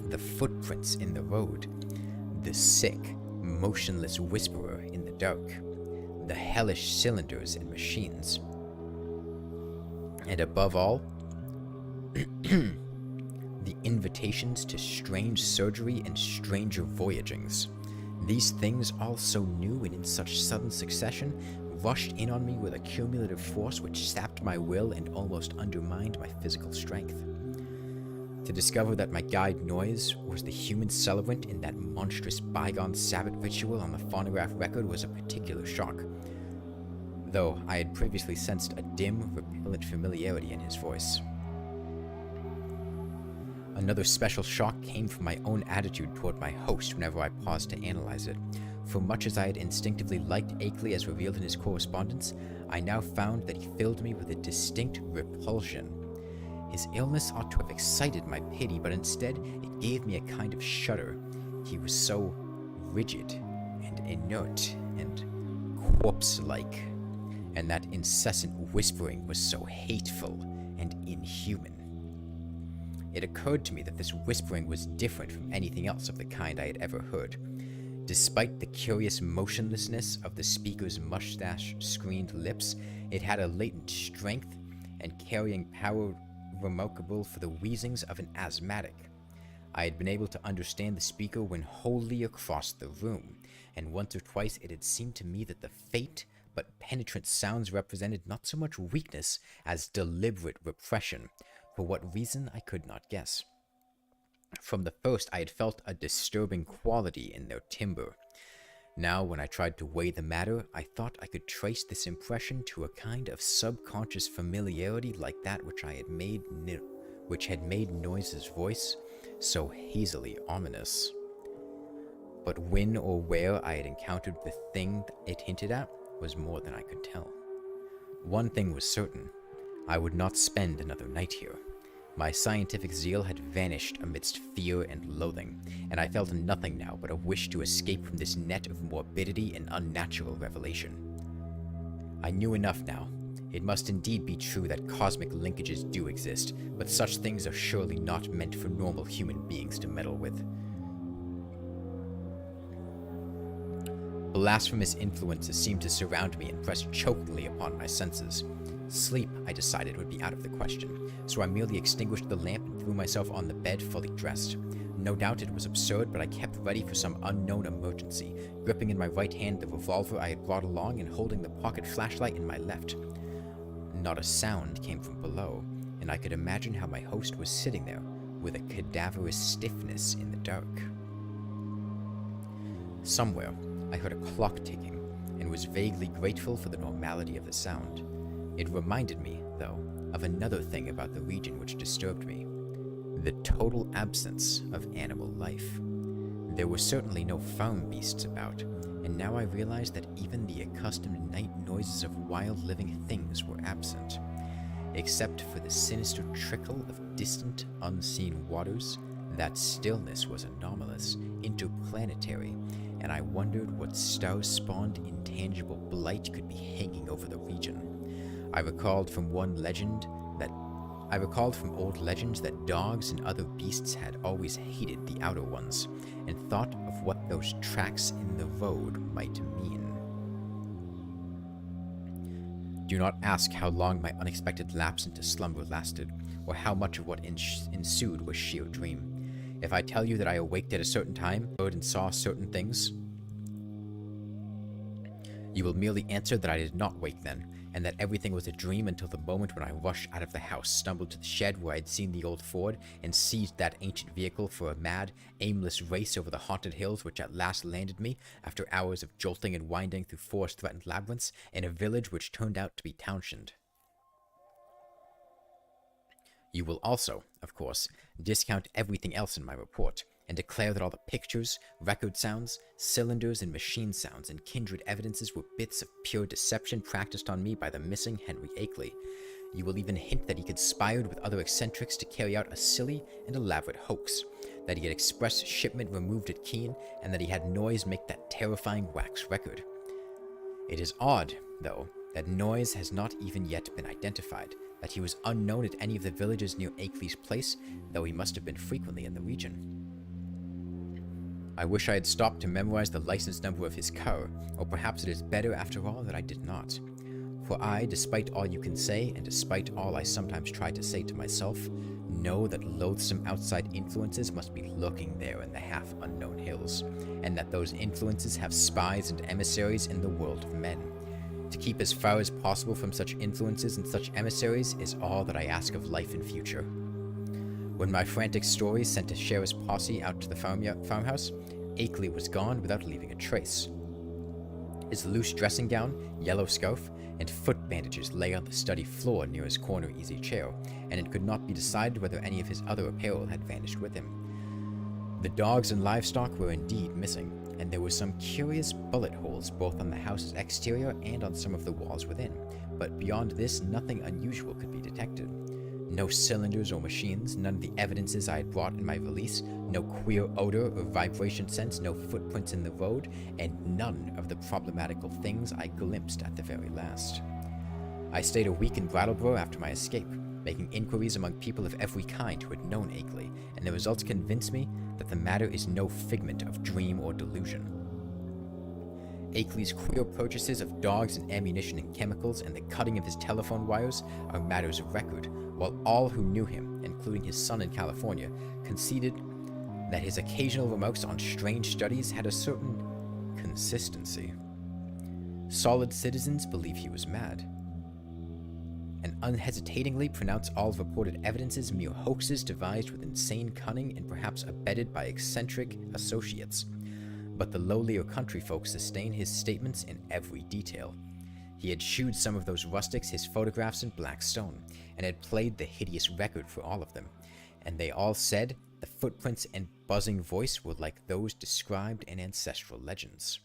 the footprints in the road, the sick, motionless whisperer in the dark, the hellish cylinders and machines. And above all, the invitations to strange surgery and stranger voyagings. These things, all so new and in such sudden succession, rushed in on me with a cumulative force which sapped my will and almost undermined my physical strength. To discover that my guide Noise was the human celebrant in that monstrous bygone Sabbath ritual on the phonograph record was a particular shock, though I had previously sensed a dim, repellent familiarity in his voice. Another special shock came from my own attitude toward my host whenever I paused to analyze it. For much as I had instinctively liked Akeley as revealed in his correspondence, I now found that he filled me with a distinct repulsion. His illness ought to have excited my pity, but instead it gave me a kind of shudder. He was so rigid and inert and corpse-like, and that incessant whispering was so hateful and inhuman. It occurred to me that this whispering was different from anything else of the kind I had ever heard. Despite the curious motionlessness of the speaker's mustache-screened lips, it had a latent strength and carrying power remarkable for the wheezings of an asthmatic. I had been able to understand the speaker when wholly across the room, and once or twice it had seemed to me that the faint but penetrant sounds represented not so much weakness as deliberate repression, for what reason I could not guess. From the first I had felt a disturbing quality in their timbre. Now, when I tried to weigh the matter, I thought I could trace this impression to a kind of subconscious familiarity like that which had made Noise's voice so hazily ominous. But when or where I had encountered the thing it hinted at was more than I could tell. One thing was certain: I would not spend another night here. My scientific zeal had vanished amidst fear and loathing, and I felt nothing now but a wish to escape from this net of morbidity and unnatural revelation. I knew enough now. It must indeed be true that cosmic linkages do exist, but such things are surely not meant for normal human beings to meddle with. Blasphemous influences seemed to surround me and press chokingly upon my senses. Sleep, I decided, would be out of the question, so I merely extinguished the lamp and threw myself on the bed fully dressed. No doubt it was absurd, but I kept ready for some unknown emergency, gripping in my right hand the revolver I had brought along and holding the pocket flashlight in my left. Not a sound came from below, and I could imagine how my host was sitting there, with a cadaverous stiffness in the dark. Somewhere, I heard a clock ticking, and was vaguely grateful for the normality of the sound. It reminded me, though, of another thing about the region which disturbed me: the total absence of animal life. There were certainly no farm beasts about, and now I realized that even the accustomed night noises of wild living things were absent. Except for the sinister trickle of distant, unseen waters, that stillness was anomalous, interplanetary, and I wondered what star-spawned intangible blight could be hanging over the region. I recalled from old legends that dogs and other beasts had always hated the outer ones, and thought of what those tracks in the road might mean. Do not ask how long my unexpected lapse into slumber lasted, or how much of what ensued was sheer dream. If I tell you that I awaked at a certain time, heard and saw certain things, you will merely answer that I did not wake then, and that everything was a dream until the moment when I rushed out of the house, stumbled to the shed where I had seen the old Ford, and seized that ancient vehicle for a mad, aimless race over the haunted hills which at last landed me, after hours of jolting and winding through forest-threatened labyrinths, in a village which turned out to be Townshend. You will also, of course, discount everything else in my report, and declare that all the pictures, record sounds, cylinders, and machine sounds and kindred evidences were bits of pure deception practiced on me by the missing Henry Akeley. You will even hint that he conspired with other eccentrics to carry out a silly and elaborate hoax, that he had express shipment removed at Keene, and that he had Noise make that terrifying wax record. It is odd, though, that Noise has not even yet been identified, that he was unknown at any of the villages near Akeley's place, though he must have been frequently in the region. I wish I had stopped to memorize the license number of his car, or perhaps it is better after all that I did not. For I, despite all you can say, and despite all I sometimes try to say to myself, know that loathsome outside influences must be lurking there in the half-unknown hills, and that those influences have spies and emissaries in the world of men. To keep as far as possible from such influences and such emissaries is all that I ask of life in future. When my frantic stories sent a sheriff's posse out to the farmhouse, Akeley was gone without leaving a trace. His loose dressing gown, yellow scarf, and foot bandages lay on the study floor near his corner easy chair, and it could not be decided whether any of his other apparel had vanished with him. The dogs and livestock were indeed missing, and there were some curious bullet holes both on the house's exterior and on some of the walls within, but beyond this nothing unusual could be detected. No cylinders or machines, none of the evidences I had brought in my valise, no queer odor or vibration sense, no footprints in the road, and none of the problematical things I glimpsed at the very last. I stayed a week in Brattleboro after my escape, making inquiries among people of every kind who had known Akeley, and the results convinced me that the matter is no figment of dream or delusion. Akeley's queer purchases of dogs and ammunition and chemicals and the cutting of his telephone wires are matters of record, while all who knew him, including his son in California, conceded that his occasional remarks on strange studies had a certain consistency. Solid citizens believe he was mad, and unhesitatingly pronounce all reported evidences mere hoaxes devised with insane cunning and perhaps abetted by eccentric associates. But the lowlier country folk sustain his statements in every detail. He had shewed some of those rustics his photographs in black stone, and had played the hideous record for all of them, and they all said the footprints and buzzing voice were like those described in ancestral legends.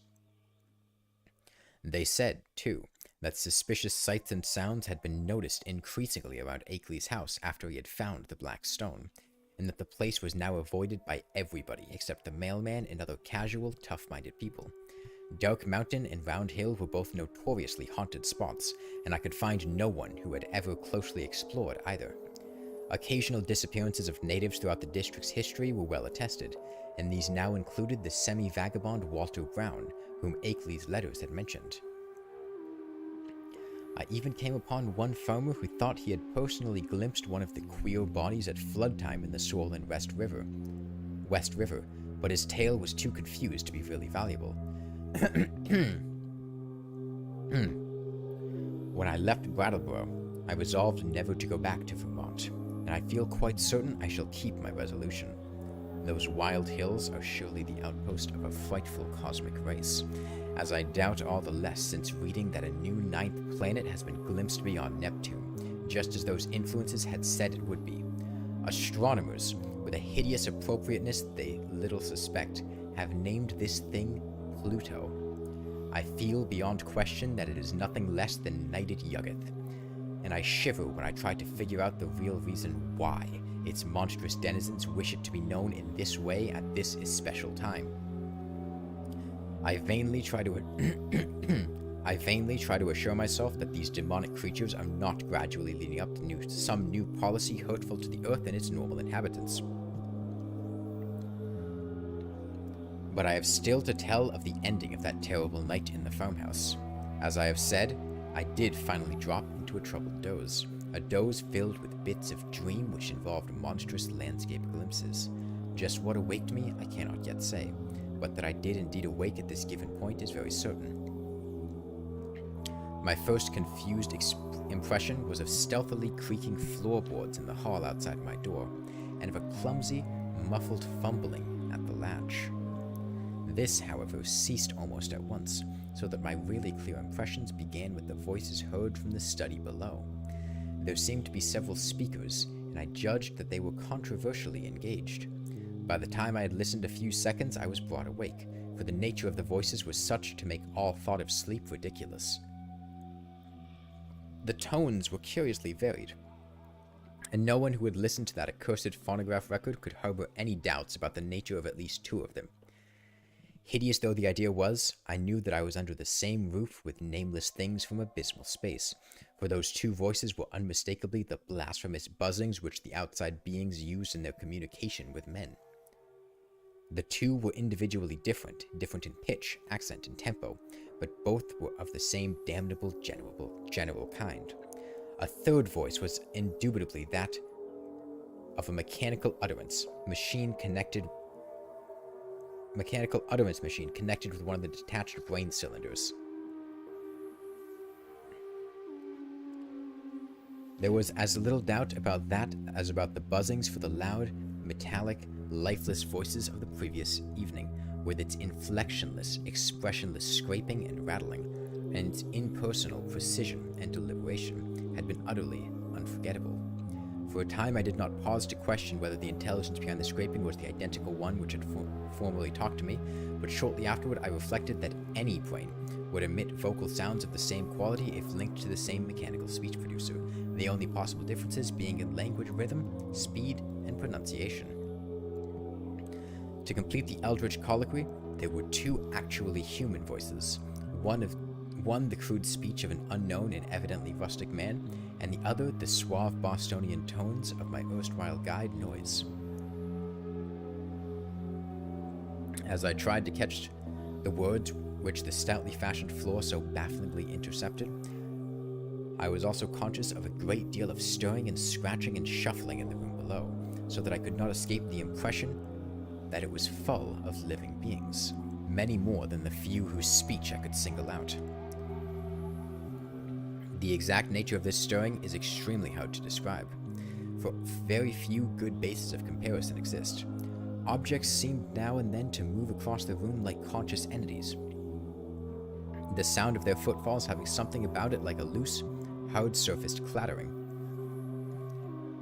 They said, too, that suspicious sights and sounds had been noticed increasingly around Akeley's house after he had found the black stone, and that the place was now avoided by everybody except the mailman and other casual, tough-minded people. Dark Mountain and Round Hill were both notoriously haunted spots, and I could find no one who had ever closely explored either. Occasional disappearances of natives throughout the district's history were well attested, and these now included the semi-vagabond Walter Brown, whom Akeley's letters had mentioned. I even came upon one farmer who thought he had personally glimpsed one of the queer bodies at flood time in the swollen West River, but his tale was too confused to be really valuable. When I left Brattleboro, I resolved never to go back to Vermont, and I feel quite certain I shall keep my resolution. Those wild hills are surely the outpost of a frightful cosmic race, as I doubt all the less since reading that a new ninth planet has been glimpsed beyond Neptune, just as those influences had said it would be. Astronomers, with a hideous appropriateness they little suspect, have named this thing Pluto. I feel beyond question that it is nothing less than Nighted Yuggeth, and I shiver when I try to figure out the real reason why its monstrous denizens wish it to be known in this way at this especial time. I vainly try to assure myself that these demonic creatures are not gradually leading up to some new policy hurtful to the earth and its normal inhabitants. But I have still to tell of the ending of that terrible night in the farmhouse. As I have said, I did finally drop into a troubled doze, a doze filled with bits of dream which involved monstrous landscape glimpses. Just what awaked me, I cannot yet say, but that I did indeed awake at this given point is very certain. My first confused impression was of stealthily creaking floorboards in the hall outside my door, and of a clumsy, muffled fumbling at the latch. This, however, ceased almost at once, so that my really clear impressions began with the voices heard from the study below. There seemed to be several speakers, and I judged that they were controversially engaged. By the time I had listened a few seconds, I was brought awake, for the nature of the voices was such to make all thought of sleep ridiculous. The tones were curiously varied, and no one who had listened to that accursed phonograph record could harbor any doubts about the nature of at least two of them. Hideous though the idea was, I knew that I was under the same roof with nameless things from abysmal space, for those two voices were unmistakably the blasphemous buzzings which the outside beings used in their communication with men. The two were individually different in pitch, accent, and tempo, but both were of the same damnable general kind. A third voice was indubitably that of a mechanical utterance machine connected with one of the detached brain cylinders. There was as little doubt about that as about the buzzings for the loud, metallic, lifeless voices of the previous evening, with its inflectionless, expressionless scraping and rattling, and its impersonal precision and deliberation had been utterly unforgettable. For a time I did not pause to question whether the intelligence behind the scraping was the identical one which had formerly talked to me, but shortly afterward I reflected that any brain would emit vocal sounds of the same quality if linked to the same mechanical speech producer, the only possible differences being in language rhythm, speed, and pronunciation. To complete the eldritch colloquy, there were two actually human voices, one the crude speech of an unknown and evidently rustic man, and the other the suave Bostonian tones of my erstwhile guide, Noise. As I tried to catch the words which the stoutly fashioned floor so bafflingly intercepted, I was also conscious of a great deal of stirring and scratching and shuffling in the room below, so that I could not escape the impression that it was full of living beings, many more than the few whose speech I could single out. The exact nature of this stirring is extremely hard to describe, for very few good bases of comparison exist. Objects seemed now and then to move across the room like conscious entities, the sound of their footfalls having something about it like a loose, hard-surfaced clattering,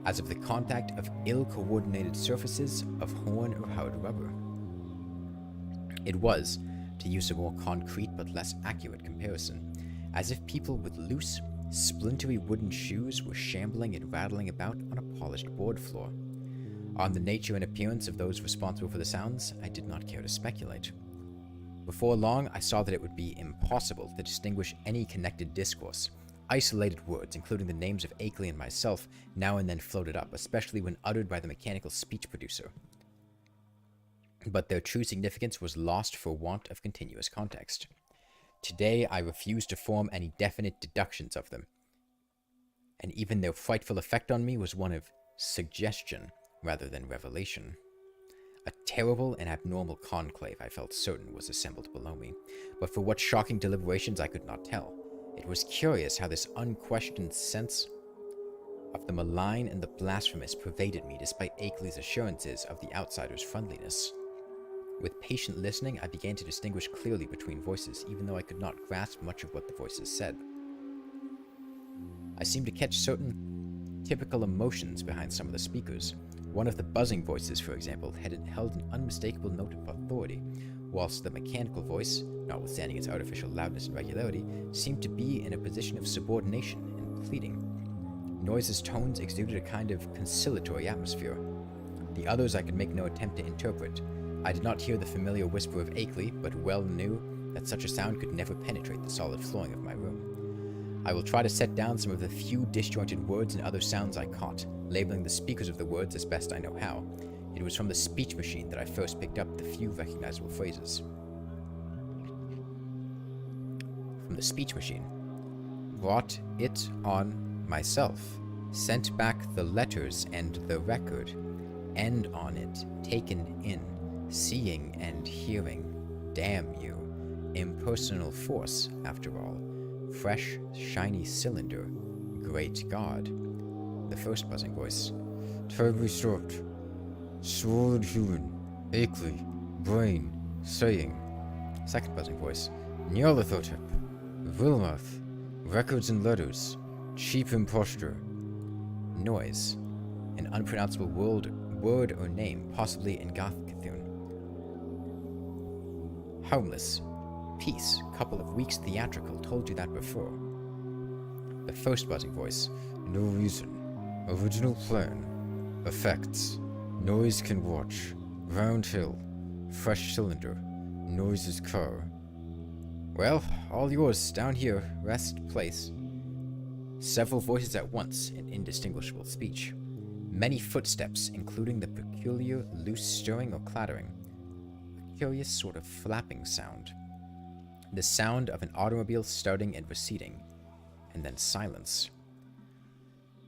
as of the contact of ill-coordinated surfaces of horn or hard rubber. It was, to use a more concrete but less accurate comparison, as if people with loose, splintery wooden shoes were shambling and rattling about on a polished board floor. On the nature and appearance of those responsible for the sounds, I did not care to speculate. Before long, I saw that it would be impossible to distinguish any connected discourse. Isolated words, including the names of Akeley and myself, now and then floated up, especially when uttered by the mechanical speech producer. But their true significance was lost for want of continuous context. Today, I refused to form any definite deductions of them, and even their frightful effect on me was one of suggestion rather than revelation. A terrible and abnormal conclave, I felt certain, was assembled below me, but for what shocking deliberations I could not tell. It was curious how this unquestioned sense of the malign and the blasphemous pervaded me despite Akeley's assurances of the outsider's friendliness. With patient listening, I began to distinguish clearly between voices, even though I could not grasp much of what the voices said. I seemed to catch certain typical emotions behind some of the speakers. One of the buzzing voices, for example, held an unmistakable note of authority, whilst the mechanical voice, notwithstanding its artificial loudness and regularity, seemed to be in a position of subordination and pleading. Noise's tones exuded a kind of conciliatory atmosphere. The others I could make no attempt to interpret. I did not hear the familiar whisper of Akeley, but well knew that such a sound could never penetrate the solid flooring of my room. I will try to set down some of the few disjointed words and other sounds I caught, labeling the speakers of the words as best I know how. It was from the speech machine that I first picked up the few recognizable phrases. From the speech machine. Brought it on myself. Sent back the letters and the record. End on it. Taken in. Seeing and hearing. Damn you. Impersonal force, after all. Fresh, shiny cylinder. Great God. The first buzzing voice. Terribly short. Swollen human. Akeley. Brain. Saying. Second buzzing voice. Nyarlathotep. Vilmoth. Records and letters. Cheap imposture. Noise. An unpronounceable word or name, possibly in Gothcthune. Homeless. Peace. Couple of weeks theatrical. Told you that before. The first buzzing voice. No reason. Original plan. Effects. Noise can watch. Round hill. Fresh cylinder. Noise's car. Well, all yours down here. Rest place. Several voices at once in indistinguishable speech. Many footsteps, including the peculiar loose stirring or clattering. curious sort of flapping sound. The sound of an automobile starting and receding, and then silence.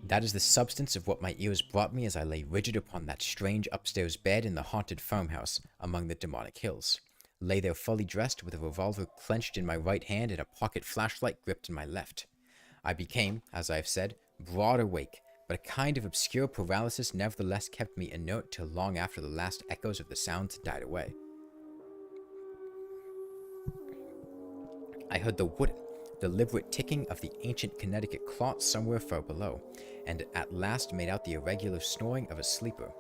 That is the substance of what my ears brought me as I lay rigid upon that strange upstairs bed in the haunted farmhouse among the demonic hills. Lay there fully dressed with a revolver clenched in my right hand and a pocket flashlight gripped in my left. I became, as I have said, broad awake, but a kind of obscure paralysis nevertheless kept me inert till long after the last echoes of the sounds had died away. I heard the wooden, deliberate ticking of the ancient Connecticut clock somewhere far below, and at last made out the irregular snoring of a sleeper.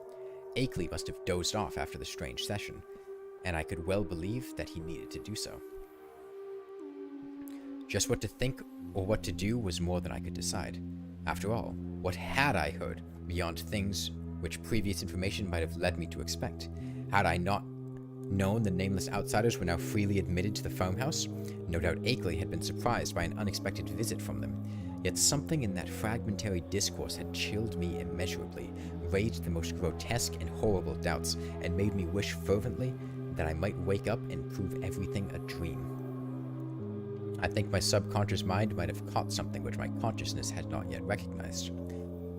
Akeley must have dozed off after the strange session, and I could well believe that he needed to do so. Just what to think or what to do was more than I could decide. After all, what had I heard beyond things which previous information might have led me to expect? Had I not known the nameless outsiders were now freely admitted to the farmhouse? No doubt Akeley had been surprised by an unexpected visit from them. Yet something in that fragmentary discourse had chilled me immeasurably, raised the most grotesque and horrible doubts, and made me wish fervently that I might wake up and prove everything a dream. I think my subconscious mind might have caught something which my consciousness had not yet recognized.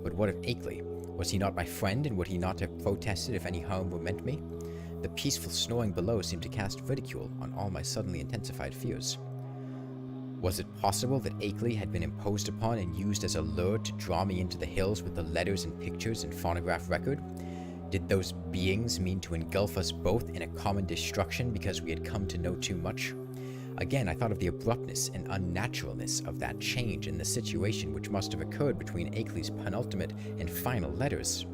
But what of Akeley? Was he not my friend, and would he not have protested if any harm were meant me? The peaceful snoring below seemed to cast ridicule on all my suddenly intensified fears. Was it possible that Akeley had been imposed upon and used as a lure to draw me into the hills with the letters and pictures and phonograph record? Did those beings mean to engulf us both in a common destruction because we had come to know too much? Again, I thought of the abruptness and unnaturalness of that change in the situation which must have occurred between Akeley's penultimate and final letters.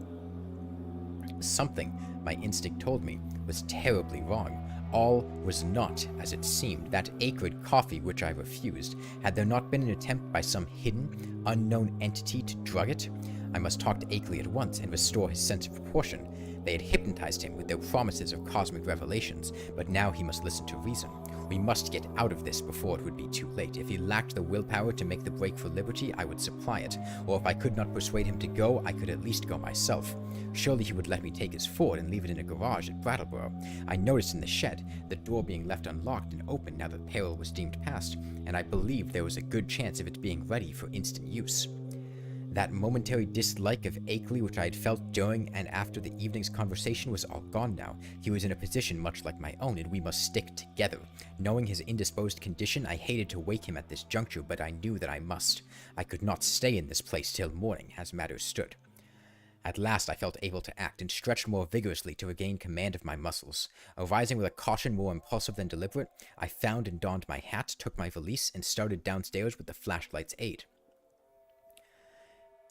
Something, my instinct told me, was terribly wrong. All was not as it seemed. That acrid coffee which I refused, had there not been an attempt by some hidden, unknown entity to drug it? I must talk to Akeley at once and restore his sense of proportion. They had hypnotized him with their promises of cosmic revelations, but now he must listen to reason. We must get out of this before it would be too late. If he lacked the willpower to make the break for liberty, I would supply it. Or if I could not persuade him to go, I could at least go myself. Surely he would let me take his Ford and leave it in a garage at Brattleboro. I noticed in the shed, the door being left unlocked and open now that peril was deemed past, and I believed there was a good chance of its being ready for instant use. That momentary dislike of Akeley which I had felt during and after the evening's conversation was all gone now. He was in a position much like my own, and we must stick together. Knowing his indisposed condition, I hated to wake him at this juncture, but I knew that I must. I could not stay in this place till morning, as matters stood. At last I felt able to act, and stretched more vigorously to regain command of my muscles. Arising with a caution more impulsive than deliberate, I found and donned my hat, took my valise, and started downstairs with the flashlight's aid.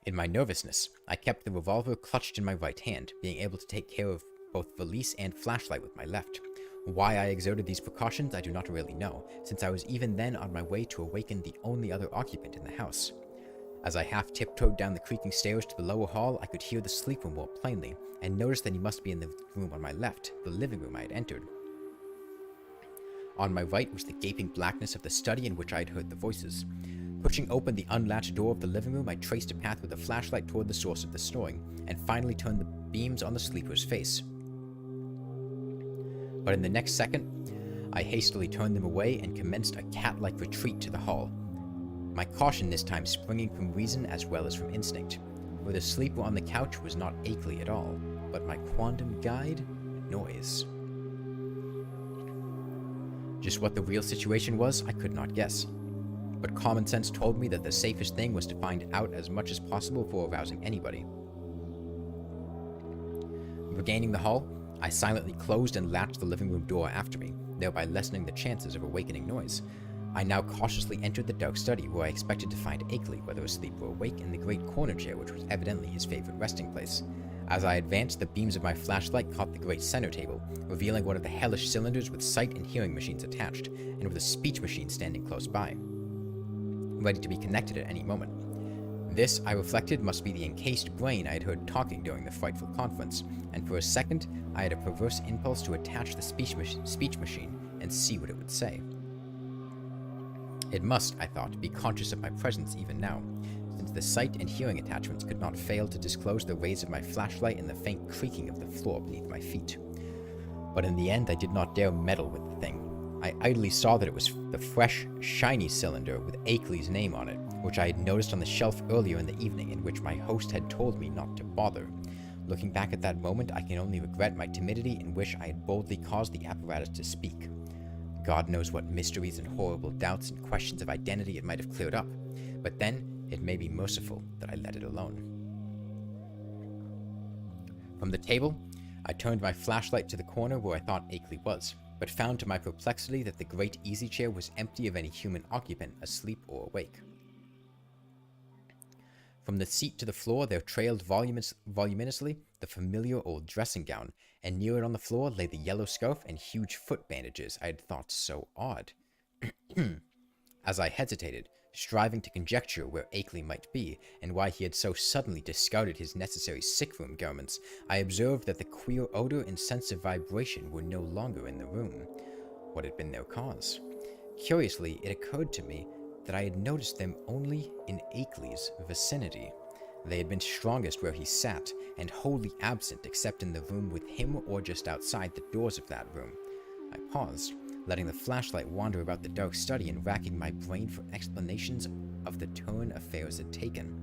In my nervousness, I kept the revolver clutched in my right hand, being able to take care of both valise and flashlight with my left. Why I exerted these precautions I do not really know, since I was even then on my way to awaken the only other occupant in the house. As I half tiptoed down the creaking stairs to the lower hall, I could hear the sleeper more plainly, and noticed that he must be in the room on my left, the living room I had entered. On my right was the gaping blackness of the study in which I had heard the voices. Pushing open the unlatched door of the living room, I traced a path with a flashlight toward the source of the snoring, and finally turned the beams on the sleeper's face. But in the next second, I hastily turned them away and commenced a cat-like retreat to the hall. My caution this time springing from reason as well as from instinct, for the sleeper on the couch was not Akeley at all, but my quondam guide, Noise. Just what the real situation was, I could not guess. But common sense told me that the safest thing was to find out as much as possible before arousing anybody. Regaining the hall, I silently closed and latched the living room door after me, thereby lessening the chances of awakening Noise. I now cautiously entered the dark study, where I expected to find Akeley, whether asleep or awake, in the great corner chair which was evidently his favorite resting place. As I advanced, the beams of my flashlight caught the great center table, revealing one of the hellish cylinders with sight and hearing machines attached, and with a speech machine standing close by, ready to be connected at any moment. This, I reflected, must be the encased brain I had heard talking during the frightful conference, and for a second I had a perverse impulse to attach the speech machine and see what it would say. It must, I thought, be conscious of my presence even now, since the sight and hearing attachments could not fail to disclose the rays of my flashlight and the faint creaking of the floor beneath my feet. But in the end, I did not dare meddle with the thing. I idly saw that it was the fresh, shiny cylinder with Akeley's name on it, which I had noticed on the shelf earlier in the evening, and which my host had told me not to bother. Looking back at that moment, I can only regret my timidity and wish I had boldly caused the apparatus to speak. God knows what mysteries and horrible doubts and questions of identity it might have cleared up, but then it may be merciful that I let it alone. From the table, I turned my flashlight to the corner where I thought Akeley was, but found to my perplexity that the great easy chair was empty of any human occupant, asleep or awake. From the seat to the floor there trailed voluminously the familiar old dressing gown, and near it on the floor lay the yellow scarf and huge foot bandages I had thought so odd. As I hesitated, striving to conjecture where Akeley might be, and why he had so suddenly discarded his necessary sick-room garments, I observed that the queer odor and sense of vibration were no longer in the room. What had been their cause? Curiously, it occurred to me that I had noticed them only in Akeley's vicinity. They had been strongest where he sat, and wholly absent except in the room with him or just outside the doors of that room. I paused, letting the flashlight wander about the dark study and racking my brain for explanations of the turn affairs had taken.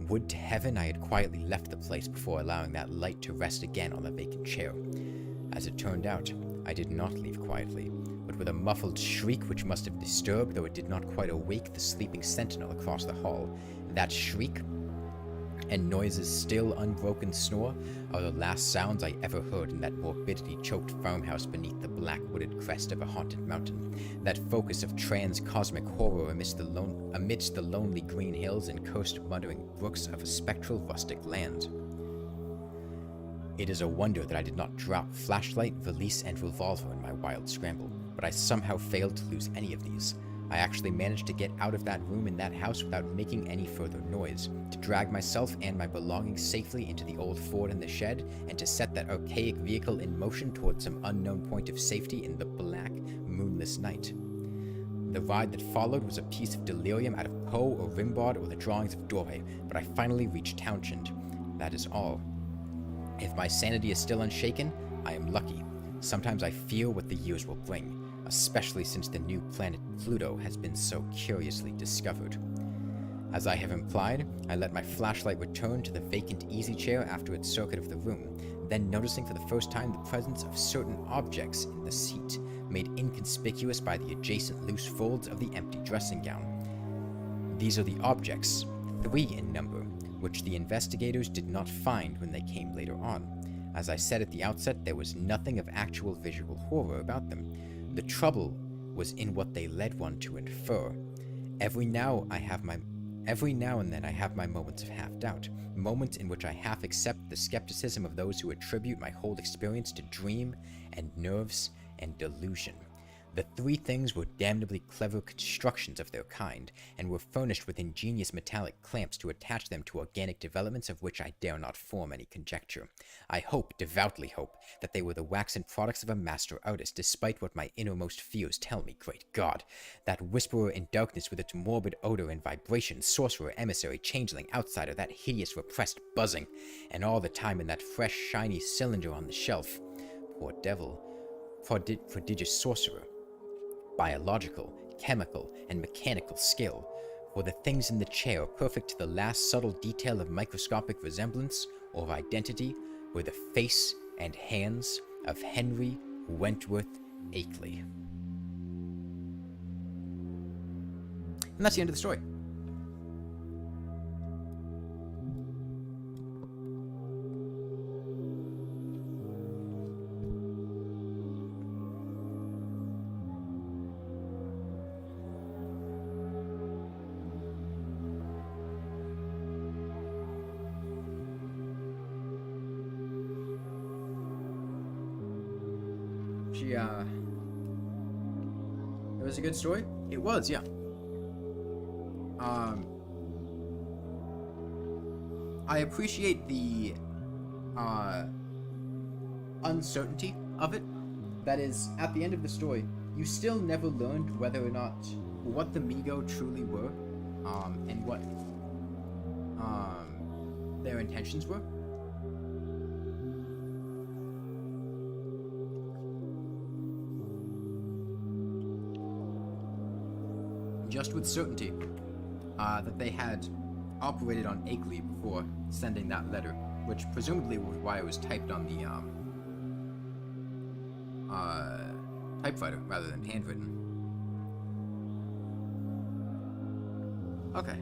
Would to heaven I had quietly left the place before allowing that light to rest again on the vacant chair. As it turned out, I did not leave quietly, but with a muffled shriek which must have disturbed, though it did not quite awake, the sleeping sentinel across the hall. That shriek and Noise's still unbroken snore are the last sounds I ever heard in that morbidity-choked farmhouse beneath the black-wooded crest of a haunted mountain, that focus of trans-cosmic horror amidst the lonely green hills and cursed-muttering brooks of a spectral rustic land. It is a wonder that I did not drop flashlight, valise, and revolver in my wild scramble, but I somehow failed to lose any of these. I actually managed to get out of that room in that house without making any further noise, to drag myself and my belongings safely into the old Ford in the shed, and to set that archaic vehicle in motion toward some unknown point of safety in the black, moonless night. The ride that followed was a piece of delirium out of Poe or Rimbaud or the drawings of Doré, but I finally reached Townshend. That is all. If my sanity is still unshaken, I am lucky. Sometimes I fear what the years will bring, especially since the new planet Pluto has been so curiously discovered. As I have implied, I let my flashlight return to the vacant easy chair after its circuit of the room, then noticing for the first time the presence of certain objects in the seat, made inconspicuous by the adjacent loose folds of the empty dressing gown. These are the objects, 3 in number, which the investigators did not find when they came later on. As I said at the outset, there was nothing of actual visual horror about them. The trouble was in what they led one to infer. Every now and then I have my moments of half-doubt, moments in which I half accept the skepticism of those who attribute my whole experience to dream and nerves and delusion. The 3 things were damnably clever constructions of their kind, and were furnished with ingenious metallic clamps to attach them to organic developments of which I dare not form any conjecture. I hope, devoutly hope, that they were the waxen products of a master artist, despite what my innermost fears tell me, great God. That whisperer in darkness with its morbid odor and vibration, sorcerer, emissary, changeling, outsider, that hideous repressed buzzing, and all the time in that fresh, shiny cylinder on the shelf. Poor devil. Prodigious sorcerer. Biological, chemical, and mechanical skill, for the things in the chair, perfect to the last subtle detail of microscopic resemblance or of identity, were the face and hands of Henry Wentworth Akeley. And that's the end of the story. It was a good story? It was, yeah. I appreciate the uncertainty of it. That is, at the end of the story, you still never learned whether or not what the Migo truly were, and what their intentions were. just with certainty that they had operated on Akeley before sending that letter, which presumably was why it was typed on the typewriter rather than handwritten. Okay.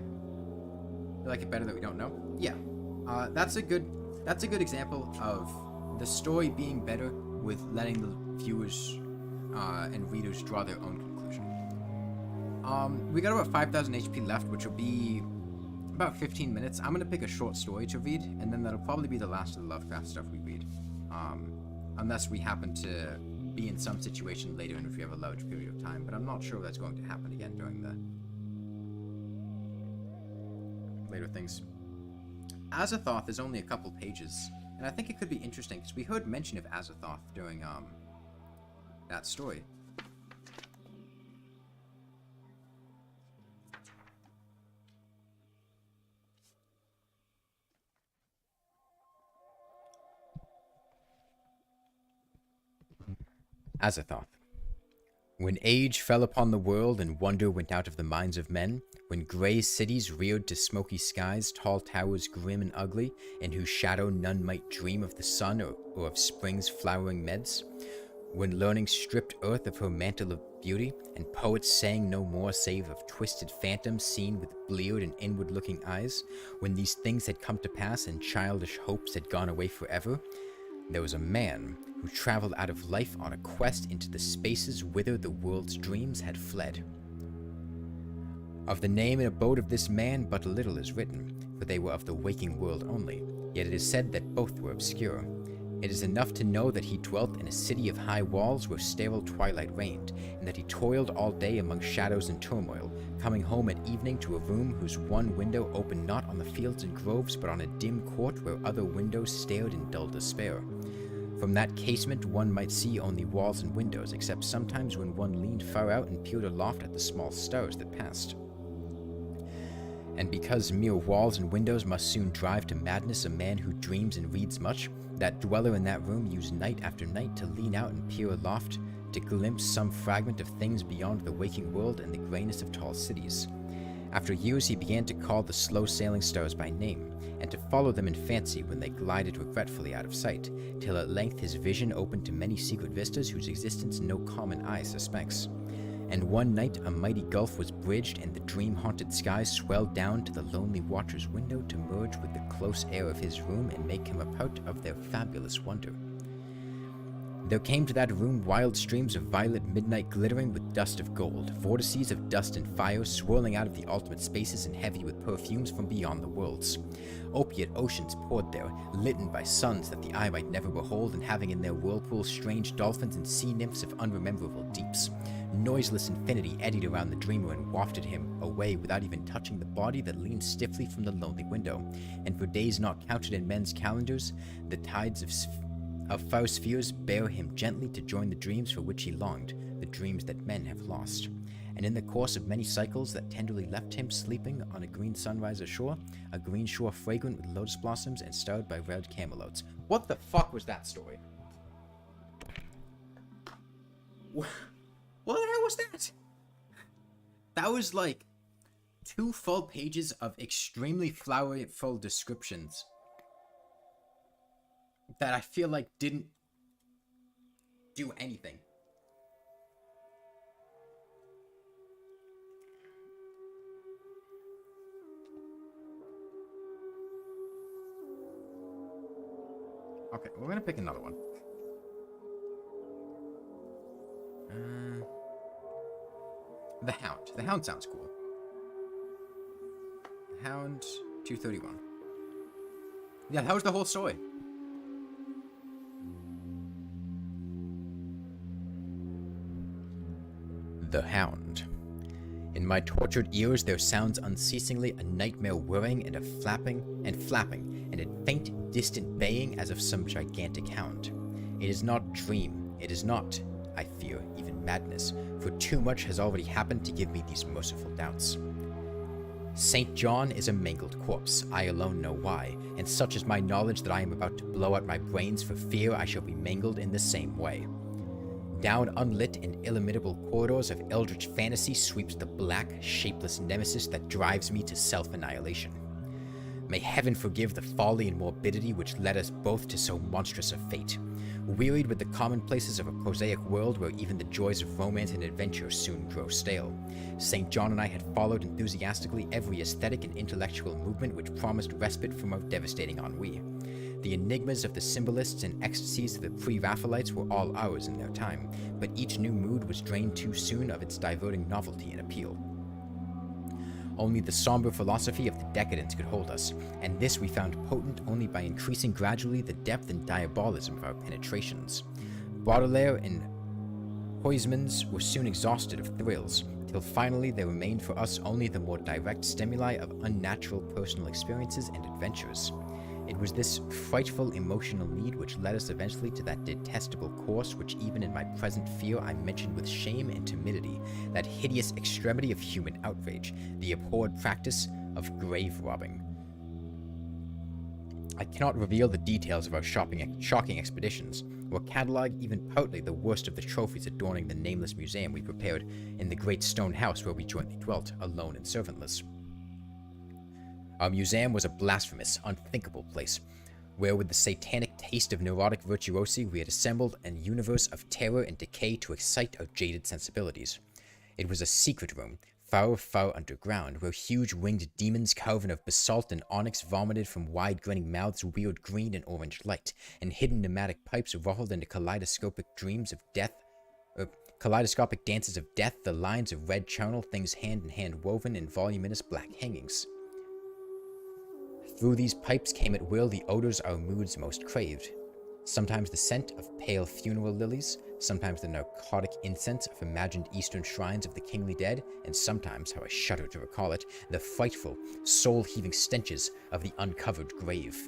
You like it better that we don't know? Yeah. That's a good example of the story being better with letting the viewers and readers draw their own conclusion. We got about 5,000 HP left, which will be about 15 minutes. I'm gonna pick a short story to read, and then that'll probably be the last of the Lovecraft stuff we read. Unless we happen to be in some situation later in which we have a large period of time, but I'm not sure that's going to happen again during the later things. Azathoth is only a couple pages, and I think it could be interesting because we heard mention of Azathoth during that story. Azathoth. When age fell upon the world and wonder went out of the minds of men, when grey cities reared to smoky skies, tall towers grim and ugly, in whose shadow none might dream of the sun or of spring's flowering meads, when learning stripped earth of her mantle of beauty, and poets sang no more save of twisted phantoms seen with bleared and inward-looking eyes, when these things had come to pass and childish hopes had gone away forever, there was a man who traveled out of life on a quest into the spaces whither the world's dreams had fled. Of the name and abode of this man but little is written, for they were of the waking world only, yet it is said that both were obscure. It is enough to know that he dwelt in a city of high walls where sterile twilight reigned, and that he toiled all day among shadows and turmoil, coming home at evening to a room whose one window opened not on the fields and groves but on a dim court where other windows stared in dull despair. From that casement one might see only walls and windows, except sometimes when one leaned far out and peered aloft at the small stars that passed. And because mere walls and windows must soon drive to madness a man who dreams and reads much, that dweller in that room used night after night to lean out and peer aloft, to glimpse some fragment of things beyond the waking world and the greyness of tall cities. After years he began to call the slow-sailing stars by name, and to follow them in fancy when they glided regretfully out of sight, till at length his vision opened to many secret vistas whose existence no common eye suspects. And one night a mighty gulf was bridged, and the dream-haunted skies swelled down to the lonely watcher's window to merge with the close air of his room and make him a part of their fabulous wonder. There came to that room wild streams of violet midnight glittering with dust of gold, vortices of dust and fire swirling out of the ultimate spaces and heavy with perfumes from beyond the worlds. Opiate oceans poured there, litten by suns that the eye might never behold, and having in their whirlpools strange dolphins and sea nymphs of unrememberable deeps. Noiseless infinity eddied around the dreamer and wafted him away without even touching the body that leaned stiffly from the lonely window, and for days not counted in men's calendars, the tides of far spheres bear him gently to join the dreams for which he longed, the dreams that men have lost. And in the course of many cycles that tenderly left him sleeping on a green sunrise ashore, a green shore fragrant with lotus blossoms and starred by red camelotes. What the fuck was that story? What the hell was that? That was like 2 full pages of extremely flowery-full descriptions that I feel like didn't do anything. Okay, we're gonna pick another one. The Hound. The Hound sounds cool. The Hound, 231. Yeah, that was the whole story. The Hound. In my tortured ears there sounds unceasingly a nightmare whirring and a flapping, and a faint, distant baying as of some gigantic hound. It is not dream, it is not, I fear, even madness, for too much has already happened to give me these merciful doubts. St. John is a mangled corpse, I alone know why, and such is my knowledge that I am about to blow out my brains for fear I shall be mangled in the same way. Down unlit and illimitable corridors of eldritch fantasy sweeps the black, shapeless nemesis that drives me to self-annihilation. May heaven forgive the folly and morbidity which led us both to so monstrous a fate. Wearied with the commonplaces of a prosaic world where even the joys of romance and adventure soon grow stale, St. John and I had followed enthusiastically every aesthetic and intellectual movement which promised respite from our devastating ennui. The enigmas of the symbolists and ecstasies of the pre-Raphaelites were all ours in their time, but each new mood was drained too soon of its diverting novelty and appeal. Only the somber philosophy of the decadence could hold us, and this we found potent only by increasing gradually the depth and diabolism of our penetrations. Baudelaire and Huysmans were soon exhausted of thrills, till finally there remained for us only the more direct stimuli of unnatural personal experiences and adventures. It was this frightful emotional need which led us eventually to that detestable course which even in my present fear I mentioned with shame and timidity, that hideous extremity of human outrage, the abhorred practice of grave robbing. I cannot reveal the details of our shocking expeditions, or catalog even partly the worst of the trophies adorning the nameless museum we prepared in the great stone house where we jointly dwelt, alone and servantless. Our museum was a blasphemous, unthinkable place, where with the satanic taste of neurotic virtuosi we had assembled an universe of terror and decay to excite our jaded sensibilities. It was a secret room, far, far underground, where huge winged demons carven of basalt and onyx vomited from wide-grinning mouths weird green and orange light, and hidden pneumatic pipes ruffled into kaleidoscopic dances of death, the lines of red charnel, things hand-in-hand woven in voluminous black hangings. Through these pipes came at will the odors our moods most craved. Sometimes the scent of pale funeral lilies, sometimes the narcotic incense of imagined eastern shrines of the kingly dead, and sometimes, how I shudder to recall it, the frightful, soul-heaving stenches of the uncovered grave.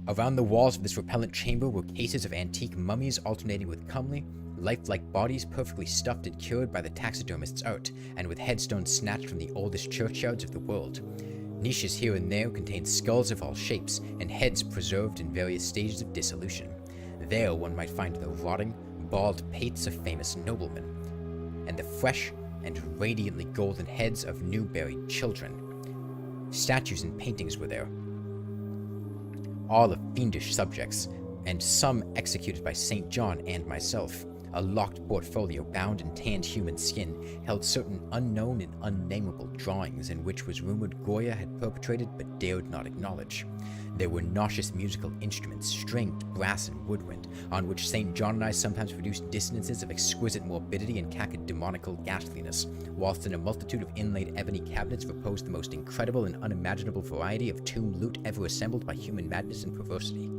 Around the walls of this repellent chamber were cases of antique mummies alternating with comely, lifelike bodies perfectly stuffed and cured by the taxidermist's art, and with headstones snatched from the oldest churchyards of the world. Niches here and there contained skulls of all shapes, and heads preserved in various stages of dissolution. There one might find the rotting, bald pates of famous noblemen, and the fresh and radiantly golden heads of new buried children. Statues and paintings were there, all of fiendish subjects, and some executed by St. John and myself. A locked portfolio bound in tanned human skin held certain unknown and unnameable drawings in which was rumored Goya had perpetrated but dared not acknowledge. There were nauseous musical instruments, stringed, brass, and woodwind, on which St. John and I sometimes produced dissonances of exquisite morbidity and cacodemoniacal ghastliness, whilst in a multitude of inlaid ebony cabinets reposed the most incredible and unimaginable variety of tomb loot ever assembled by human madness and perversity.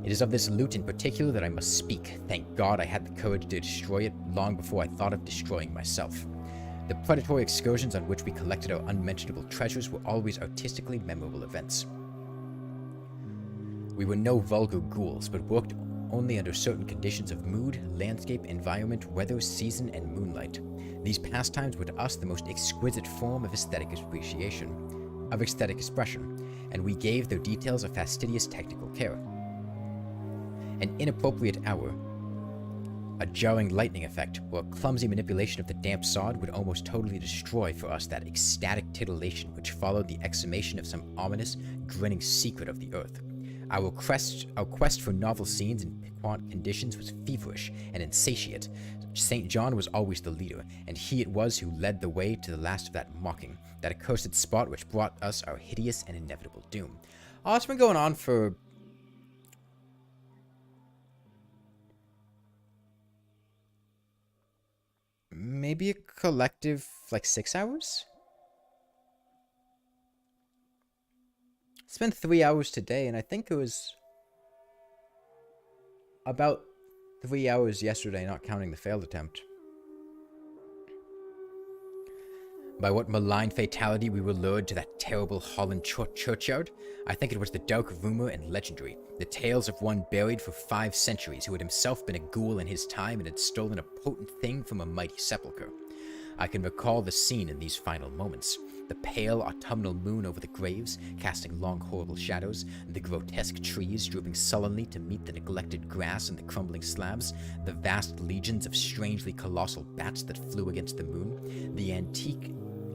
It is of this loot in particular that I must speak. Thank God I had the courage to destroy it long before I thought of destroying myself. The predatory excursions on which we collected our unmentionable treasures were always artistically memorable events. We were no vulgar ghouls, but worked only under certain conditions of mood, landscape, environment, weather, season, and moonlight. These pastimes were to us the most exquisite form of aesthetic expression, and we gave their details a fastidious technical care. An inappropriate hour, a jarring lightning effect, or a clumsy manipulation of the damp sod would almost totally destroy for us that ecstatic titillation which followed the exhumation of some ominous, grinning secret of the earth. Our quest for novel scenes and piquant conditions was feverish and insatiate. St. John was always the leader, and he it was who led the way to the last of that mocking, that accursed spot which brought us our hideous and inevitable doom. Oh, it's been going on for maybe a collective, 6 hours? It's been 3 hours today, and I think it was about 3 hours yesterday, not counting the failed attempt. By what malign fatality we were lured to that terrible Holland churchyard? I think it was the dark rumor and legendary, the tales of one buried for 5 centuries who had himself been a ghoul in his time and had stolen a potent thing from a mighty sepulchre. I can recall the scene in these final moments. the pale autumnal moon over the graves, casting long horrible shadows, the grotesque trees drooping sullenly to meet the neglected grass and the crumbling slabs, the vast legions of strangely colossal bats that flew against the moon, the antique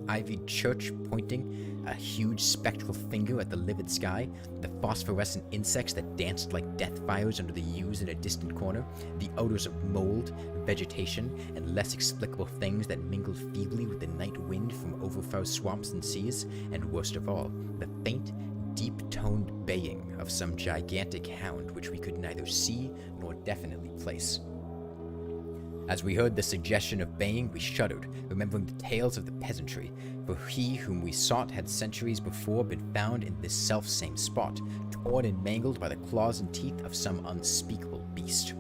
ivied church pointing a huge spectral finger at the livid sky, the phosphorescent insects that danced like death fires under the yews in a distant corner, the odors of mold, vegetation, and less explicable things that mingled feebly with the night wind from overflow swamps and seas, and worst of all, the faint, deep-toned baying of some gigantic hound which we could neither see nor definitely place. As we heard the suggestion of baying, we shuddered, remembering the tales of the peasantry, for he whom we sought had centuries before been found in this self-same spot, torn and mangled by the claws and teeth of some unspeakable beast.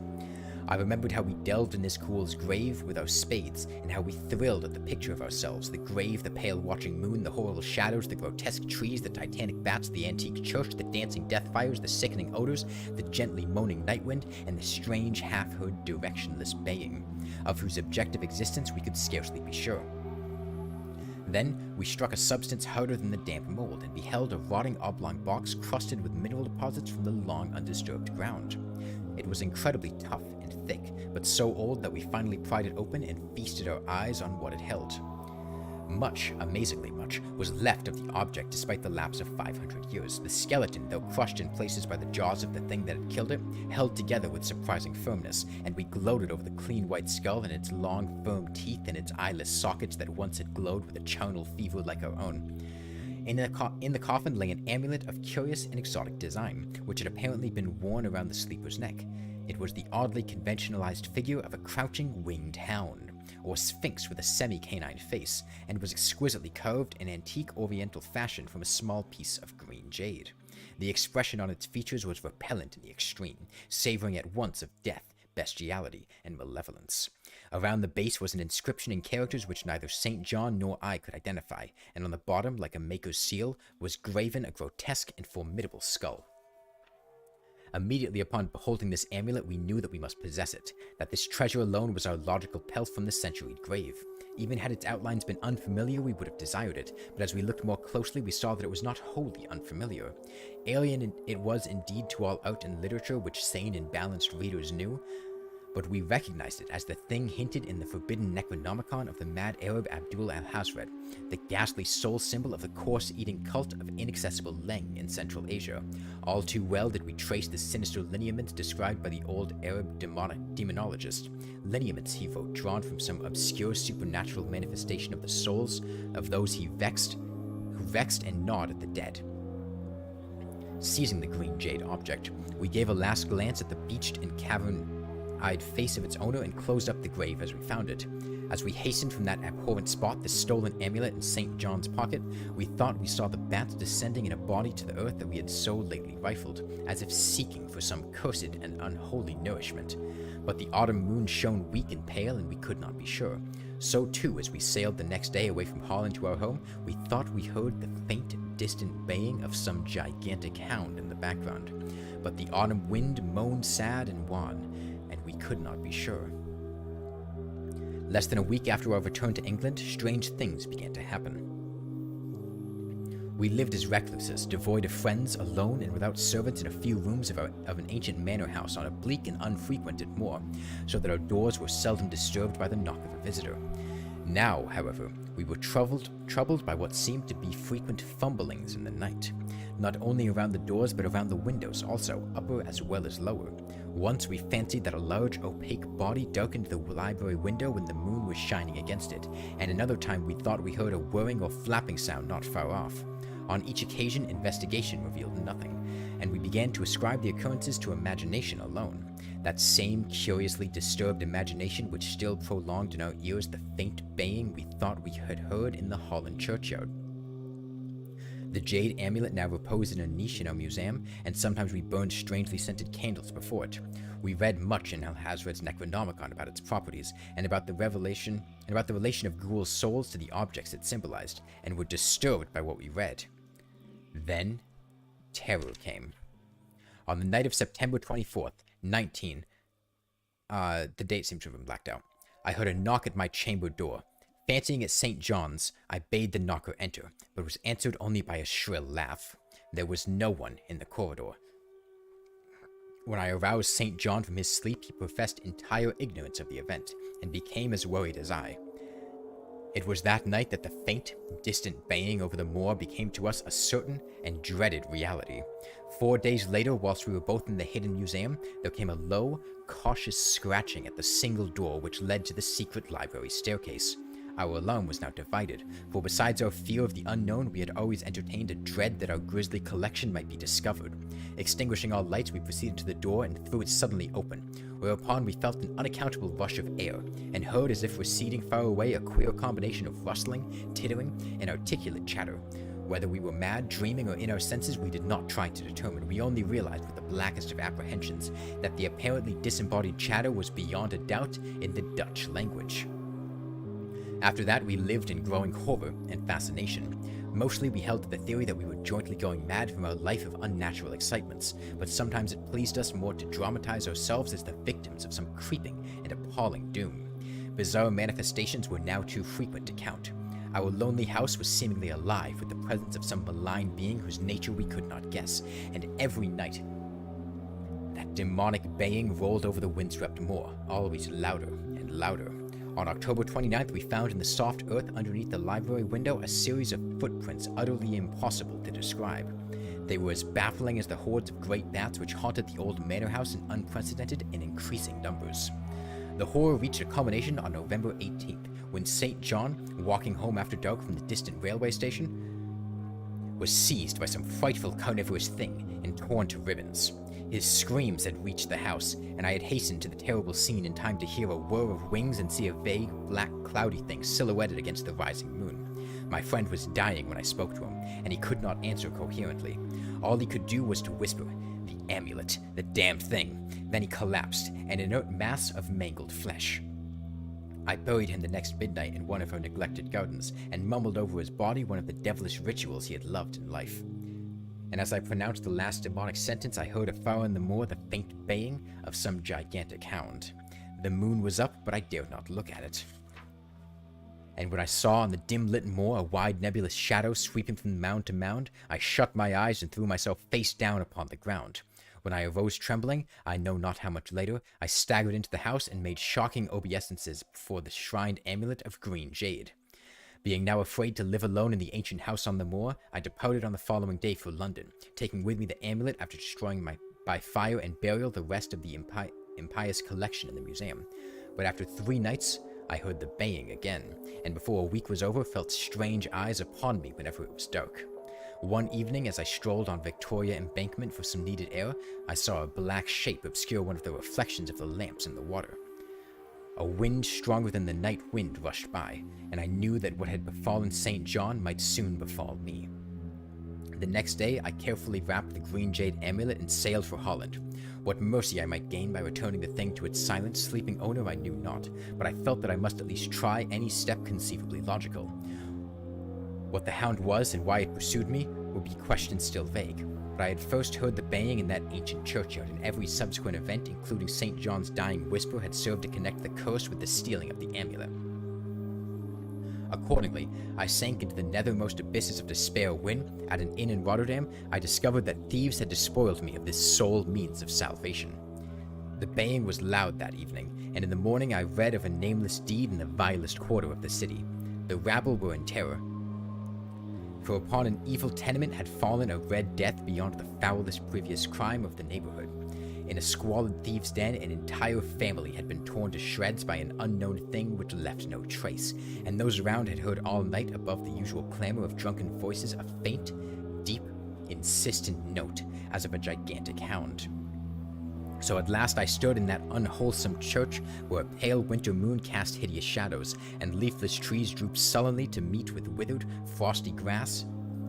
I remembered how we delved in this ghoul's grave with our spades, and how we thrilled at the picture of ourselves, the grave, the pale watching moon, the horrible shadows, the grotesque trees, the titanic bats, the antique church, the dancing death fires, the sickening odors, the gently moaning night wind, and the strange half-heard directionless baying, of whose objective existence we could scarcely be sure. Then we struck a substance harder than the damp mold, and beheld a rotting oblong box crusted with mineral deposits from the long undisturbed ground. It was incredibly tough and thick, but so old that we finally pried it open and feasted our eyes on what it held. Much, amazingly much, was left of the object despite the lapse of 500 years. The skeleton, though crushed in places by the jaws of the thing that had killed it, held together with surprising firmness, and we gloated over the clean white skull and its long, firm teeth and its eyeless sockets that once had glowed with a charnel fever like our own. In the coffin lay an amulet of curious and exotic design, which had apparently been worn around the sleeper's neck. It was the oddly conventionalized figure of a crouching winged hound, or sphinx with a semi-canine face, and was exquisitely carved in antique oriental fashion from a small piece of green jade. The expression on its features was repellent in the extreme, savoring at once of death, bestiality, and malevolence. Around the base was an inscription in characters which neither St. John nor I could identify, and on the bottom, like a maker's seal, was graven a grotesque and formidable skull. Immediately upon beholding this amulet, we knew that we must possess it, that this treasure alone was our logical pelf from the centuried grave. Even had its outlines been unfamiliar, we would have desired it, but as we looked more closely, we saw that it was not wholly unfamiliar. Alien it was indeed to all art and literature which sane and balanced readers knew, but we recognized it as the thing hinted in the forbidden Necronomicon of the mad Arab Abdul al-Hazred, the ghastly soul symbol of the coarse-eating cult of inaccessible Leng in Central Asia. All too well did we trace the sinister lineaments described by the old Arab demonologist. Lineaments, he wrote, drawn from some obscure supernatural manifestation of the souls of those who vexed and gnawed at the dead. Seizing the green jade object, we gave a last glance at the beached and cavern-eyed face of its owner and closed up the grave as we found it. As we hastened from that abhorrent spot, the stolen amulet in St. John's pocket, we thought we saw the bats descending in a body to the earth that we had so lately rifled, as if seeking for some cursed and unholy nourishment. But the autumn moon shone weak and pale, and we could not be sure. So too, as we sailed the next day away from Holland to our home, we thought we heard the faint, distant baying of some gigantic hound in the background. But the autumn wind moaned sad and wan, and we could not be sure. Less than a week after our return to England, strange things began to happen. We lived as recluses, devoid of friends, alone and without servants in a few rooms of an ancient manor house on a bleak and unfrequented moor, so that our doors were seldom disturbed by the knock of a visitor. Now, however, we were troubled by what seemed to be frequent fumblings in the night, not only around the doors but around the windows also, upper as well as lower. Once we fancied that a large opaque body darkened the library window when the moon was shining against it, and another time we thought we heard a whirring or flapping sound not far off. On each occasion, investigation revealed nothing, and we began to ascribe the occurrences to imagination alone, that same curiously disturbed imagination which still prolonged in our ears the faint baying we thought we had heard in the Holland churchyard. The jade amulet now reposed in a niche in our museum, and sometimes we burned strangely scented candles before it. We read much in Al-Hazred's Necronomicon about its properties, and about the relation of ghouls' souls to the objects it symbolized, and were disturbed by what we read. Then, terror came. On the night of September 24th, the date seems to have been blacked out. I heard a knock at my chamber door. Fancying it St. John's, I bade the knocker enter, but was answered only by a shrill laugh. There was no one in the corridor. When I aroused St. John from his sleep, he professed entire ignorance of the event, and became as worried as I. It was that night that the faint, distant baying over the moor became to us a certain and dreaded reality. 4 days later, whilst we were both in the hidden museum, there came a low, cautious scratching at the single door which led to the secret library staircase. Our alarm was now divided, for besides our fear of the unknown, we had always entertained a dread that our grisly collection might be discovered. Extinguishing all lights, we proceeded to the door and threw it suddenly open, whereupon we felt an unaccountable rush of air, and heard as if receding far away a queer combination of rustling, tittering, and articulate chatter. Whether we were mad, dreaming, or in our senses, we did not try to determine. We only realized with the blackest of apprehensions that the apparently disembodied chatter was beyond a doubt in the Dutch language. After that, we lived in growing horror and fascination. Mostly we held to the theory that we were jointly going mad from our life of unnatural excitements, but sometimes it pleased us more to dramatize ourselves as the victims of some creeping and appalling doom. Bizarre manifestations were now too frequent to count. Our lonely house was seemingly alive with the presence of some malign being whose nature we could not guess, and every night that demonic baying rolled over the windswept moor, always louder and louder. On October 29th, we found in the soft earth underneath the library window a series of footprints utterly impossible to describe. They were as baffling as the hordes of great bats which haunted the old manor house in unprecedented and increasing numbers. The horror reached a culmination on November 18th, when St. John, walking home after dark from the distant railway station, was seized by some frightful carnivorous thing and torn to ribbons. His screams had reached the house, and I had hastened to the terrible scene in time to hear a whir of wings and see a vague, black, cloudy thing silhouetted against the rising moon. My friend was dying when I spoke to him, and he could not answer coherently. All he could do was to whisper, "The amulet, the damned thing." Then he collapsed, an inert mass of mangled flesh. I buried him the next midnight in one of our neglected gardens, and mumbled over his body one of the devilish rituals he had loved in life. And as I pronounced the last demonic sentence, I heard afar in the moor the faint baying of some gigantic hound. The moon was up, but I dared not look at it. And when I saw on the dim-lit moor a wide nebulous shadow sweeping from mound to mound, I shut my eyes and threw myself face down upon the ground. When I arose trembling, I know not how much later, I staggered into the house and made shocking obeisances before the shrined amulet of green jade. Being now afraid to live alone in the ancient house on the moor, I departed on the following day for London, taking with me the amulet after destroying by fire and burial the rest of the impious collection in the museum. But after 3 nights, I heard the baying again, and before a week was over, felt strange eyes upon me whenever it was dark. One evening, as I strolled on Victoria Embankment for some needed air, I saw a black shape obscure one of the reflections of the lamps in the water. A wind stronger than the night wind rushed by, and I knew that what had befallen St. John might soon befall me. The next day, I carefully wrapped the green jade amulet and sailed for Holland. What mercy I might gain by returning the thing to its silent, sleeping owner I knew not, but I felt that I must at least try any step conceivably logical. What the hound was and why it pursued me would be questions still vague, but I had first heard the baying in that ancient churchyard, and every subsequent event, including St. John's dying whisper, had served to connect the curse with the stealing of the amulet. Accordingly, I sank into the nethermost abysses of despair when, at an inn in Rotterdam, I discovered that thieves had despoiled me of this sole means of salvation. The baying was loud that evening, and in the morning I read of a nameless deed in the vilest quarter of the city. The rabble were in terror, for upon an evil tenement had fallen a red death beyond the foulest previous crime of the neighborhood. In a squalid thieves' den, an entire family had been torn to shreds by an unknown thing which left no trace, and those around had heard all night, above the usual clamor of drunken voices, a faint, deep, insistent note, as of a gigantic hound. So at last I stood in that unwholesome church, where a pale winter moon cast hideous shadows, and leafless trees drooped sullenly to meet with withered, frosty grass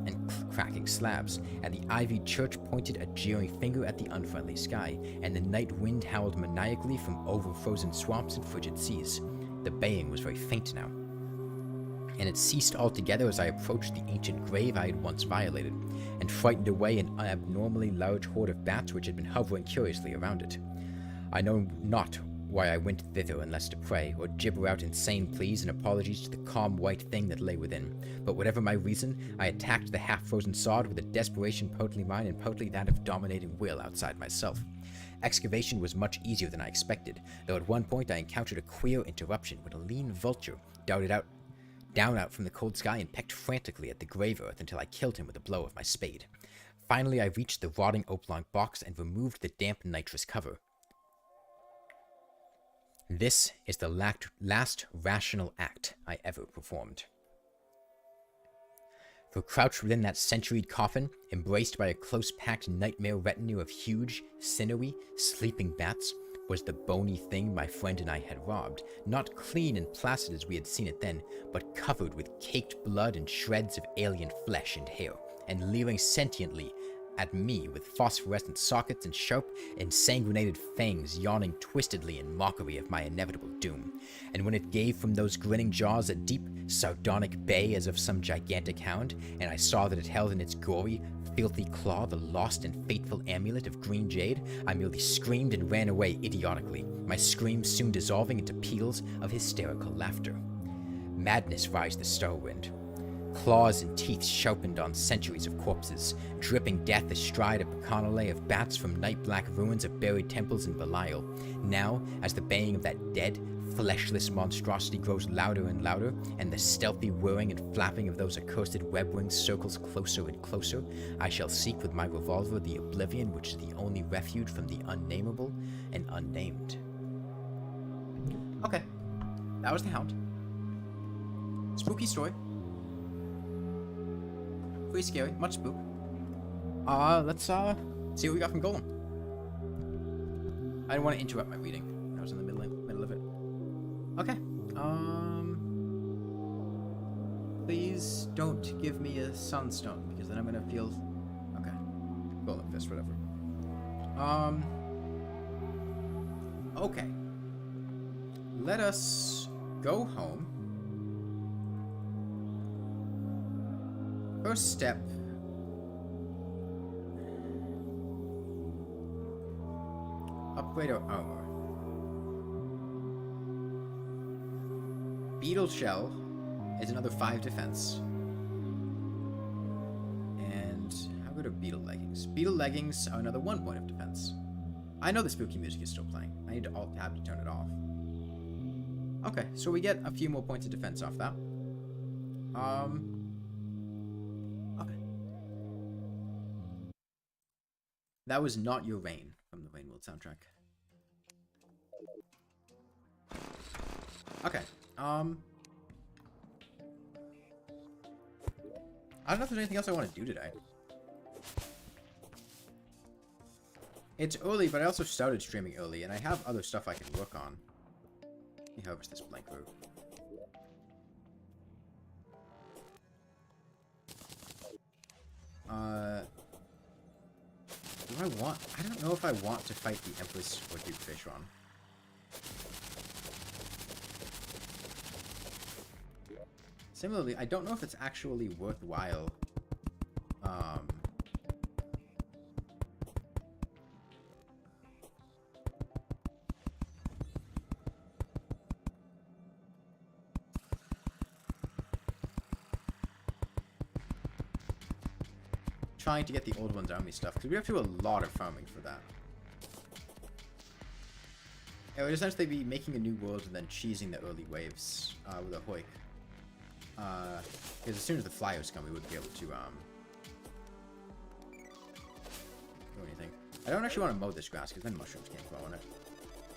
and cracking slabs, and the ivied church pointed a jeering finger at the unfriendly sky, and the night wind howled maniacally from over frozen swamps and frigid seas. The baying was very faint now, and it ceased altogether as I approached the ancient grave I had once violated, and frightened away an abnormally large horde of bats which had been hovering curiously around it. I know not why I went thither unless to pray, or gibber out insane pleas and apologies to the calm white thing that lay within. But whatever my reason, I attacked the half-frozen sod with a desperation potently mine and potently that of dominating will outside myself. Excavation was much easier than I expected, though at one point I encountered a queer interruption when a lean vulture darted down out from the cold sky and pecked frantically at the grave earth until I killed him with a blow of my spade. Finally, I reached the rotting oblong box and removed the damp nitrous cover. This is the last rational act I ever performed. For crouched within that centuried coffin, embraced by a close-packed nightmare retinue of huge, sinewy, sleeping bats, was the bony thing my friend and I had robbed, not clean and placid as we had seen it then, but covered with caked blood and shreds of alien flesh and hair, and leering sentiently at me with phosphorescent sockets and sharp, ensanguinated fangs yawning twistedly in mockery of my inevitable doom. And when it gave from those grinning jaws a deep, sardonic bay as of some gigantic hound, and I saw that it held in its gory, filthy claw the lost and fateful amulet of green jade, I merely screamed and ran away idiotically, my screams soon dissolving into peals of hysterical laughter. Madness rised the starwind. Claws and teeth sharpened on centuries of corpses, dripping death astride a bacchanale of bats from night-black ruins of buried temples in Belial. Now, as the baying of that dead, fleshless monstrosity grows louder and louder, and the stealthy whirring and flapping of those accursed web wings circles closer and closer, I shall seek with my revolver the oblivion which is the only refuge from the unnameable and unnamed. Okay, that was the Hound. Spooky story. Pretty scary, much spook. Let's see what we got from Golem. I didn't want to interrupt my reading. I was in the middle of it. Okay. Please don't give me a sunstone, because then I'm gonna feel... Okay. Golem fist, whatever. Okay. Let us go home. First step. Upgrade our armor. Beetle Shell is another 5 defense. And how good are Beetle Leggings? Beetle Leggings are another 1 point of defense. I know the spooky music is still playing. I need to Alt-Tab to turn it off. Okay, so we get a few more points of defense off that. Okay. That was not your Rain from the Rain World soundtrack. Okay. I don't know if there's anything else I want to do today. It's early, but I also started streaming early, and I have other stuff I can work on. Let me harvest this blank root. Do I want... I don't know if I want to fight the Empress or Duke Fishron. Similarly, I don't know if it's actually worthwhile, trying to get the Old One's army stuff, because we have to do a lot of farming for that. It would essentially be making a new world and then cheesing the early waves with a hoik. Because as soon as the flyers come, we wouldn't be able to do anything. I don't actually want to mow this grass, because then mushrooms can't grow on it.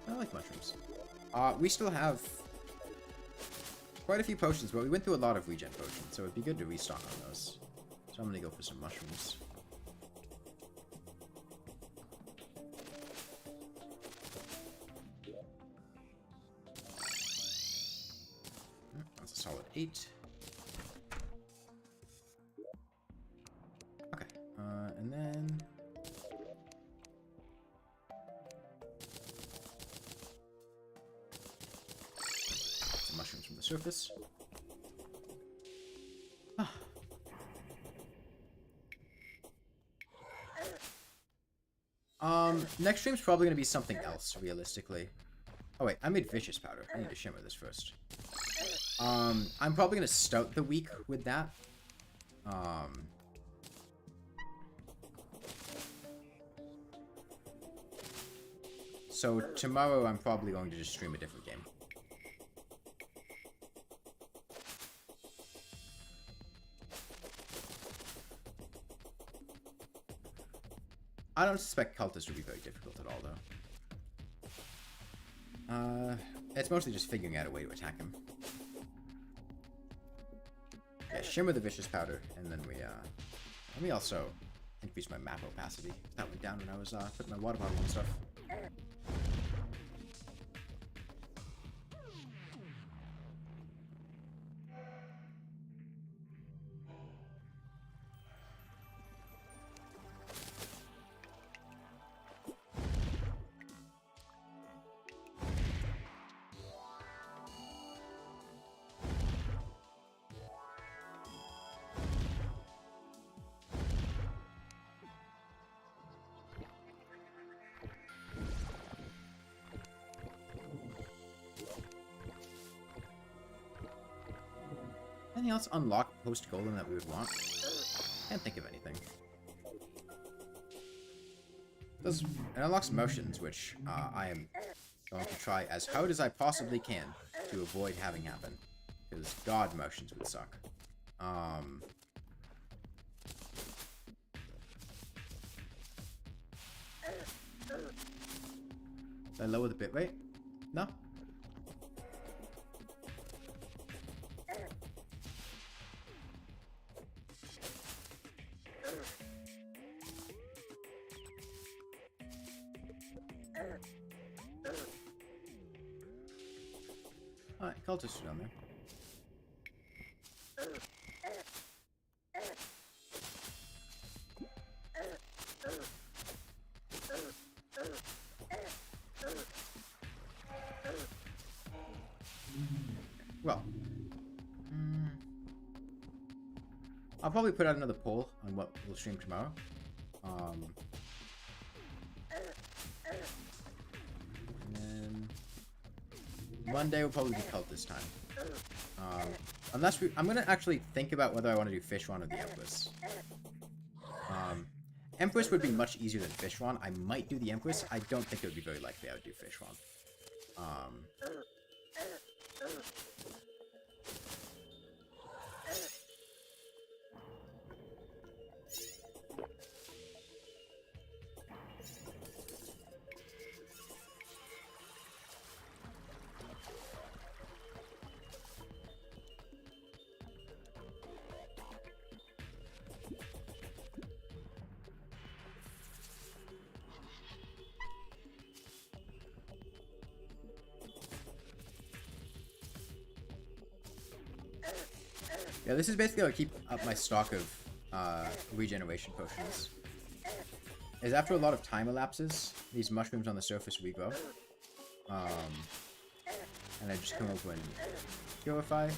I like mushrooms. We still have quite a few potions, but we went through a lot of regen potions, so it'd be good to restock on those. So I'm going to go for some mushrooms. That's a solid 8. Okay, and then... some mushrooms from the surface. Next stream's probably going to be something else, realistically. Oh wait, I made vicious powder. I need to shimmer this first. I'm probably gonna start the week with that. So tomorrow I'm probably going to just stream a different game. I don't suspect cultists would be very difficult at all, though. It's mostly just figuring out a way to attack him. Yeah, shimmer the vicious powder, and then let me also increase my map opacity. That went down when I was putting my water bottle and stuff. Anything else unlocked post-Golem that we would want? Can't think of anything. It unlocks motions, which I am going to try as hard as I possibly can to avoid having happen. Because God, motions would suck. Did I lower the bitrate? No? Alright, cultists are down there. Well, I'll probably put out another poll on what we'll stream tomorrow. And then Monday will probably be cult this time. I'm gonna actually think about whether I want to do Fishron or the Empress. Empress would be much easier than Fishron. I might do the Empress. I don't think it would be very likely I would do Fishron. Yeah, this is basically how I keep up my stock of regeneration potions. Is after a lot of time elapses, these mushrooms on the surface regrow. And I just come over and purify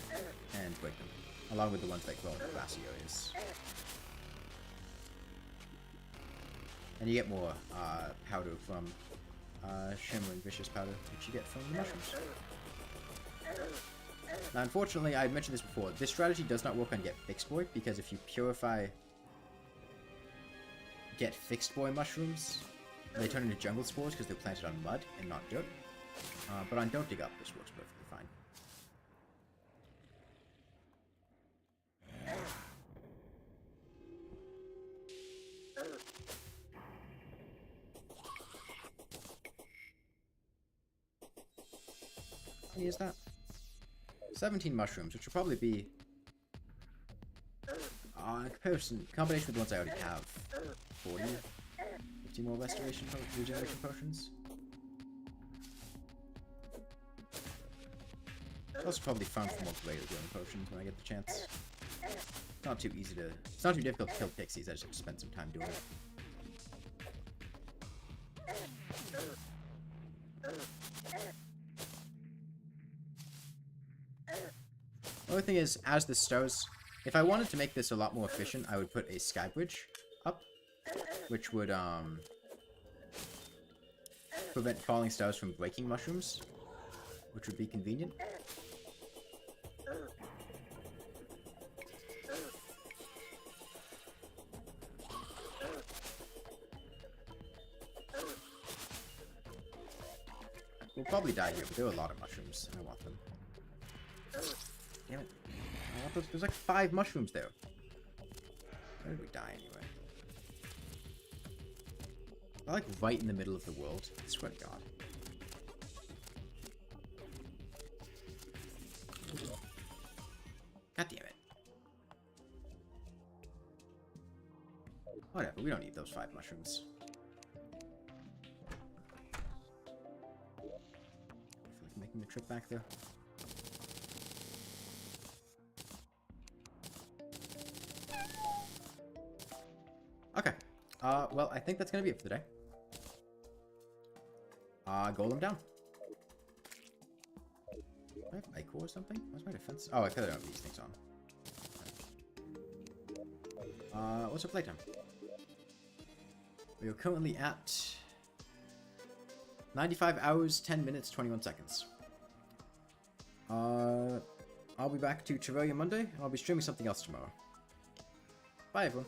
and break them, along with the ones that grow in the grassy areas. And you get more powder from shimmering vicious powder, which you get from the mushrooms. Now, unfortunately, I mentioned this before, this strategy does not work on Get Fixed Boy, because if you purify Get Fixed Boy mushrooms, they turn into jungle spores because they're planted on mud and not dirt. But on Don't Dig Up, this works perfectly fine. How many is that? 17 mushrooms, which will probably be in combination with the ones I already have, 40, 50 more regeneration potions. I'll also probably farm for more greater healing potions when I get the chance. It's not too difficult to kill pixies, I just have to spend some time doing it. The only thing is, as this stows, if I wanted to make this a lot more efficient, I would put a sky bridge up, which would prevent falling stars from breaking mushrooms. which would be convenient. We'll probably die here, but there are a lot of mushrooms. I want them. Damn it. I want those. There's like 5 mushrooms there. Where did we die anyway? I like right in the middle of the world. I swear to God. God damn it. Whatever, we don't need those 5 mushrooms. I feel like making the trip back there. Okay. Well, I think that's gonna be it for today. Golem down. Do I have Ico or something? Where's my defense? Oh, I feel like I don't have these things on. What's our playtime? We are currently at 95 hours, 10 minutes, 21 seconds. I'll be back to Terraria Monday, and I'll be streaming something else tomorrow. Bye, everyone.